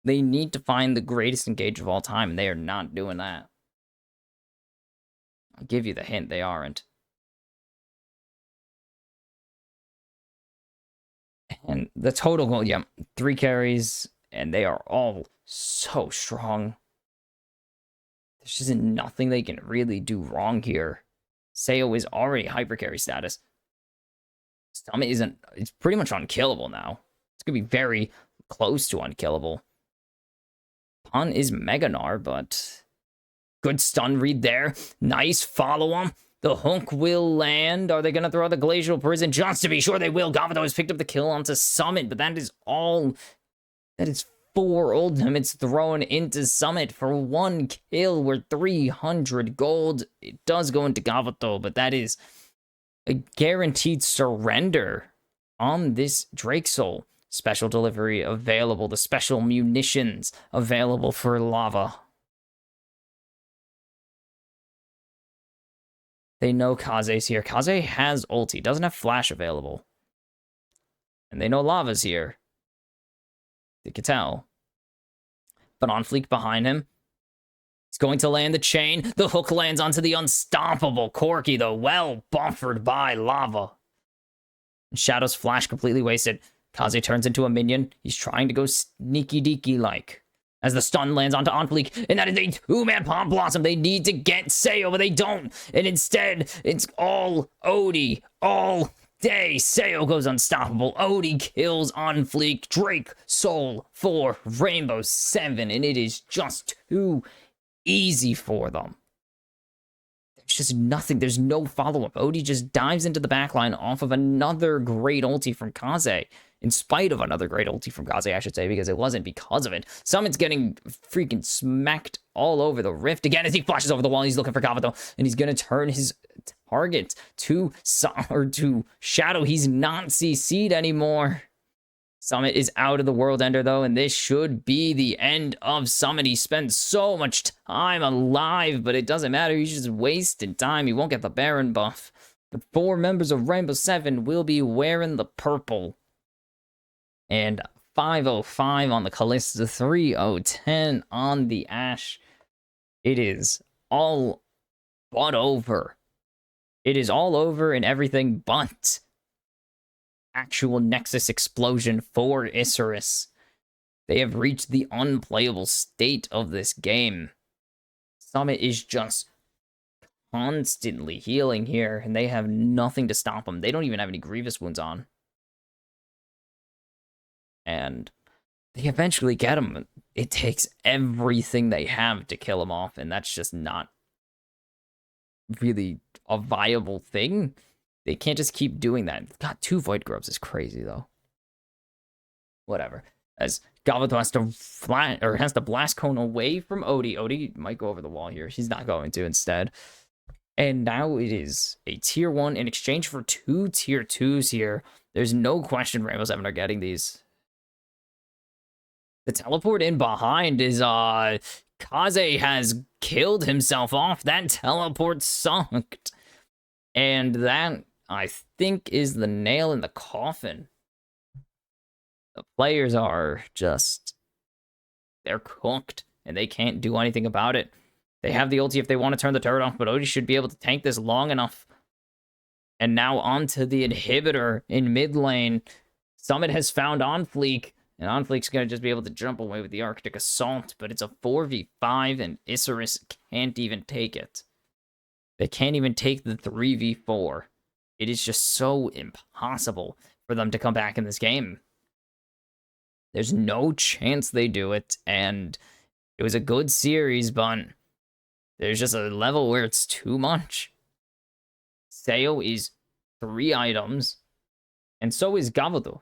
They need to find the greatest engage of all time, and they are not doing that. I'll give you the hint, they aren't. And the total goal, yeah, 3 carries, and they are all so strong. There's just nothing they can really do wrong here. Sayo is already hyper carry status. Summit isn't, it's pretty much unkillable now. It's gonna be very close to unkillable. Pun is Meganar, but good stun read there. Nice follow-on. The hook will land. Are they going to throw out the Glacial Prison? Just to be sure they will. Gavato has picked up the kill onto Summit, but that is all. That is 4 ultimates thrown into Summit for 1 kill. We're 300 gold. It does go into Gavato, but that is a guaranteed surrender on this Drake Soul. Special delivery available. The special munitions available for Lava. They know Kaze's here. Kaze has ulti. Doesn't have flash available. And they know Lava's here. They can tell. But on Fleek behind him. He's going to land the chain. The hook lands onto the unstoppable Corki, though. Well buffered by Lava. Shadow's flash completely wasted. Kaze turns into a minion. He's trying to go sneaky deaky like. As the stun lands onto Onfleek, and that is a 2-man Palm Blossom. They need to get Sayo, but they don't. And instead, it's all Odie all day. Sayo goes unstoppable. Odie kills Onfleek. Drake Soul for Rainbow 7, and it is just too easy for them. There's just nothing. There's no follow-up. Odie just dives into the backline off of another great ulti from Kaze. In spite of another great ulti from Kaze, I should say, because it wasn't because of it. Summit's getting freaking smacked all over the rift again as he flashes over the wall. He's looking for Gavato, and he's going to turn his target to Shadow. He's not CC'd anymore. Summit is out of the World Ender, though, and this should be the end of Summit. He spends so much time alive, but it doesn't matter. He's just wasting time. He won't get the Baron buff. The 4 members of Rainbow 7 will be wearing the purple. And 505 on the Kalista, 3010 on the Ashe. It is all but over. It is all over and everything but actual Nexus explosion for Isurus. They have reached the unplayable state of this game. Summit is just constantly healing here, and they have nothing to stop them. They don't even have any Grievous wounds on. And they eventually get him. It takes everything they have to kill him off, and that's just not really a viable thing. They can't just keep doing that. God, 2 Void Grubs is crazy, though. Whatever. As Gavato has to blast cone away from Odie. Odie might go over the wall here. He's not going to instead. And now it is a tier 1 in exchange for 2 tier 2s here. There's no question Rainbow 7 are getting these. The teleport in behind is, Kaze has killed himself off. That teleport sucked. And that, I think, is the nail in the coffin. The players are just, they're cooked, and they can't do anything about it. They have the ulti if they want to turn the turret off, but Odie should be able to tank this long enough. And now onto the inhibitor in mid lane. Summit has found Onfleek. And Onfleek's going to just be able to jump away with the Arctic Assault, but it's a 4v5, and Isurus can't even take it. They can't even take the 3v4. It is just so impossible for them to come back in this game. There's no chance they do it, and it was a good series, but there's just a level where it's too much. Seo is 3 items, and so is Gavudo.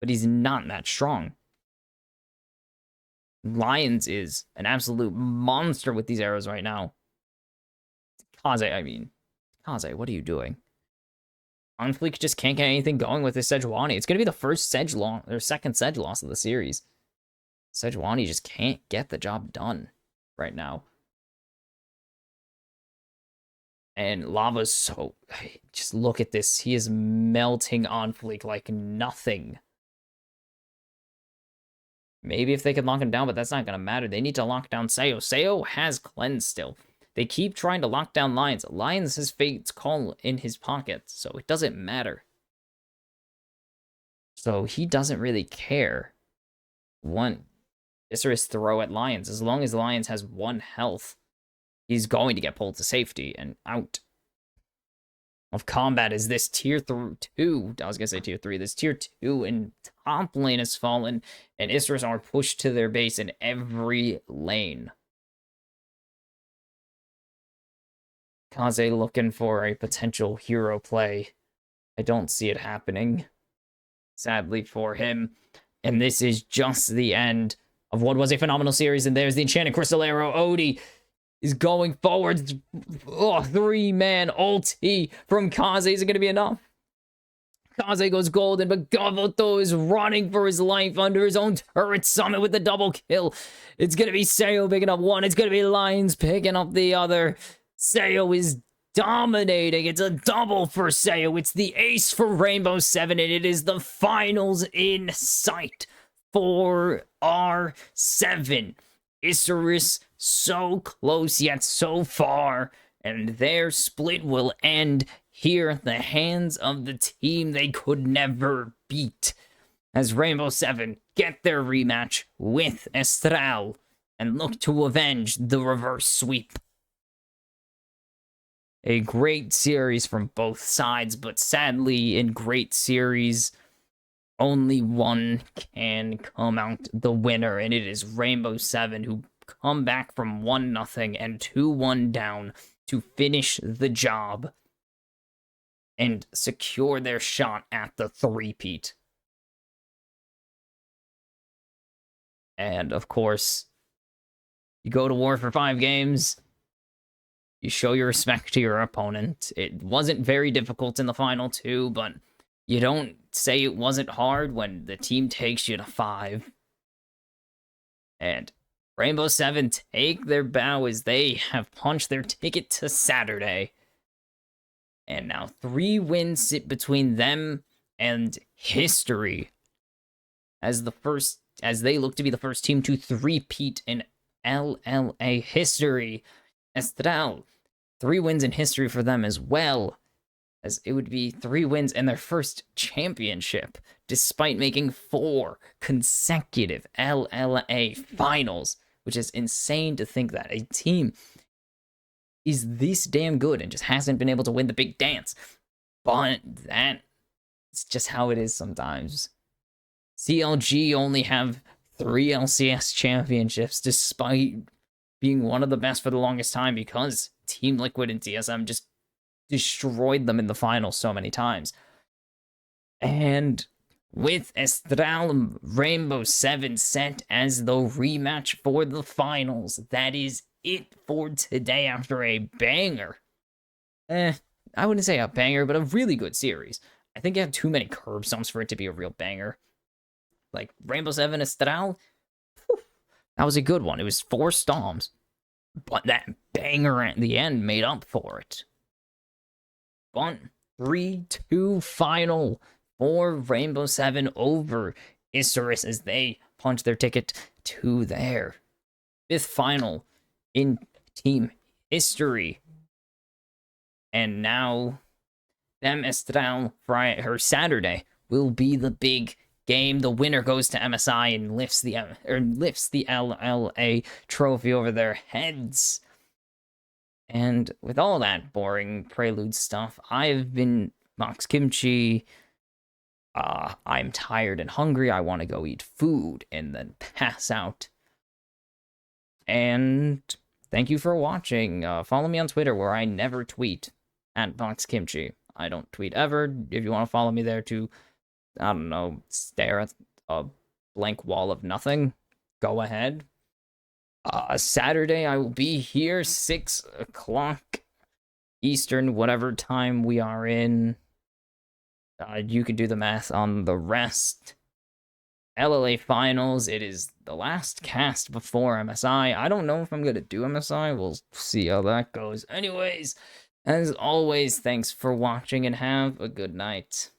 But he's not that strong. Lions is an absolute monster with these arrows right now. Kaze, what are you doing? Unfleek just can't get anything going with his Sejuani. It's going to be the first second Sej loss of the series. Sejuani just can't get the job done right now. And Lava's so... Just look at this. He is melting on Fleek like nothing. Maybe if they could lock him down, but that's not going to matter. They need to lock down Seo. Seo has cleanse still. They keep trying to lock down Lions. Lions has Fate's Call in his pocket, so it doesn't matter. So he doesn't really care. Isserus throw at Lions. As long as Lions has 1 health, he's going to get pulled to safety and out of combat. Is this tier 2? I was going to say tier 3. This tier 2 and top lane has fallen, and Isserus are pushed to their base in every lane. Kaze looking for a potential hero play. I don't see it happening, sadly for him. And this is just the end of what was a phenomenal series. And there's the Enchanted Crystal Arrow. Odie is going forward. Oh, 3-man ulti from Kaze. Is it going to be enough? Kaze goes golden, but Gavudo is running for his life under his own turret summit with the double kill. It's going to be Seo picking up 1. It's going to be Lions picking up the other. Seo is dominating. It's a double for Seo. It's the ace for Rainbow 7, and it is the finals in sight for R7. Isserus so close yet so far, and their split will end here at the hands of the team they could never beat, as Rainbow 7 get their rematch with Estral and look to avenge the reverse sweep. A great series from both sides, but sadly, in great series, only one can come out the winner, and it is Rainbow 7, who come back from 1-0 and 2-1 down to finish the job and secure their shot at the three-peat. And, of course, you go to war for 5 games... You show your respect to your opponent. It wasn't very difficult in the final 2, but you don't say it wasn't hard when the team takes you to 5. And Rainbow 7 take their bow as they have punched their ticket to Saturday. And now 3 wins sit between them and history as they look to be the first team to three-peat in LLA history. Estral, 3 wins in history for them as well, as it would be 3 wins in their first championship, despite making 4 consecutive LLA finals, which is insane to think that a team is this damn good and just hasn't been able to win the big dance. But that's just how it is sometimes. CLG only have 3 LCS championships, despite being one of the best for the longest time, because Team Liquid and TSM just destroyed them in the finals so many times. And with Estral Rainbow 7 set as the rematch for the finals, that is it for today after a banger. I wouldn't say a banger, but a really good series. I think it had too many curb stomps for it to be a real banger. Like, Rainbow 7 Estral, that was a good one. It was 4 stomps, but that banger at the end made up for it. But 3-2 final for Rainbow 7 over Isserus as they punch their ticket to their 5th final in team history. And now, them Estral Saturday will be the big game. The winner goes to MSI and lifts the LLA trophy over their heads. And with all that boring prelude stuff, I've been Mox Kimchi. I'm tired and hungry. I want to go eat food and then pass out. And thank you for watching. Follow me on Twitter where I never tweet at VoxKimchi. I don't tweet ever. If you want to follow me there to, I don't know, stare at a blank wall of nothing, go ahead. Saturday I will be here 6 o'clock Eastern, whatever time we are in. You can do the math on the rest. LLA finals. It is the last cast before MSI. I don't know if I'm gonna do MSI. We'll see how that goes. Anyways, as always, thanks for watching and have a good night.